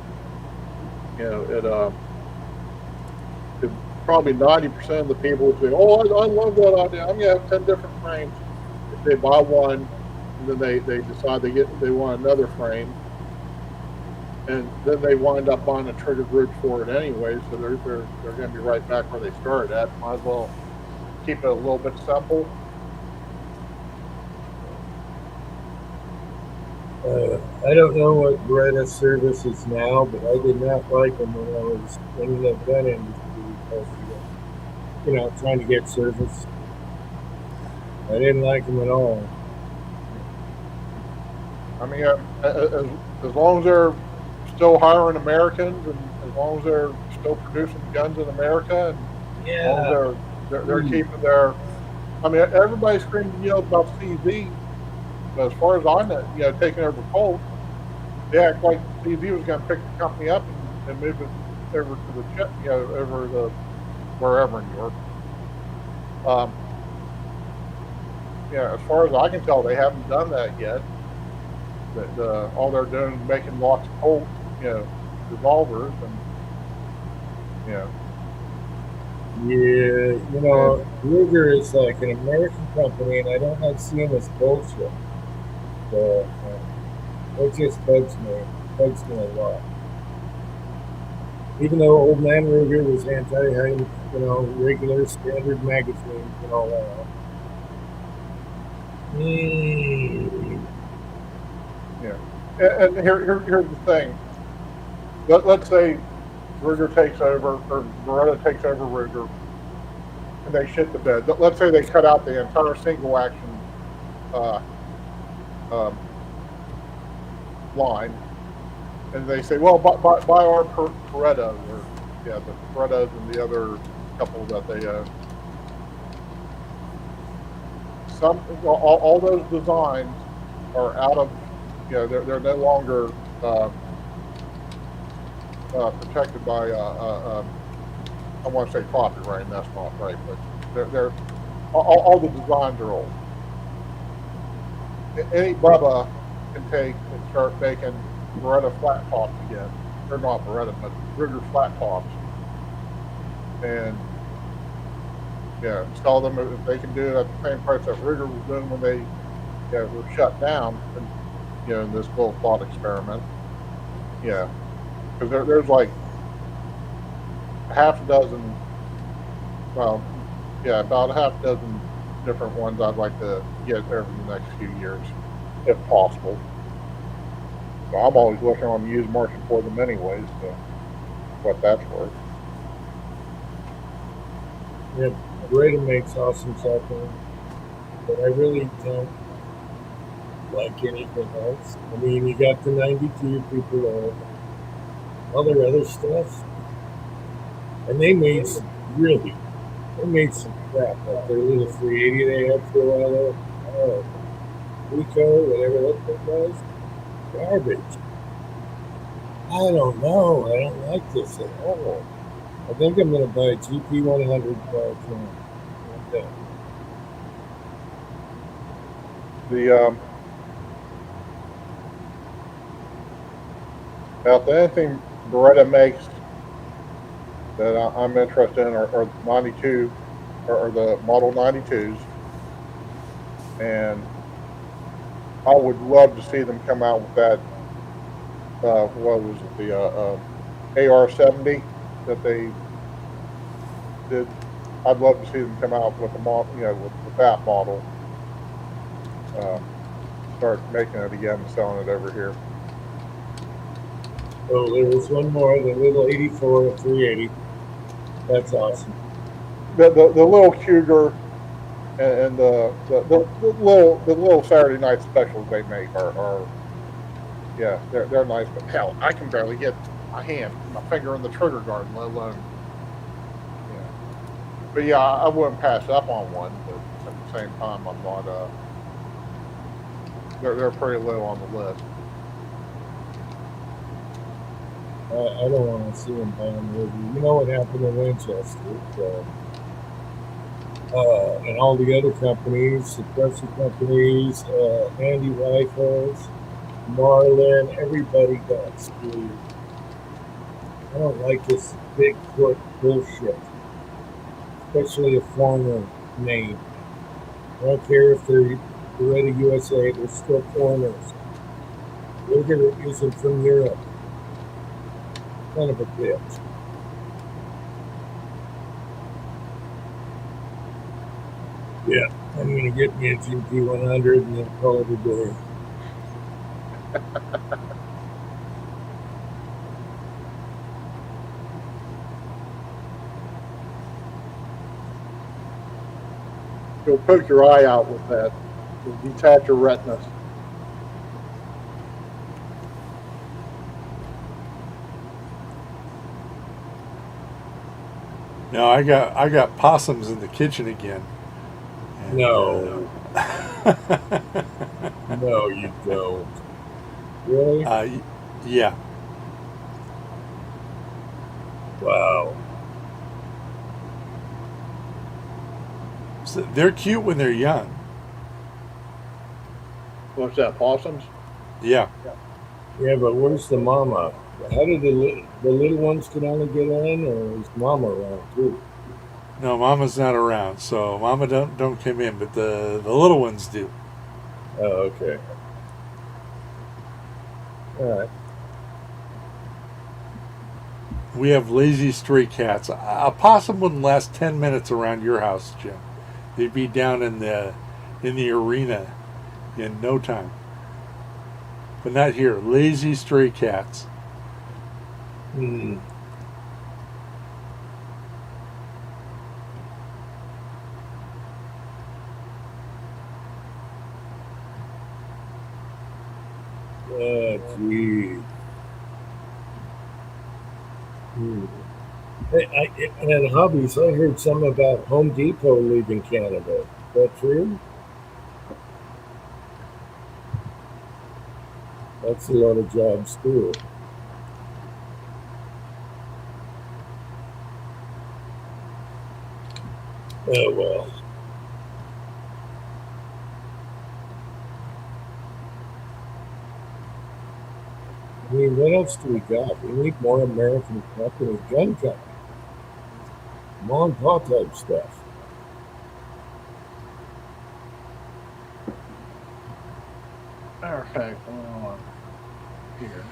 it probably 90% of the people would say, "Oh, I love that idea. I'm gonna have 10 different frames." If they buy one, and then they decide they want another frame, and then they wind up buying a trigger group for it anyway, so they're going to be right back where they started at. Might as well keep it a little bit simple. I don't know what Beretta service is now, but I did not like them when I was in the gun industry because, trying to get service. I didn't like them at all. I mean, as long as they're still hiring Americans, and as long as they're still producing guns in America, and as long as they're keeping their, I mean, everybody screams and yells about CZ, but as far as I know, taking over Colt, they act like CZ was going to pick the company up and move it over to the over the wherever in Europe. As far as I can tell, they haven't done that yet. That all they're doing is making lots of Colt, revolvers, and Ruger is like an American company, and I don't like seeing this bullshit. So it just bugs me a lot. Even though Old Man Ruger was regular standard magazines and all that. And here's the thing. Let's say Ruger takes over, or Beretta takes over Ruger, and they shit the bed. Let's say they cut out the entire single action line, and they say, well, buy our Beretta, or the Berettas and the other couple that they own. All those designs are out of, they're no longer protected by I want to say copyright, and that's not right, but they're all the designs are old. Any Bubba can take and start making Beretta flat tops again. They're not Beretta, but Ruger flat tops, and sell them if they can do it at the same price that Ruger was doing when they were shut down, and in this little thought experiment. Because there's like half a dozen, about a half dozen different ones I'd like to get over the next few years, if possible. So I'm always looking on the used market for them anyways, so what that's worth. Yeah, Beretta makes awesome shotguns, but I really don't like anything else. I mean, you got the 92 people own, all their other stuff, and they made some crap, like their little 380 they had for a while there. Oh, Rico, whatever that thing was, garbage. I don't know. I don't like this at all. I think I'm going to buy a GP100 car. The now if anything Beretta makes that I'm interested in are 92 or the Model 92s, and I would love to see them come out with that. What was it? The AR-70 that they did. I'd love to see them come out with a model, with that model. Start making it again and selling it over here. Oh, there was one more, the little 84 380. That's awesome. The little Cougar and the little Saturday night specials they make are yeah, they're nice, but hell, I can barely get my finger in the trigger guard, let alone. Yeah. But yeah, I wouldn't pass up on one, but at the same time, I'm not. They're pretty low on the list. I don't want to see them buying with you. You know what happened in Winchester? And all the other companies, suppressor companies, Handy Rifles, Marlin, everybody got screwed. I don't like this big foot bullshit, especially a foreigner name. I don't care if they're Beretta USA, they're still foreigners. Look at it using from Europe. Kind of a bitch. Yeah, I'm going to get me a GP100 and then call it a day. You'll poke your eye out with that. You'll detach your retinas. No, I got possums in the kitchen again. And, No. No, you don't. Really? Yeah. Wow. So they're cute when they're young. What's that? Possums? Yeah. Yeah, but where's the mama? How did the little ones can only get in, or is mama around too? No, Mama's not around, so Mama don't come in, but the little ones do. Oh, okay. All right. We have lazy stray cats. A possum wouldn't last 10 minutes around your house, Jim. They'd be down in the arena in no time. But not here. Lazy stray cats. Hmm. Oh, gee. Hmm. Hey, and hobbies, I heard some about Home Depot leaving Canada. Is that true? That's a lot of jobs too. Oh well. I mean, what else do we got? We need more American company, gun company, mom and pop type stuff. Matter of fact, here.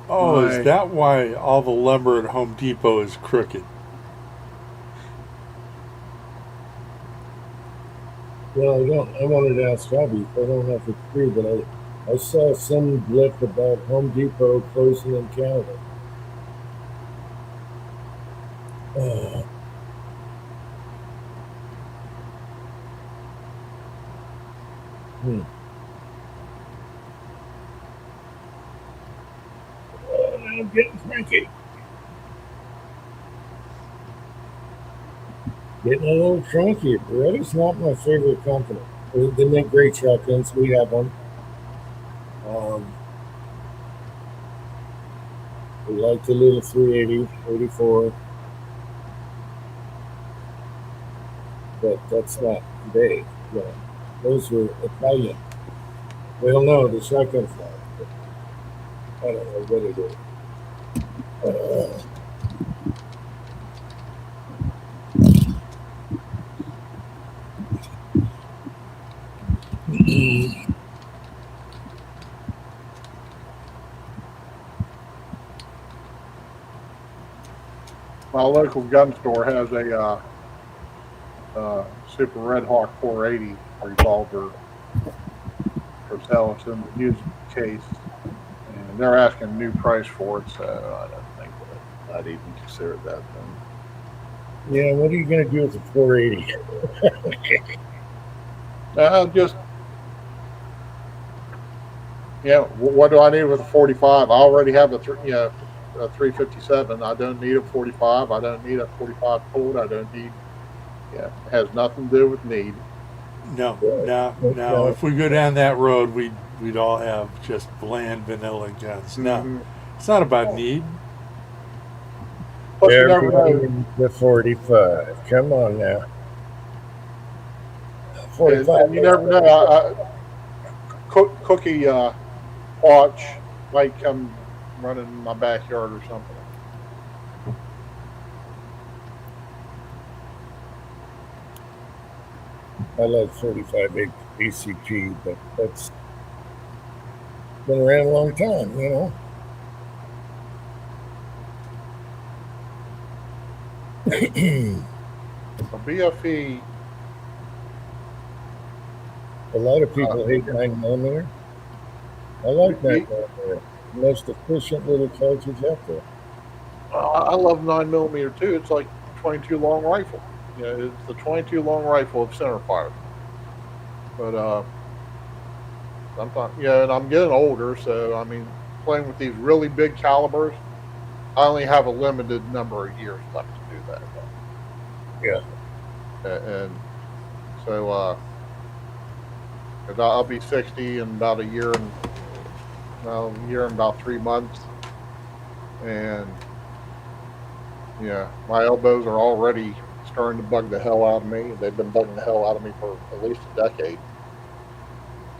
Oh, Right. is that why all the lumber at Home Depot is crooked? Well, I wanted to ask Robbie. I don't know if it's true, but I saw some blip about Home Depot closing in Canada. Uh, hmm. I'm getting cranky. Getting a little cranky. Beretta's not my favorite company. They make great shotguns. We have one. We like the little 380, 84, but that's not today. Yeah. Those were Italian. Well, no, the shotgun fly. I don't know what it is. My local gun store has a Super Red Hawk 480 revolver for sale. It's in the used case, and they're asking a new price for it. So I don't think that I'd even consider that. Then. Yeah, what are you going to do with the 480? Just what do I need with a 45? I already have a 357. I don't need a 45. I don't need a 45 Colt. I don't need. Yeah, it has nothing to do with need. No. If we go down that road, we'd all have just bland vanilla guns. No, Mhm. it's not about need. Plus, you never know. Everybody the 45. Come on now. And 45. you never know. Cookie watch might come running in my backyard or something. I love 45 ACG, but that's been around a long time, you know. A BFE. A lot of people hate 9mm. I like 9mm. Most efficient little cartridge out there. I love 9mm too. It's like 22 long rifle. It's the 22 long rifle of center fire. But sometimes, and I'm getting older, so I mean, playing with these really big calibers, I only have a limited number of years left to do that. Yeah. And so, 'cause I'll be 60 in about a year and about 3 months, and my elbows are already starting to bug the hell out of me. They've been bugging the hell out of me for at least a decade.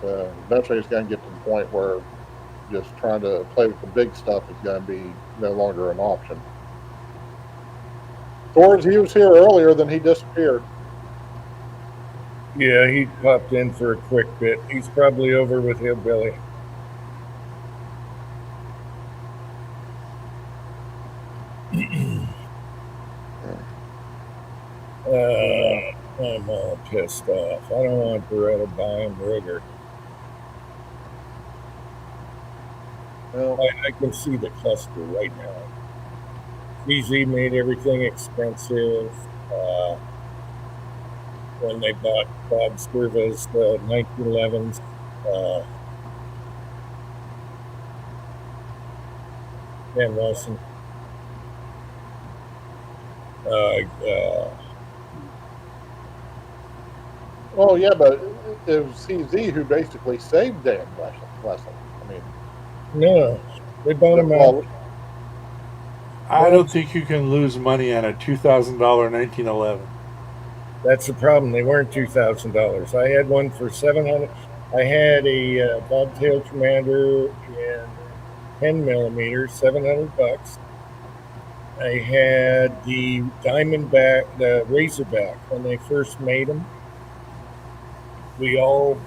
Eventually, it's going to get to the point where just trying to play with the big stuff is going to be no longer an option. George, he was here earlier, then he disappeared. Yeah, he popped in for a quick bit. He's probably over with Hillbilly. I'm all pissed off. I don't want Beretta buying Ruger. Well, I can see the cluster right now. CZ made everything expensive. When they bought Bob Sturva's 1911s, Dan Wilson. well, yeah, but it was CZ who basically saved Dan Wesson. I mean, No, they bought him out. I don't think you can lose money on a $2,000 1911. That's the problem. They weren't $2,000. I had one for $700. I had a Bobtail Commander in 10mm, $700. I had the Diamondback, the Razorback when they first made them. We all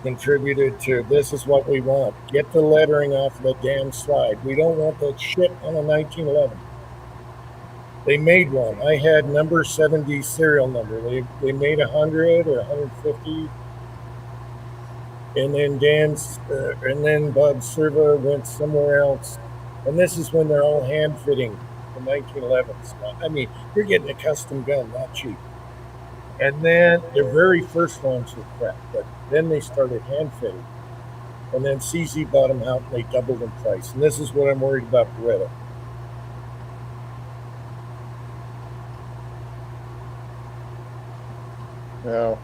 contributed to this is what we want. Get the lettering off the damn slide. We don't want that shit on a 1911. They made one. I had number 70 serial number. They made 100 or 150. And then Bob Serva went somewhere else. And this is when they're all hand fitting, the 1911s. I mean, you're getting a custom gun, not cheap. And then their very first ones were crap, but then they started hand fitting. And then CZ bought them out and they doubled in price. And this is what I'm worried about Beretta. Now,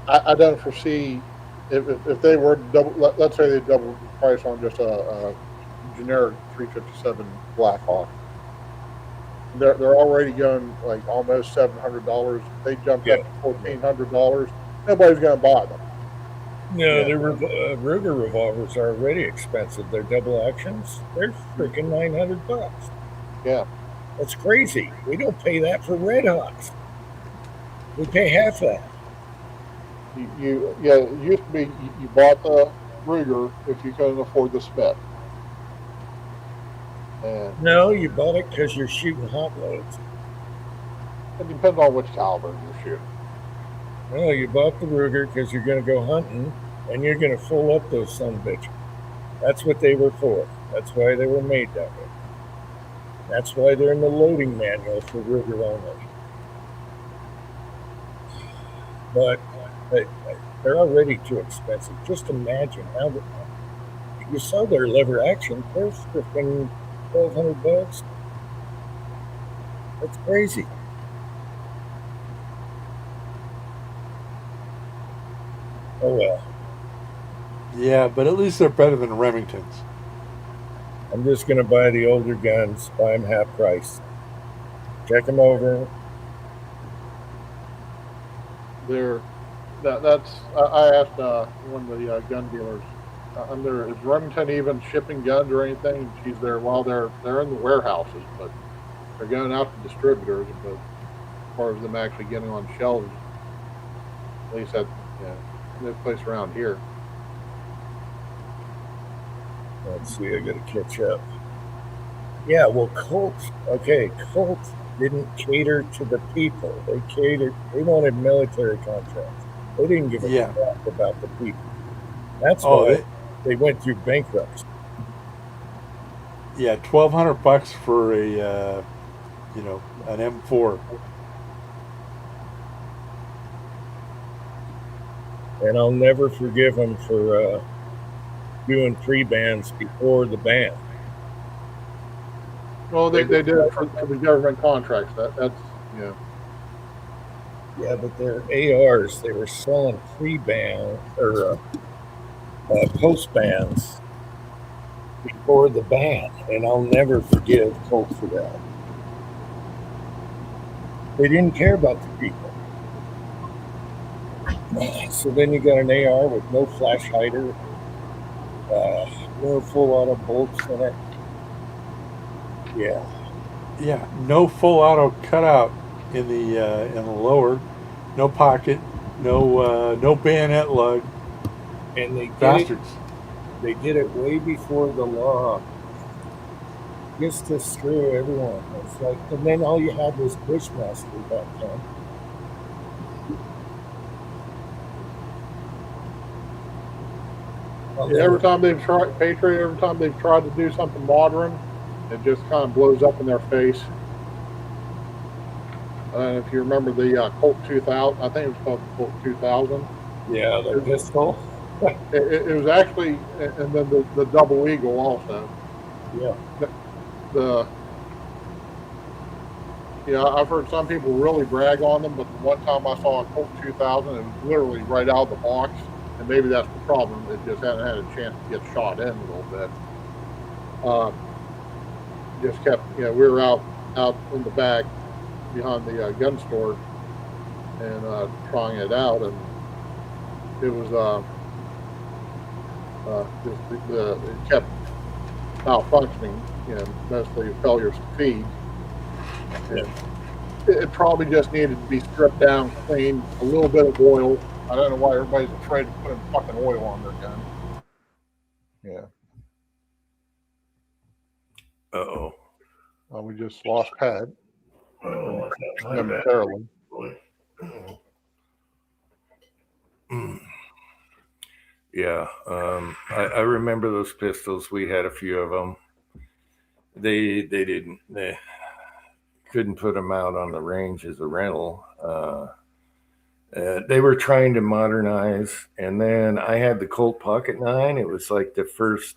I don't foresee if they were to double. Let's say they double the price on just a generic 357 Blackhawk. They're already going like almost $700. They jumped up to $1,400. Nobody's going to buy them. No, the Ruger revolvers are already expensive. They're double actions. They're freaking $900. Yeah. That's crazy. We don't pay that for Red Hawks. We pay half that. It used to be you bought the Ruger if you couldn't afford the Smith. And No, you bought it because you're shooting hot loads. it depends on which caliber you're shooting. No, you bought the Ruger because you're going to go hunting and you're going to full up those son of bitches. That's what they were for. That's why they were made that way. That's why they're in the loading manual for Ruger only. But they're already too expensive. Just imagine how you saw their lever action. They're freaking $1,200. That's crazy. Oh well. Yeah, but at least they're better than Remingtons. I'm just going to buy the older guns, buy them half price. Check them over. I asked one of the gun dealers, is Remington even shipping guns or anything? She's there while they're in the warehouses, but they're going out to distributors. But as far as them actually getting on shelves, at least at no place around here. Let's see, I got to catch up. Yeah, well, Colt didn't cater to the people. They wanted military contracts. They didn't give a crap about the people. That's why they went through bankruptcy. Yeah, $1,200 for a an M4. And I'll never forgive them for doing pre-bans before the ban. Well, they did it for the government contracts. That's. Yeah, but their ARs, they were selling pre-ban or post-bans before the ban, and I'll never forgive Colt for that. They didn't care about the people. So then you got an AR with no flash hider, no full auto bolts in it. Yeah, no full auto cutout in the lower, no pocket, no bayonet lug. And they Bastards. They did it way before the law. Just to screw everyone. It's like, and then all you had was Bushmaster back then. Every time they've tried Patriot, every time they've tried to do something modern, it just kind of blows up in their face. If you remember the Colt 2000, I think it was called the Colt 2000. Yeah, the pistol. It was actually, and then the Double Eagle also. Yeah. I've heard some people really brag on them, but the one time I saw a Colt 2000, it was literally right out of the box, and maybe that's the problem. It just hadn't had a chance to get shot in a little bit. Just kept, we were out in the back behind the gun store and trying it out, and it was it kept malfunctioning, mostly failures to feed. And it probably just needed to be stripped down, cleaned, a little bit of oil. I don't know why everybody's afraid of putting fucking oil on their gun. Yeah. Uh-oh. We just lost Pat Oh, my bad. momentarily. Yeah, I remember those pistols. We had a few of them. They couldn't put them out on the range as a rental. They were trying to modernize, and then I had the Colt Pocket 9. It was like the first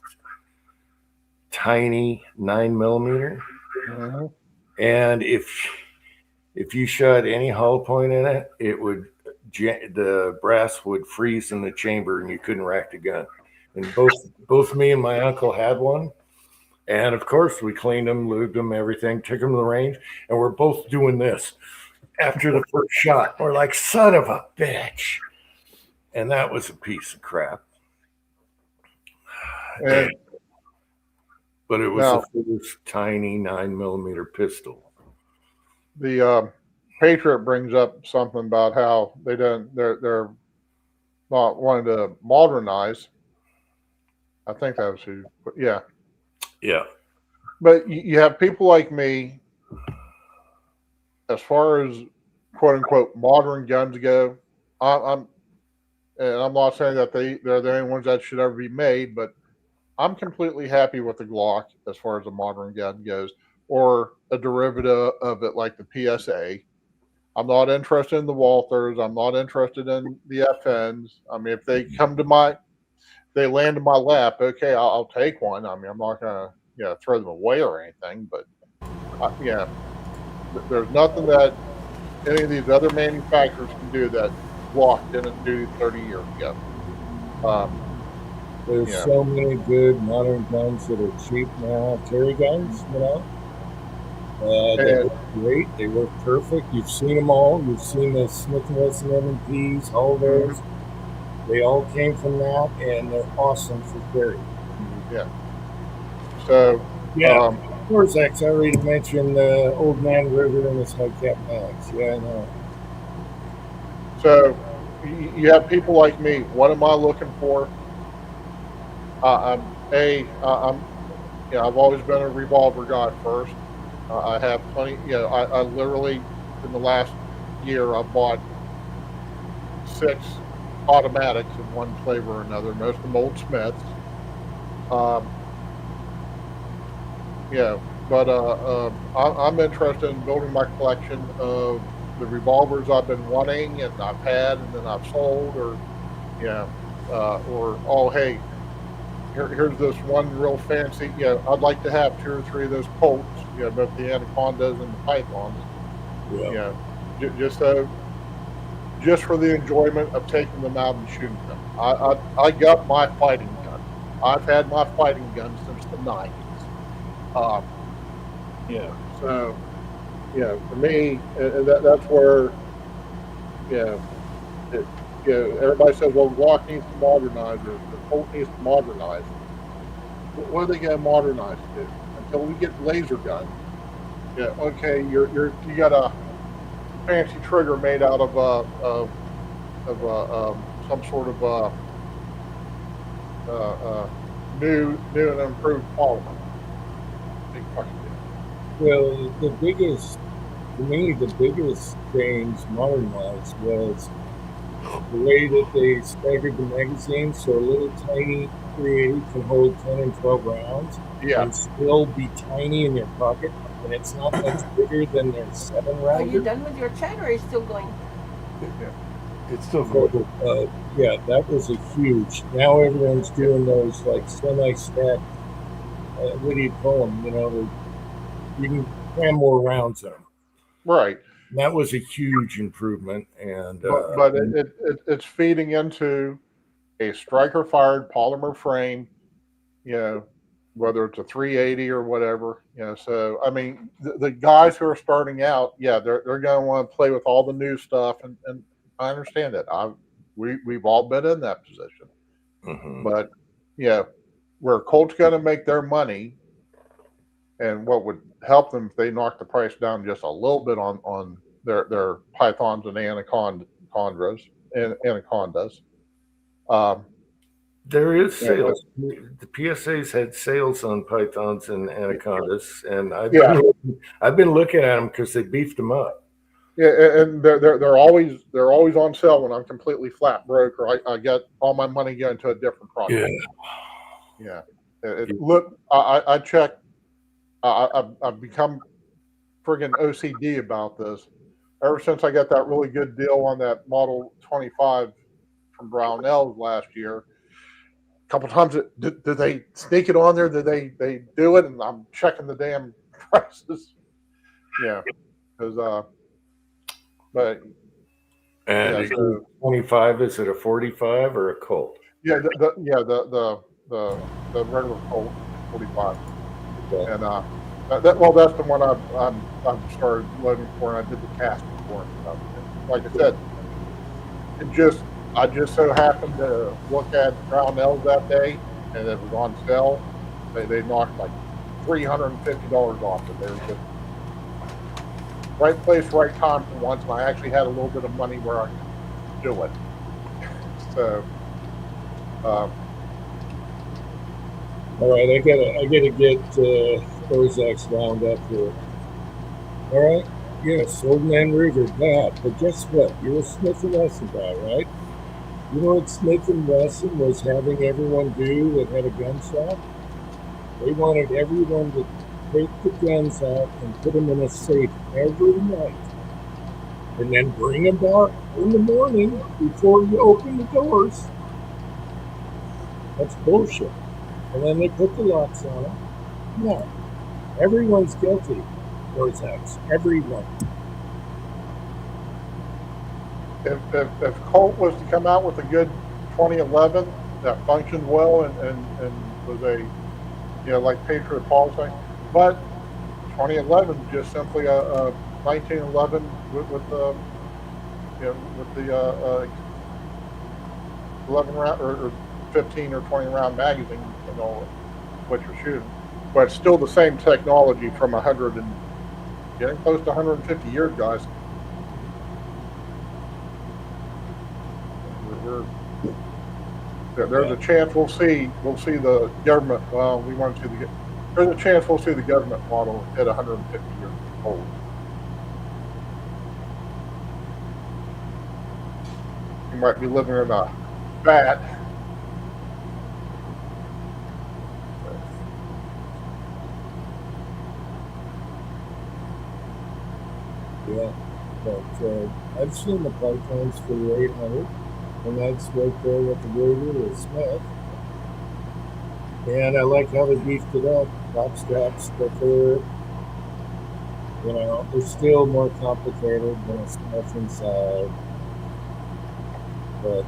tiny 9mm, Mhm. and if you shot any hollow point in it, the brass would freeze in the chamber, and you couldn't rack the gun. And both me and my uncle had one, and of course we cleaned them, lubed them, everything, took them to the range, and we're both doing this after the first shot. We're like, son of a bitch. And that was a piece of crap. And But it was now, the first tiny 9mm pistol. the Patriot brings up something about how they're not wanting to modernize. I think that was who. Yeah, Yeah. but you have people like me. As far as quote unquote modern guns go, I'm and I'm not saying that they're the only ones that should ever be made, but I'm completely happy with the Glock as far as a modern gun goes, or a derivative of it like the PSA. I'm not interested in the Walthers. I'm not interested in the FNs. I mean, if they come to they land in my lap, okay, I'll take one. I mean, I'm not gonna throw them away or anything, but there's nothing that any of these other manufacturers can do that Glock didn't do 30 years ago. There's Yeah. so many good modern guns that are cheap now. Terry guns, they And work great. They work perfect. You've seen them all. You've seen the Smith & Wesson M&Ps, all those. They all came from that, and they're awesome for carry. yeah, so Yeah. Of course, I already mentioned the Old Man River and his high cap mags. Yeah, I know. So you have people like me. What am I looking for? I've always been a revolver guy first. I have plenty. I literally in the last year I bought 6 automatics in one flavor or another. Most of them Old Smiths. Um, but I'm interested in building my collection of the revolvers I've been wanting and I've had and then I've sold, or oh hey, here's this one real fancy. I'd like to have 2 or 3 of those Colts. Both the Anacondas and the Pythons. Yeah. Just for the enjoyment of taking them out and shooting them. I got my fighting gun. I've had my fighting gun since the 90s. So for me, that's where everybody says, well, Glock needs to modernize or the Colt needs to modernize. What are they going to modernize to? Until we get laser guns. Okay, you got a fancy trigger made out of some sort of new and improved polymer. Big fucking deal. Well, for me, the biggest change modern-wise was the way that they staggered the magazine, so a little tiny .380 can hold 10 and 12 rounds and still be tiny in your pocket, and it's not much bigger than their 7 Are you round. done with your chat or are you still going? It's still going. Yeah, that was a huge. Now everyone's doing those like semi-stacked. What do you call them? You can cram more rounds in them. Right. And that was a huge improvement, and but it's feeding into a striker fired polymer frame, whether it's a 380 or whatever. So I mean, the guys who are starting out, they're going to want to play with all the new stuff, and I understand that. We've all been in that position, but where Colt's going to make their money, and what would help them if they knock the price down just a little bit on their pythons and anacondas. There is Yeah, sales. The PSA's had sales on pythons and anacondas, and Yeah. I've been looking at them because they beefed them up. Yeah, and they're always on sale when I'm completely flat broke, or I get all my money going to a different project. Yeah. Look, I check. I've become friggin' OCD about this. Ever since I got that really good deal on that Model 25 from Brownells last year, a couple times did they sneak it on there? Did they do it? And I'm checking the damn prices. Yeah, because but And yeah, so 25, is it a 45 or a Colt? yeah, the regular Colt 45, Okay. and that's the one I've started loading for, and I did the casting for and stuff. And like I said, I just so happened to look at Brownells that day, and it was on sale. They knocked like $350 off it. They were just right place, right time for once, and I actually had a little bit of money where I could do it. So. All right, I gotta get Prozacs wound up here. All right, yes, Old Man River, bad, but guess what? You're a Smith & Wesson guy, right? You know what Smith & Wesson was having everyone do that had a gun shop? They wanted everyone to take the guns out and put them in a safe every night, and then bring them back in the morning before you open the doors. That's bullshit. And then they put the locks on them. No. Everyone's guilty. Prozacs. Everyone. If Colt was to come out with a good 2011 that functioned well and was a, like Patriot Paul saying, but 2011 is just simply a 1911 with the 11 round or 15 or 20 round magazine, what you're shooting, but it's still the same technology from 100 and getting close to 150 years, guys. There's a chance we'll see the government. Well, we want to see there's a chance we'll see the government model at 150 years old. You might be living in a vat. Yeah, but I've seen the pythons for 800, and that's right there with the Ruger with Smith. And I like how they beefed it up. Top straps, stiffer. They're still more complicated than a Smith inside. But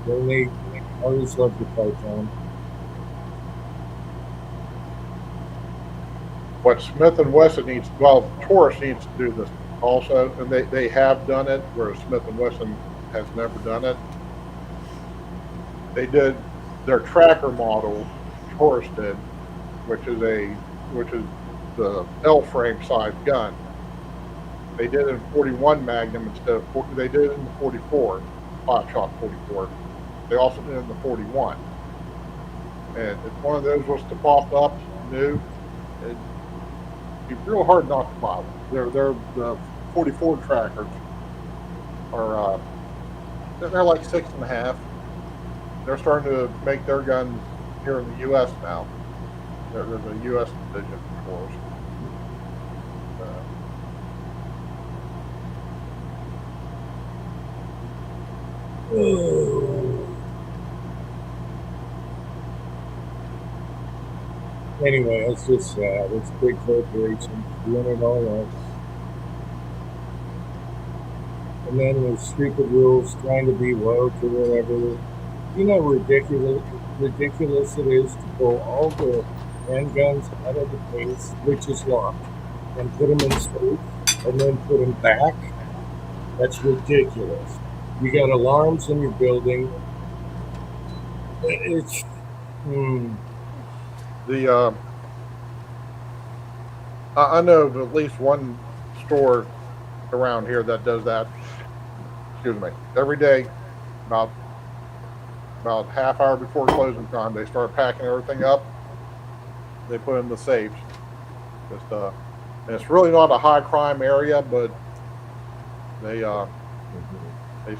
they're neat. I always loved the python. What Smith & Wesson needs, well, Taurus needs to do this also, and they have done it, whereas Smith & Wesson has never done it. They did their tracker model, Taurus did, which is the L-frame size gun. They did it in 41 Magnum instead of they did it in the 44, 5-shot 44. They also did it in the 41, and if one of those was to pop up new, it'd be real hard not to buy them. They're the 44 trackers are they're like 6.5. They're starting to make their guns here in the U.S. now. There's a U.S. division for us. Anyway, it's just sad. It's big corporations doing it all up. And then with stupid rules trying to be woke or whatever. You know how ridiculous it is to pull all the handguns out of the case, which is locked, and put them in safe, and then put them back? That's ridiculous. You got alarms in your building. It's I know of at least one store around here that does that. Excuse me. Every day about half hour before closing time, they start packing everything up. They put in the safes. Just and it's really not a high crime area, but they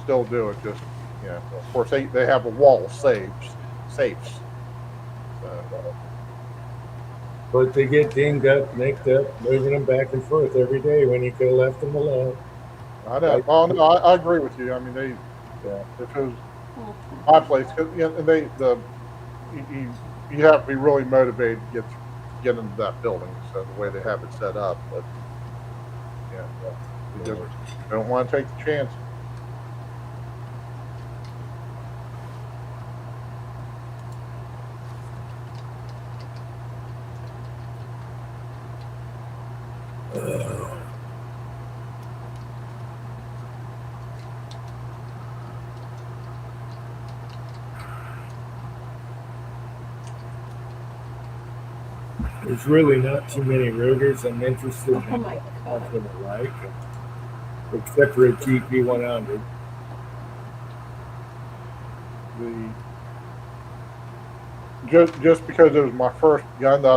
still do it. Just of course they have a wall of safes. But they get dinged up, nicked up, moving them back and forth every day when you could have left them alone. I know. Oh, no, I agree with you. I mean, if it was my place, cause you have to be really motivated to get into that building. So the way they have it set up, but you just don't want to take the chance. There's really not too many Rugers I'm interested Oh in. my That's God. what I like, except for a GP 100. Just because it was my first gun that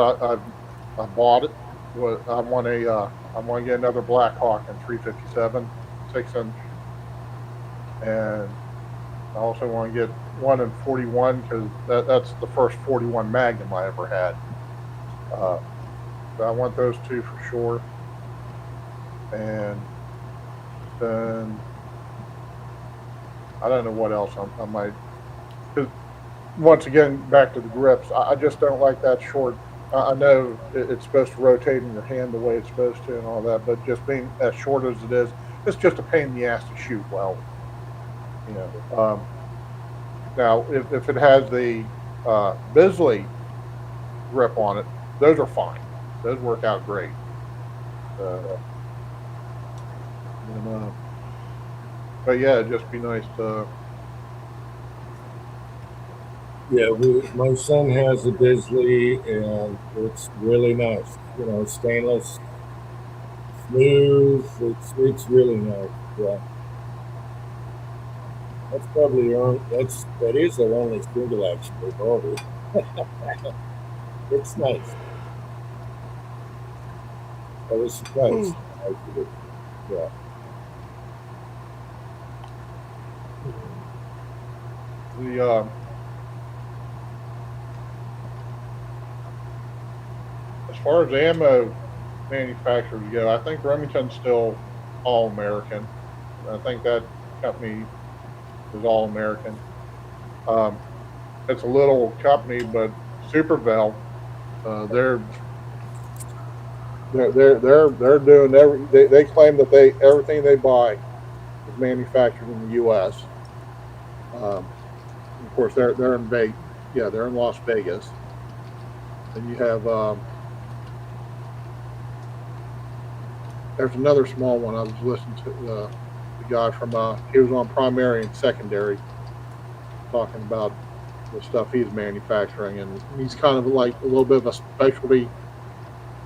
I bought it, I want to get another Black Hawk in 357 6-inch, and I also want to get one in 41 because that's the first 41 Magnum I ever had. So I want those two for sure, and then I don't know what else I might. Cause once again, back to the grips. I just don't like that short. I know it's supposed to rotate in your hand the way it's supposed to and all that, but just being as short as it is, it's just a pain in the ass to shoot well. Now, if it has the Bisley grip on it, those are fine. Those work out great. But yeah, it'd just be nice to. Yeah, my son has a Bisley, and it's really nice. Stainless, smooth. It's really nice. Yeah, that's probably that is their only single action revolver. It's nice. I was surprised. Yeah. As far as ammo manufacturers go, I think Remington's still all American. I think that company is all American. It's a little company, but Supervel, they're doing they claim that everything they buy is manufactured in the U.S. Of course, they're in they're in Las Vegas. Then you have there's another small one. I was listening to the guy from he was on primary and secondary talking about the stuff he's manufacturing, and he's kind of like a little bit of a specialty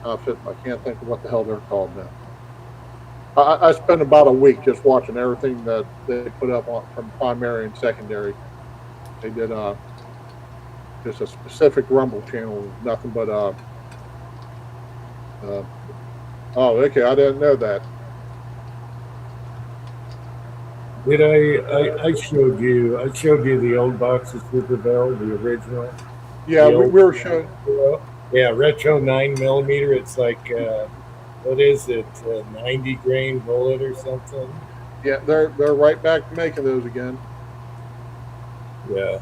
outfit. I can't think of what the hell they're called now. I spent about a week just watching everything that they put up from primary and secondary. They did just a specific Rumble channel, nothing but oh, okay, I didn't know that. Did I showed you the old box of Supervel, the original? Yeah, we were showing. Yeah, retro 9mm. It's like what is it? 90 grain bullet or something? Yeah, they're right back to making those again. Yeah.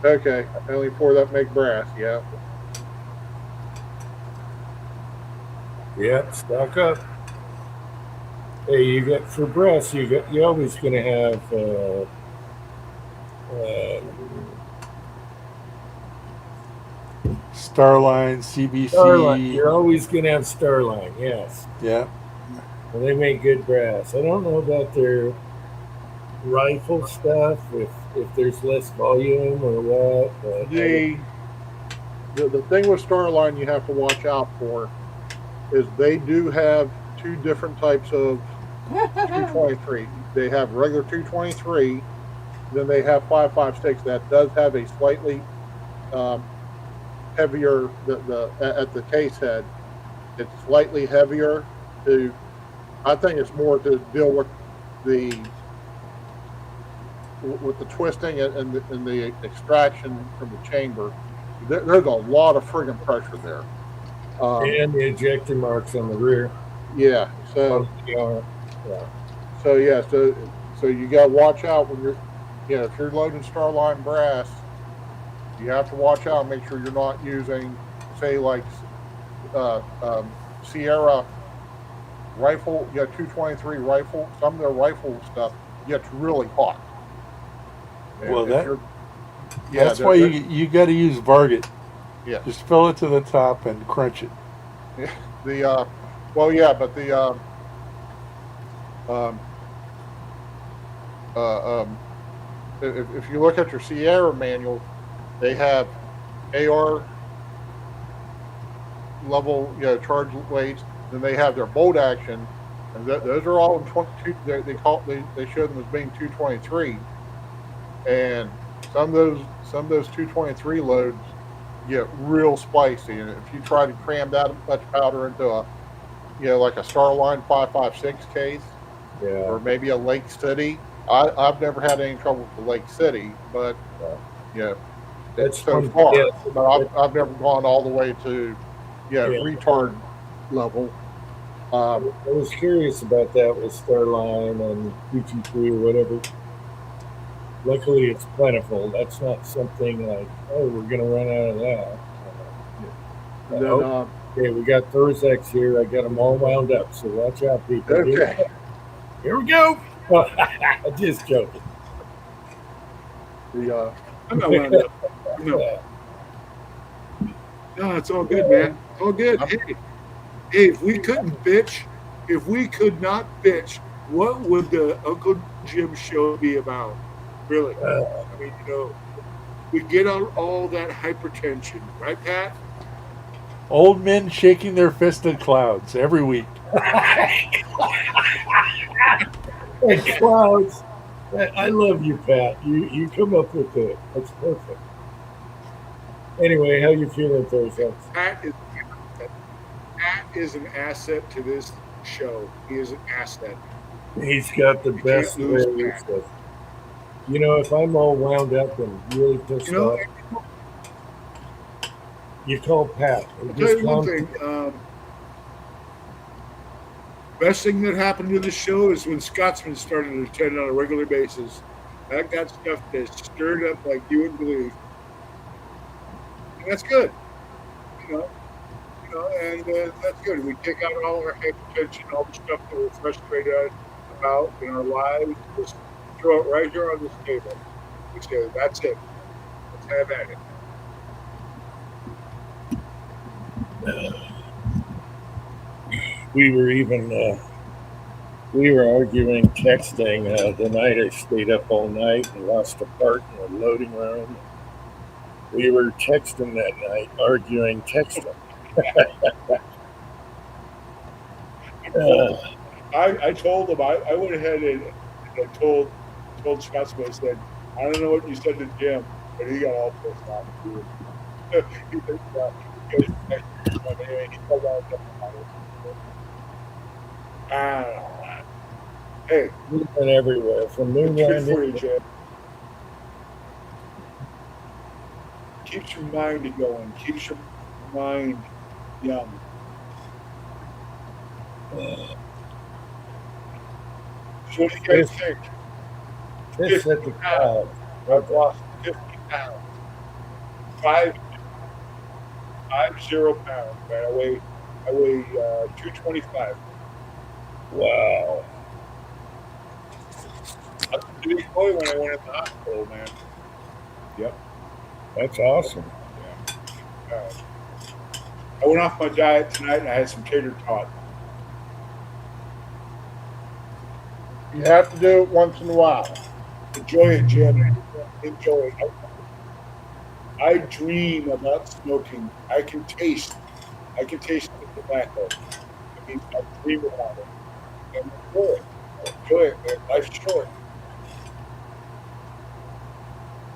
Okay, only four that make brass. Yeah. Yeah, stock up. Hey, you get for brass. You're always gonna have. Starline, CBC. Starline. You're always gonna have Starline. Yes. Yeah. Well, they make good brass. I don't know about their rifle stuff, if there's less volume or what. But the thing with Starline you have to watch out for is they do have two different types of 223. they have regular 223. Then they have 5.56 that does have a slightly heavier at the case head. It's slightly heavier to. I think it's more to deal with the twisting and the extraction from the chamber. There's a lot of friggin' pressure there. And the ejector marks on the rear. Yeah. So Yeah. so you got to watch out when you're, if you're loading Starline brass, you have to watch out and make sure you're not using, say, like Sierra rifle. You got 223 rifle. Some of their rifle stuff gets really hot. Well, If you're- that's why you got to use Varget. Yeah. Just fill it to the top and crunch it. If you look at your Sierra manual, they have AR level, charge weights. Then they have their bolt action, and those are all in 22. They show them as being 223, and some of those 223 loads get real spicy. And if you try to cram that much powder into a, like a Starline 5.56 case, Yeah. or maybe a Lake City. I've never had any trouble with the Lake City, but That's so fun. far. Yeah. But I've never gone all the way to retard level. I was curious about that with Starline and QT3 or whatever. Luckily, it's plentiful. That's not something like, oh, we're going to run out of that. And then, Okay, we got Thorzex here. I got them all wound up, so watch out, people. okay. Here we go. Just joking. The I'm not wound up. No. No, it's all good, man. All good. Hey, if we couldn't bitch, if we could not bitch, what would the Uncle Jim show be about? Really? I mean, we get all that hypertension, right, Pat? Old men shaking their fist at clouds every week. And clouds. I love you, Pat. You come up with it. That's perfect. Anyway, how you feeling, Thorzex? Pat is an asset to this show. He is an asset. He's got the You best can't lose way. Pat. So, if I'm all wound up and really pissed off, you call Pat. And I'll tell just you one calm- thing. Best thing that happened to the show is when Scotsman started to attend on a regular basis. That got stuff that stirred up like you wouldn't believe. And that's good. And that's good. We take out all our hypertension, all the stuff that we're frustrated about in our lives, just throw it right here on this table. We say, that's it. Let's have at it. we were even arguing, texting the night I stayed up all night and lost a part in the loading room. We were texting that night, arguing, texting. I told him, I went ahead and told Scotsman, I said, I don't know what you said to Jim, but he got all pissed off. He said, hey, We've been everywhere, from good Moonland for you, Jim. Keeps your mind going. Keeps your mind young. So what do you guys think? Fish at the clouds. I've lost 50 pounds. 50 pounds, man. I weigh 225. Wow. I was a big boy when I went in the hospital, man. That's awesome. I went off my diet tonight and I had some tater tot. You have to do it once in a while. Enjoy it, Jim. Enjoy it. I dream about smoking. I can taste the tobacco. I mean, I dream about it. And enjoy it. Enjoy it, man. Life's short.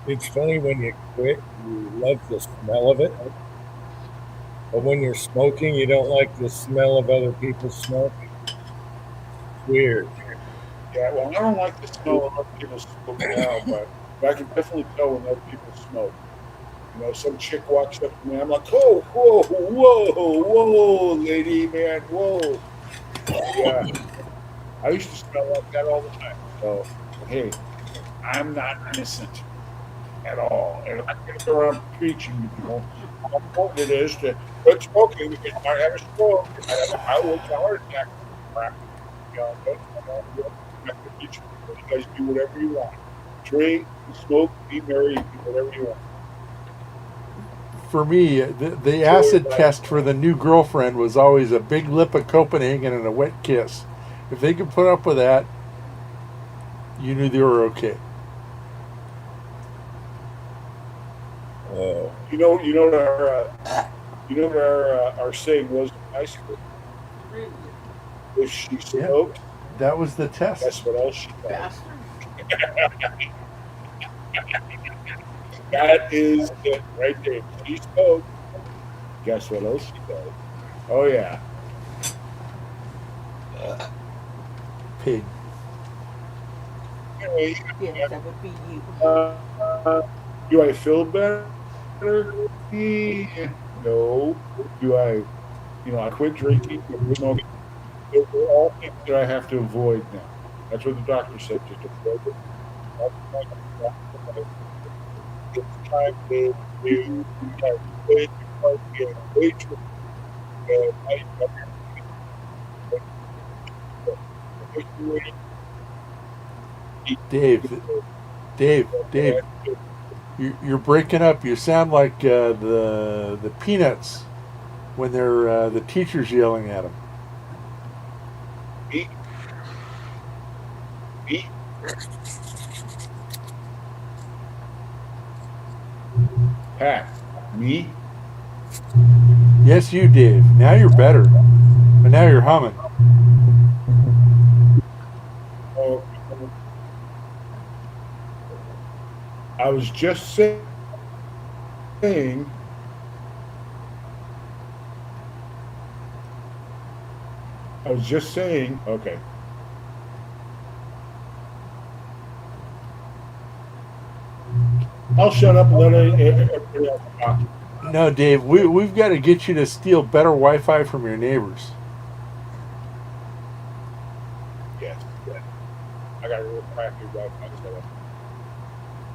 It's funny when you quit, you love the smell of it. But when you're smoking, you don't like the smell of other people's smoke. Weird. Yeah, well, I don't like the smell of other people smoking now, but I can definitely tell when other people smoke. You know, some chick walks up to me, I'm like, oh, whoa, whoa, whoa, lady, man, whoa. Yeah, I used to smell like that all the time. So, hey, I'm not innocent at all. And I'm not going to go around preaching to people how important it is to quit smoking because you might have a stroke, you might have a heart attack. Crap. You know, you guys do whatever you want. Drink, smoke, be merry, do whatever you want. For me, the acid test for the new girlfriend was always a big lip of Copenhagen and a wet kiss. If they could put up with that, you knew they were okay. Oh, You know what our saying was in high school. If she smoked, That was the test. guess what else she does? Bastard. That is it right there. If she smoked, guess what else she does? Oh yeah. Pig. Anyway, Yes, that would be you. do I feel better? No. Do I? I quit drinking, quit smoking. Those are all things that I have to avoid now. That's what the doctor said. Just avoid it. It's time to do. Way too. Dave, you're breaking up. You sound like the Peanuts when they're the teacher's yelling at them. Me? Me? Pat, me? Yes, you, Dave. Now you're better, but now you're humming. Oh, I was just saying. Okay. I'll shut up and let everybody else talk. No, Dave, we've got to get you to steal better Wi-Fi from your neighbors. Yes. I got a real crappy Wi-Fi setup.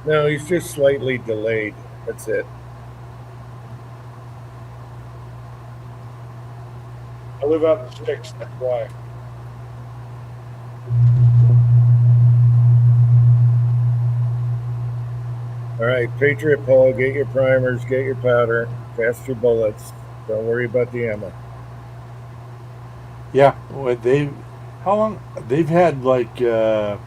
no, he's just slightly delayed. That's it. I live out in the sticks, that's why. All right, Patriot Paul, get your primers, get your powder, cast your bullets. Don't worry about the ammo. Yeah, well, how long they've had like the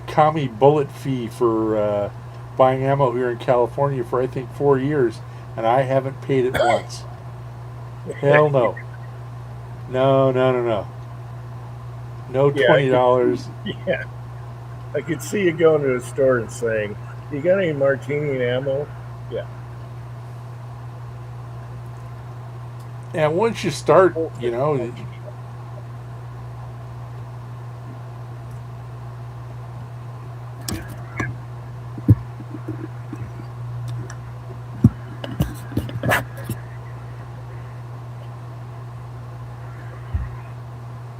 commie bullet fee for buying ammo here in California for I think 4 years, and I haven't paid it once. Hell no. No. No Yeah, $20. Yeah. I could see you going to the store and saying, "You got any martini ammo?" Yeah. And once you start,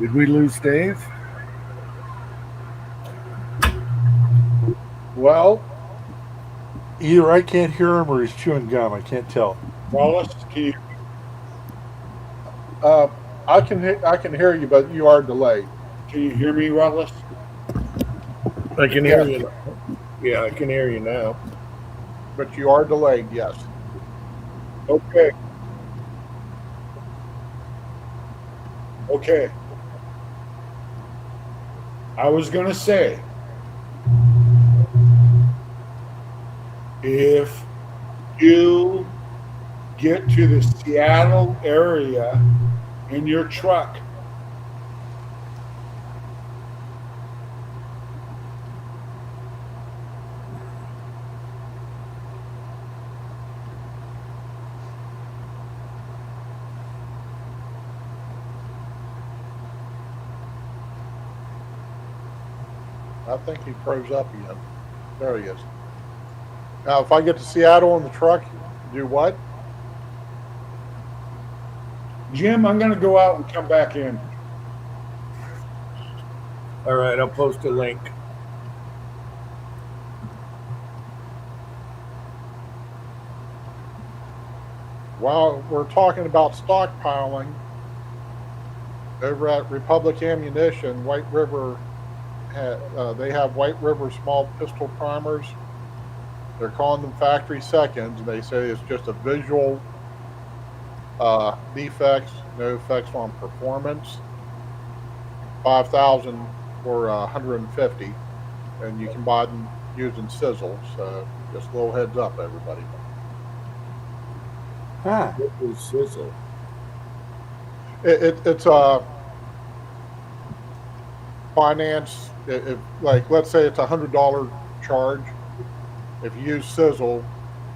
Did we lose Dave? Well, either I can't hear him or he's chewing gum. I can't tell. Wallace, can you, I can hear you, but you are delayed. can you hear me, Wallace? I can hear you. Yeah, I can hear you now. But you are delayed, yes. Okay. Okay. I was going to say, if you get to the Seattle area in your truck I think he froze up again. There he is. Now, if I get to Seattle in the truck, do what? Jim, I'm going to go out and come back in. All right, I'll post a link. While we're talking about stockpiling, over at Republic Ammunition, White River, they have White River small pistol primers. They're calling them factory seconds. They say it's just a visual defects, no effects on performance. 5,000 for 150, and you can buy them using sizzle. So just a little heads up, everybody. Huh. What is sizzle? It's finance. If like, let's say it's $100 charge. If you use sizzle,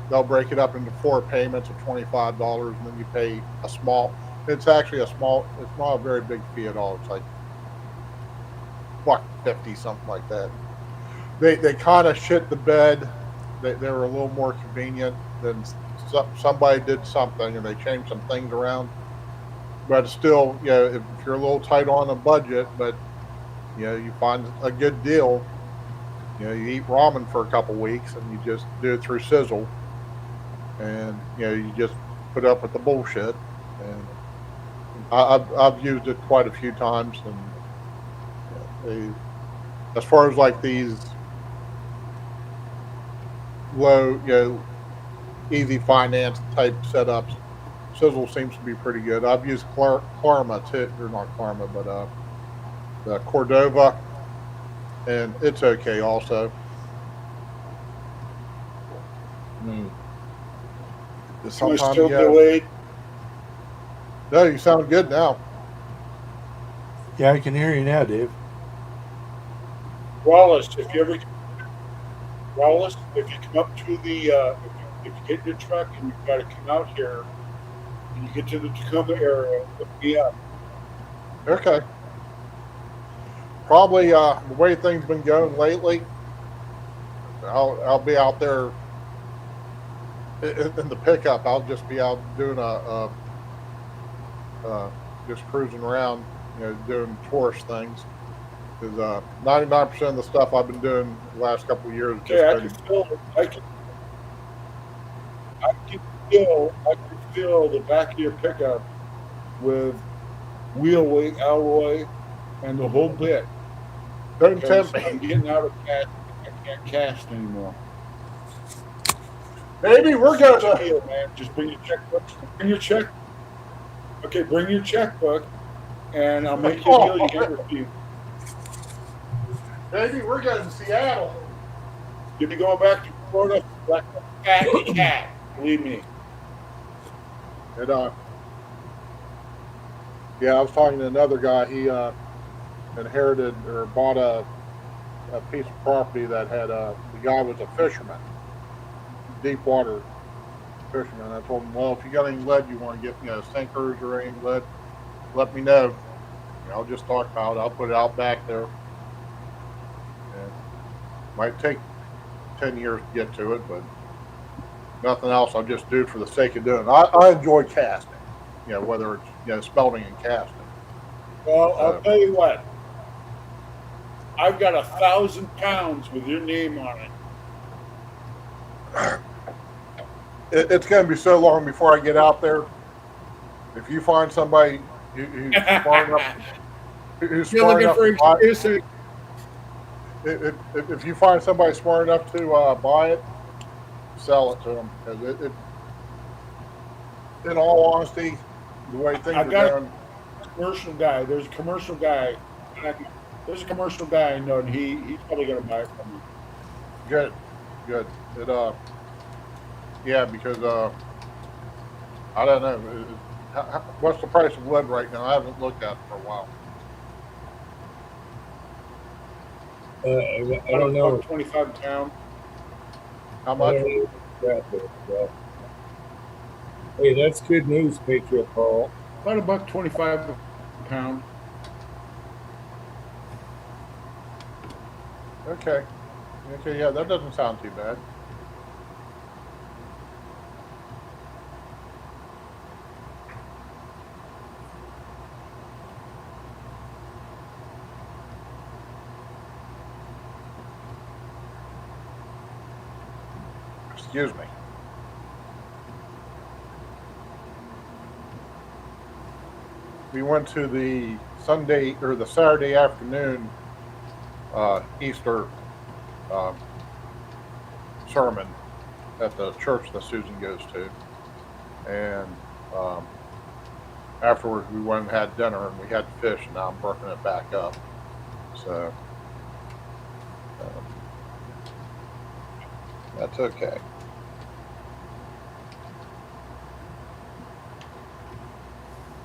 they'll break it up into 4 payments of $25, and then you pay a small. It's actually a small. It's not a very big fee at all. It's like $1.50, something like that. They kind of shit the bed. They were a little more convenient than somebody did something and they changed some things around. But still, you know, if you're a little tight on a budget, but you know, you find a good deal. You know, you eat ramen for a couple weeks and you just do it through sizzle, and you know, you just put up with the bullshit. And I've used it quite a few times, and as far as like these low, you know, easy finance type setups, sizzle seems to be pretty good. I've used Klarma too, or not Klarma, but the Cordova, and it's okay also. Hmm. Am I Sometimes still you have- delayed? No, you sound good now. Yeah, I can hear you now, Dave. Wallace, if you come up to the, if you get in your truck and you've got to come out here, and you get to the Tacoma area, look me up. Okay. Probably the way things been going lately, I'll be out there in the pickup. I'll just be out doing just cruising around, you know, doing tourist things. Because 99% of the stuff I've been doing the last couple of years Okay, I just can been, fill the back of your pickup with wheel weight alloy and the whole bit. don't Because tempt I'm me. getting out of cast. I can't cast anymore. Baby, we're Deal, gonna. man. Just bring your checkbook. Bring your check. Okay, bring your checkbook, and I'll make you a deal you can't refuse. Baby, we're going to Seattle. You'll be going back to Florida like a fat cat. Believe me. And yeah, I was talking to another guy. He inherited or bought a piece of property that had the guy was a fisherman, deep water fisherman. I told him, well, if you got any lead you want to get, you know, sinkers or any lead, let me know. You know, I'll just talk about it. I'll put it out back there. And might take 10 years to get to it, but nothing else. I'll just do it for the sake of doing it. I enjoy casting, you know, whether it's, you know, smelting and casting. Well, I'll tell you what. I've got 1,000 pounds with your name on it. It's going to be so long before I get out there. If you find somebody who's smart enough, who's You're smart looking enough for to buy, excuses. if you find somebody smart enough to buy it, sell it to them. 'Cause in all honesty, the way things I've are got- going, Commercial guy. There's a commercial guy. There's a commercial guy I know, and he's probably going to buy it from me. good. It yeah, because I don't know. What's the price of lead right now? I haven't looked at it for a while. I don't know. 25 a pound. How I much? don't know. Hey, that's good news, Patriot Paul. About $1.25 a pound. Okay. Okay, yeah, that doesn't sound too bad. Excuse me. We went to the Sunday or the Saturday afternoon Easter um, sermon at the church that Susan goes to, and afterwards we went and had dinner and we had fish, and now I'm working it back up. So that's okay.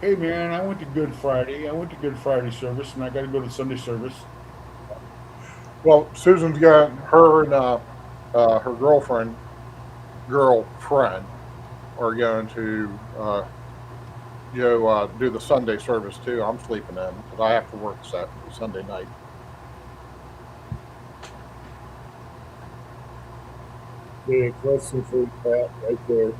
Hey man, I went to Good Friday. I went to Good Friday service, and I got to go to Sunday service. Well, Susan's got her and her girlfriend are going to do the Sunday service too. I'm sleeping in because I have to work Sunday night. Okay, question for you, Pat, right there.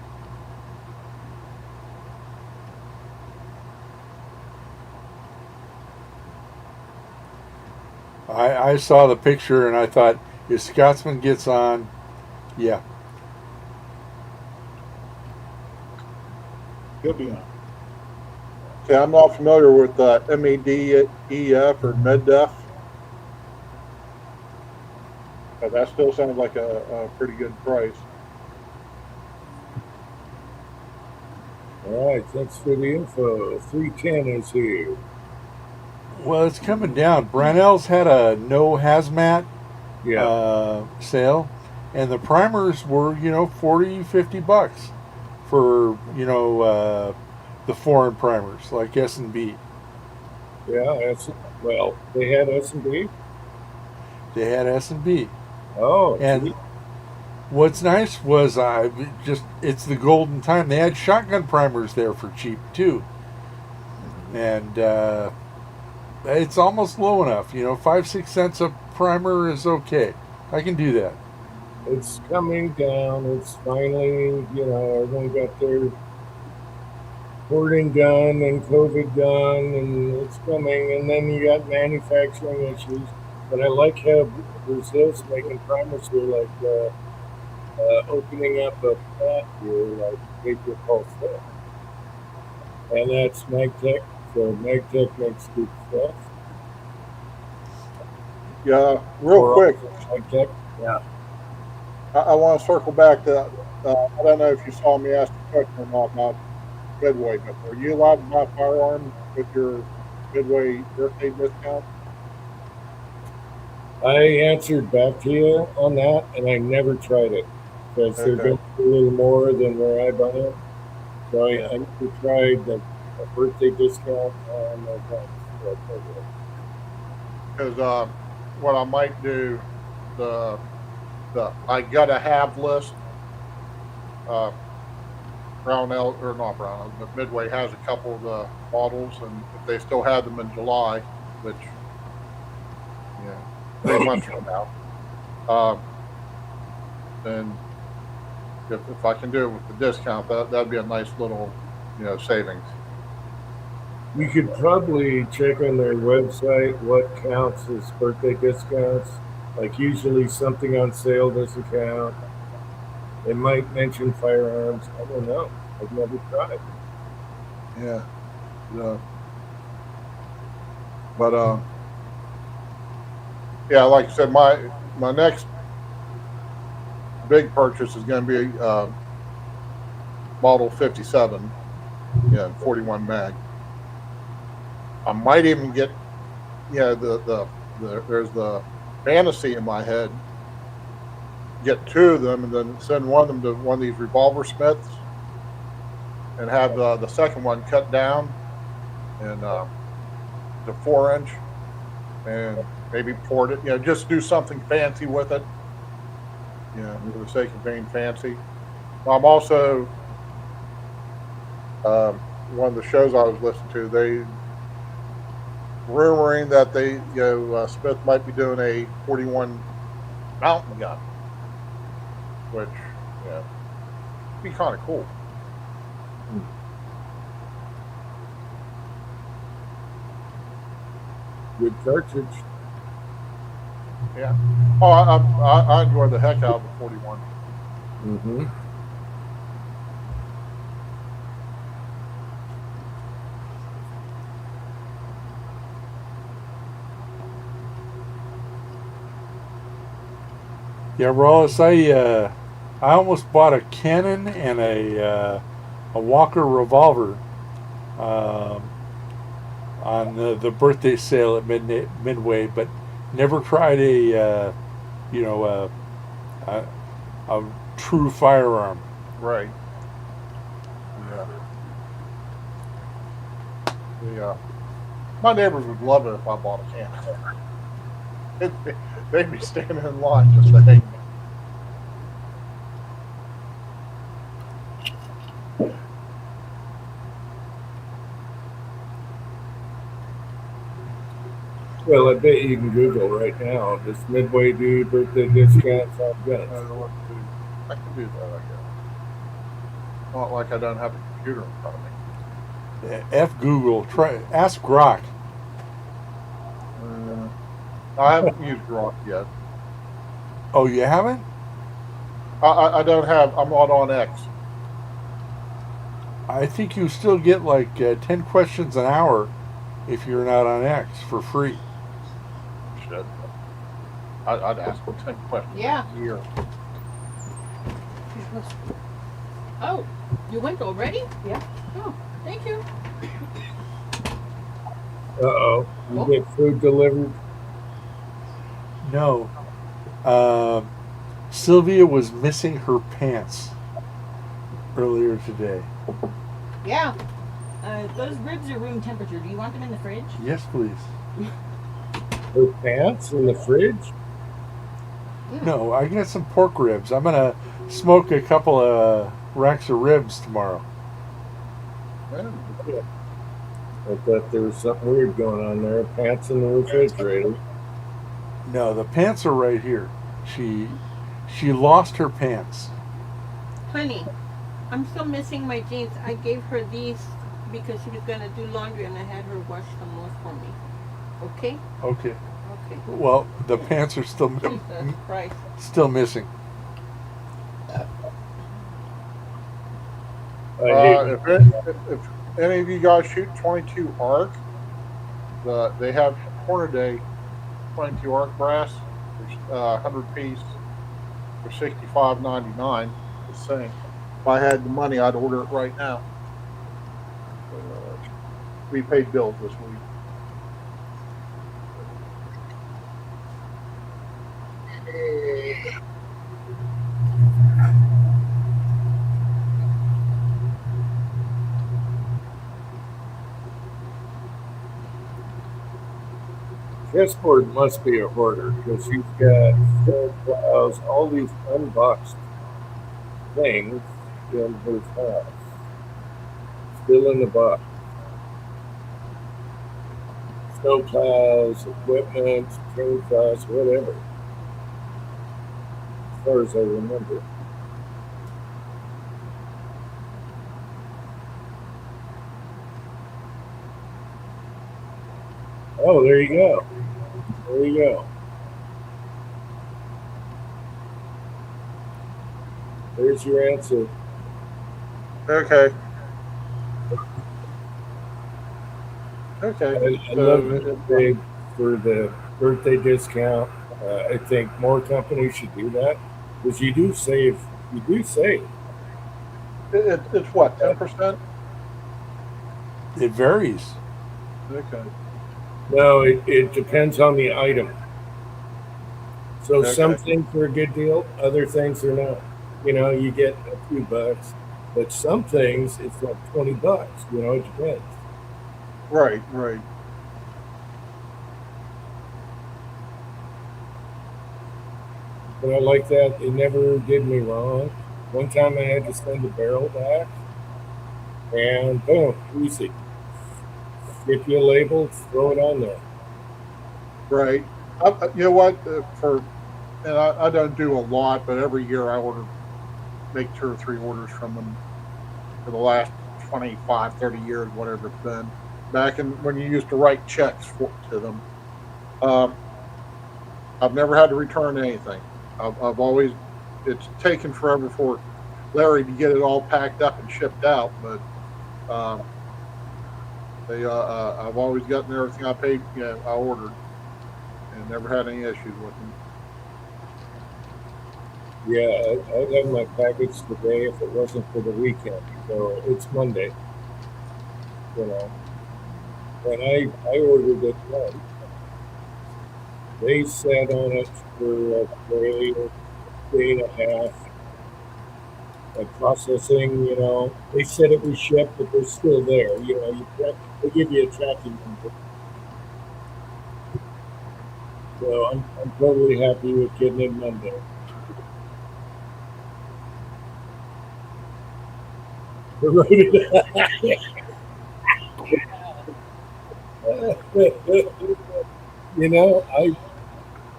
I saw the picture and I thought, if Scotsman gets on, yeah. He'll be on. See, I'm not familiar with MEDEF or MedDef, but that still sounds like a pretty good price. All right, thanks for the info. 310 is here. Well, it's coming down. Brownells had a no hazmat Yeah. sale, and the primers were, 40, $50 for, the foreign primers like S&B. Yeah, well, they had S&B. They had S&B. Oh, And see? what's nice was it's the golden time. They had shotgun primers there for cheap too. And it's almost low enough. 5-6 cents a primer is okay. I can do that. It's coming down. It's finally, everyone got their hoarding done and COVID done, and it's coming. And then you got manufacturing issues. But I like how Brazil's making primers here, like opening up a plant here, like Vapor Pulse there. And that's Magtech. So Magtech makes good stuff. Yeah, real quick, Magtech. Yeah. I want to circle back to. I don't know if you saw me ask a question or not about Midway, but are you allowed to buy firearms with your Midway birthday discount? I answered back to you on that, and I never tried it because they're Okay. going to be a little more than where I buy it. So I never tried the birthday discount on the guns. Because what I might do, the I gotta have list. Brownell or not Brownell, but Midway has a couple of the models, and if they still have them in July, which 3 months from now, then if I can do it with the discount, that'd be a nice little savings. You could probably check on their website what counts as birthday discounts. Like usually something on sale doesn't count. They might mention firearms. I don't know. I've never tried. Yeah. But yeah, like I said, my next big purchase is going to be Model 57, 41 mag. I might even get, there's the fantasy in my head. Get 2 of them and then send one of them to one of these revolver smiths and have the second one cut down and to 4-inch and maybe port it. Just do something fancy with it. For the sake of being fancy. I'm also one of the shows I was listening to. They rumoring that Smith might be doing a 41 mountain gun, which be kind of cool. Good cartridge. Yeah. Oh, I enjoy the heck out of the 41. Mm-hmm. Yeah, Wallace, I almost bought a Canon and a Walker revolver on the birthday sale at Midway, but never tried a true firearm. Right. Yeah. My neighbors would love it if I bought a can. They'd be standing in line just to hate me. Well, I bet you can Google right now. Does Midway do birthday discounts on I guns? don't know what to do. I can do that, I guess. Not like I don't have a computer in front of me. F Google. Ask Grok. I haven't used Grok yet. Oh, you haven't? I don't have. I'm not on X. I think you still get like 10 questions an hour if you're not on X for free. Shit. I'd ask for 10 questions Yeah. a year. Oh, you went already? Yeah. Oh, thank you. Uh-oh. You get food delivered? No. Sylvia was missing her pants earlier today. Yeah. Those ribs are room temperature. Do you want them in the fridge? Yes, please. Her pants in the fridge? No, I got some pork ribs. I'm gonna smoke a couple of racks of ribs tomorrow. Yeah. I thought there was something weird going on there. Pants in the refrigerator. No, the pants are right here. She lost her pants. Honey, I'm still missing my jeans. I gave her these because she was going to do laundry and I had her wash them off for me. Okay? Okay. Okay. Well, the pants are still Jesus Christ. still missing. If any of you guys shoot 22 arc, they have Hornaday 22 arc brass, 100 piece for $65.99. Just saying, if I had the money, I'd order it right now. We paid bills this week. Chessboard must be a hoarder because he's got snow plows, all these unboxed things in his house. Still in the box. Snow plows, equipment, chainsaws, whatever. As far as I remember. Oh, there you go. There you go. There's your answer. Okay. Okay. I love it for the birthday discount. I think more companies should do that because you do save. You do save. It's what, 10%? It varies. Okay. No, it depends on the item. So Okay. some things are a good deal, other things are not. You know, you get a few bucks, but some things it's like $20. You know, it depends. Right, right. But I like that. It never did me wrong. One time I had to send a barrel back, and boom, easy. Get you a label, throw it on there. Right. You know what? For and I don't do a lot, but every year I make 2 or 3 orders from them for the last 25, 30 years, whatever it's been. Back in when you used to write checks to them. Um, I've never had to return anything. I've always, it's taken forever for Larry to get it all packed up and shipped out, but um, I've always gotten everything I paid, I ordered, and never had any issues with them. Yeah, I'd have my package today if it wasn't for the weekend. So it's Monday. You know, when I ordered it once, they sat on it for a day and a half. Like processing, they said it was shipped, but they're still there. They give you a tracking number. So I'm totally happy with getting it Monday. I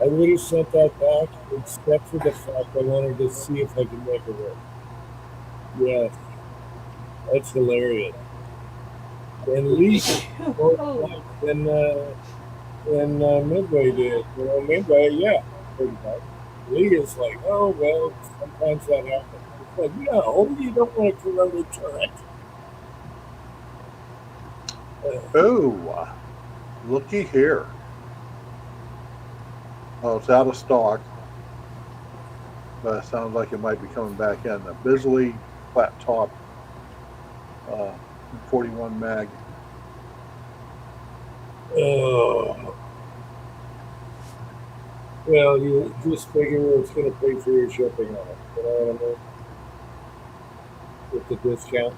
would have sent that back except for the fact I wanted to see if I could make it work. Yes, that's hilarious. And Lee more than Midway did. Midway, yeah, pretty much. Lee is like, oh well, sometimes that happens. It's like, no, you don't want a corroded turret. Oh, looky here. Oh, it's out of stock. But it sounds like it might be coming back in. The Bisley flat top 41 mag. Oh. Well, you just figure it's going to pay for your shipping on it. You know what I mean? With the discount.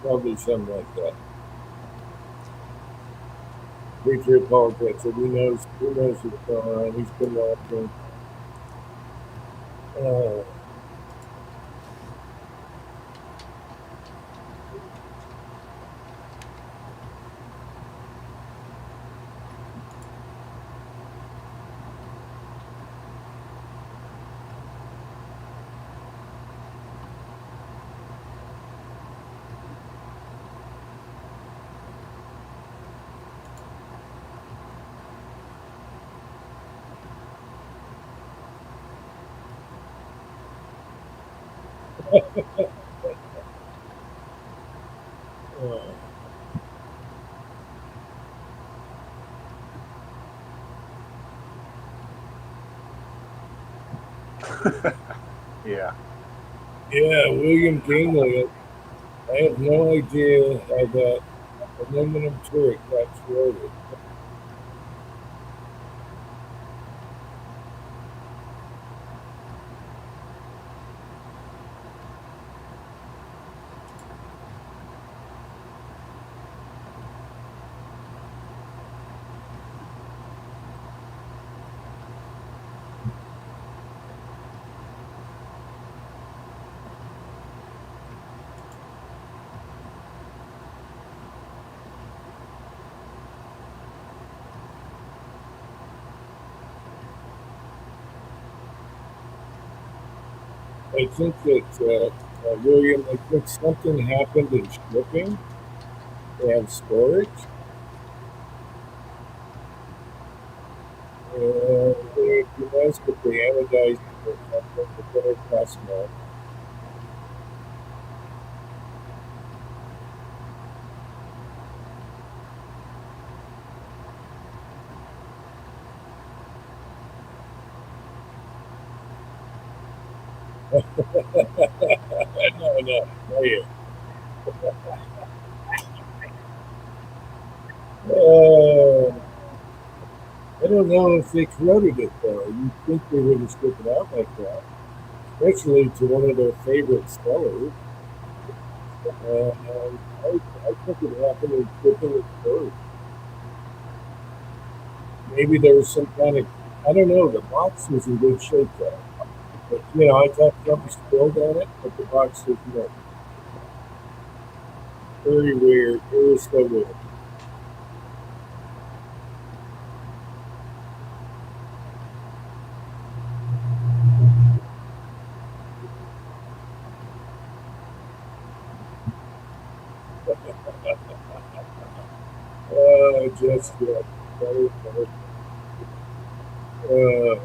Probably something like that. Patriot politics, and he knows what's going on. He's been watching. Yeah. Yeah, William Dingley. I have no idea how that aluminum turret got corroded. I think that, William, I think something happened in shipping and storage. It'd be nice if they anodized it or something to put it past now. No, yeah. I don't know if they corroded it though. You'd think they wouldn't strip it out like that, especially to one of their favorite sellers. I think it happened in shipping it first. Maybe there was some kind of, I don't know, the box was in good shape though. But, I thought something spilled on it, but the box was not. Very weird. It was so weird. digest yet. Uh,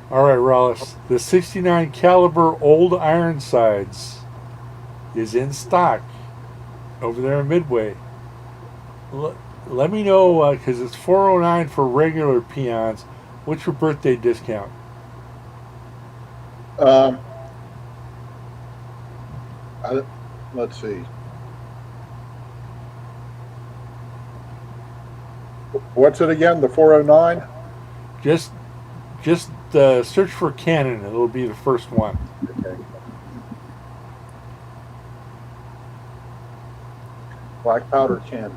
All right, Rollis. The 69 caliber old Ironsides is in stock over there in Midway. Let me know because it's 409 for regular peons. What's your birthday discount? I, let's see. What's it again? The 409? Just search for Canon. It'll be the first one. Okay. Black powder cannon.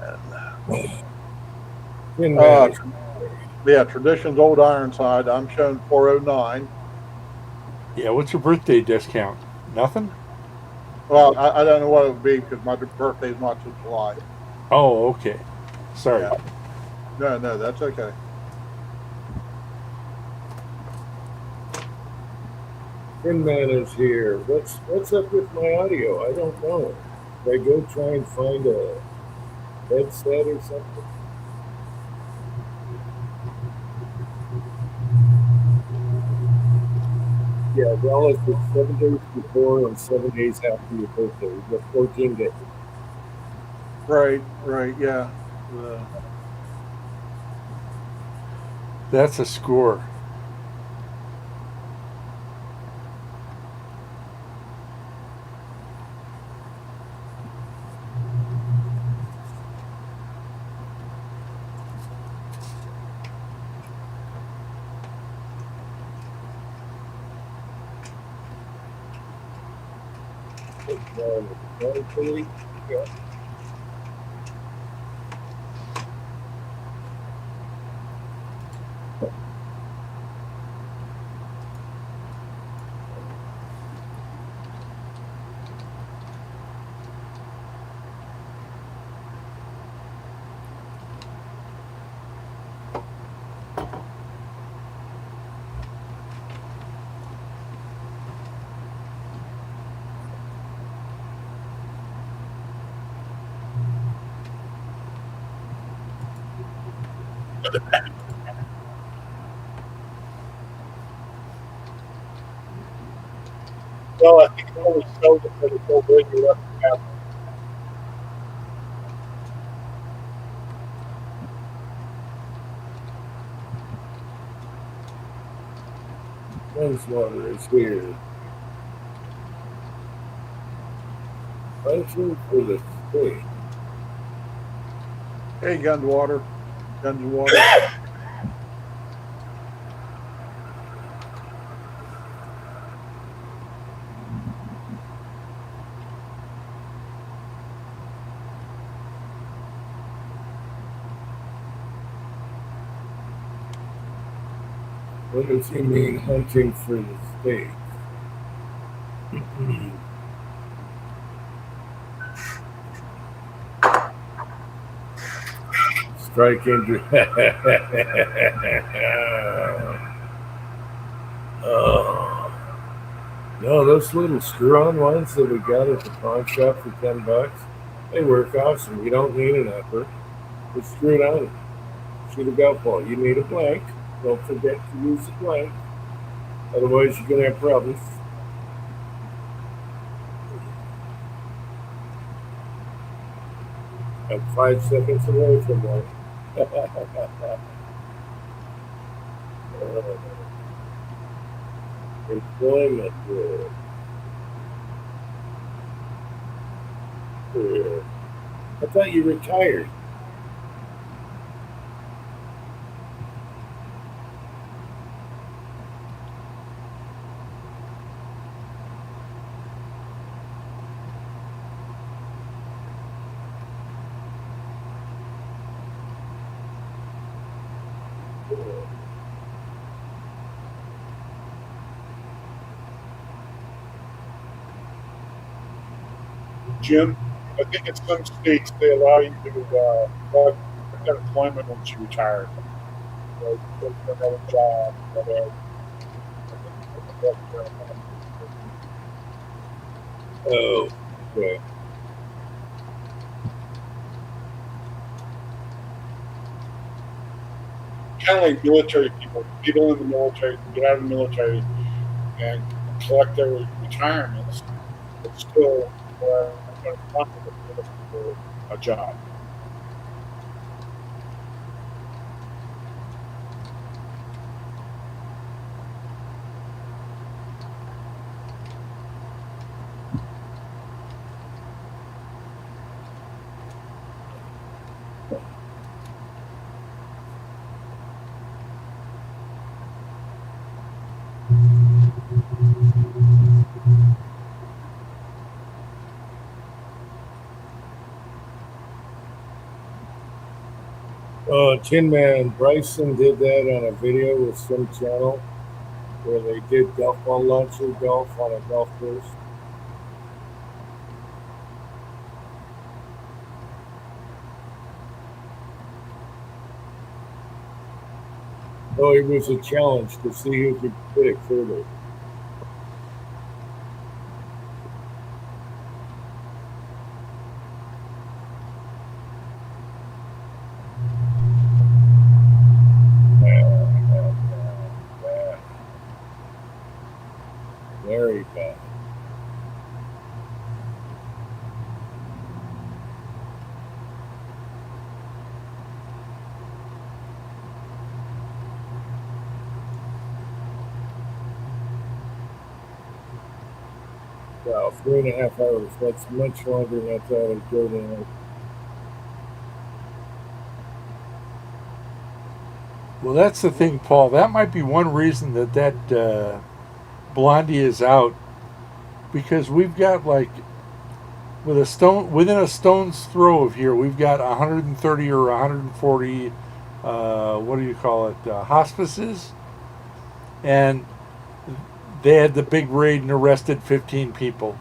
Yeah, Tradition's old Ironside. I'm showing 409. Yeah, what's your birthday discount? Nothing? Well, I don't know what it would be because my birthday's not till July. Oh, okay. Sorry. Yeah. No, that's okay. Tin Man is here. What's up with my audio? I don't know. Did I go try and find a headset or something? Yeah, well, it's 7 days before and 7 days after your birthday. You got 14 days. Right, yeah. That's a score. Yeah. Well, I think it only showed it for the full video left out. Gunswater is here. Fighting for the state. Hey, Gunswater. Gunswater. What does he mean, hunting for the state? Striking. Oh. No, those little screw-on ones that we got at the pawn shop for $10, they work awesome. You don't need an upper. Just screw it on. Shoot a golf ball. You need a blank. Don't forget to use the blank. Otherwise, you're going to have problems. I'm 5 seconds away from one. Employment. I thought you retired. Jim, I think in some states they allow you to have unemployment once you retire. Like, another job, whatever. Oh, okay. Kind of like military people. People in the military can get out of the military and collect their retirements, but still for a job. Tin Man Bryson did that on a video with some channel where they did golf ball launcher golf on a golf course. Oh, it was a challenge to see who could hit it further. Very bad. Wow, 3.5 hours. That's much longer than I thought I'd go to. Well, that's the thing, Paul. That might be one reason that Blondie is out, because we've got like within a stone's throw of here, we've got 130 or 140. What do you call it? Hospices, and they had the big raid and arrested 15 people.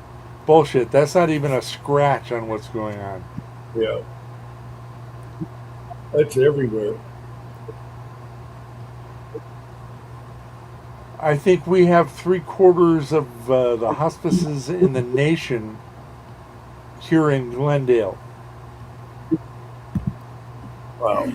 Bullshit. That's not even a scratch on what's going on. Yeah. That's everywhere. I think we have 3/4 of the hospices in the nation here in Glendale. Wow.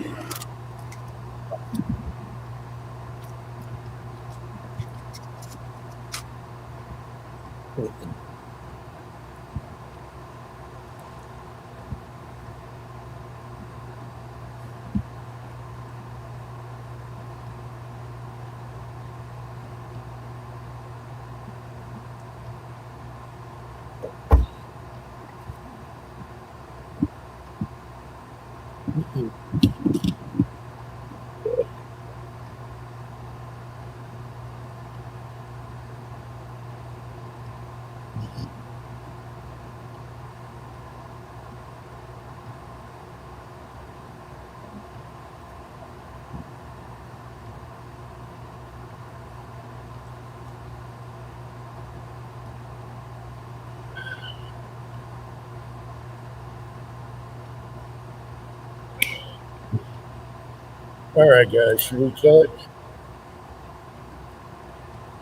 All right, guys, should we kill it?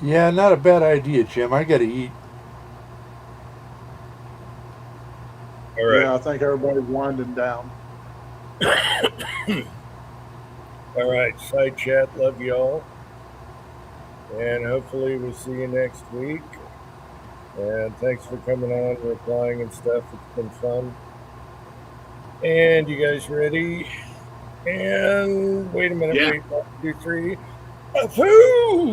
Yeah, not a bad idea, Jim. I got to eat. All right. Yeah, I think everybody's winding down. All right, side chat, love y'all. And hopefully we'll see you next week. And thanks for coming on, replying and stuff. It's been fun. And you guys ready? And wait a minute, Yeah. wait, 1, 2, 3. Ahoo!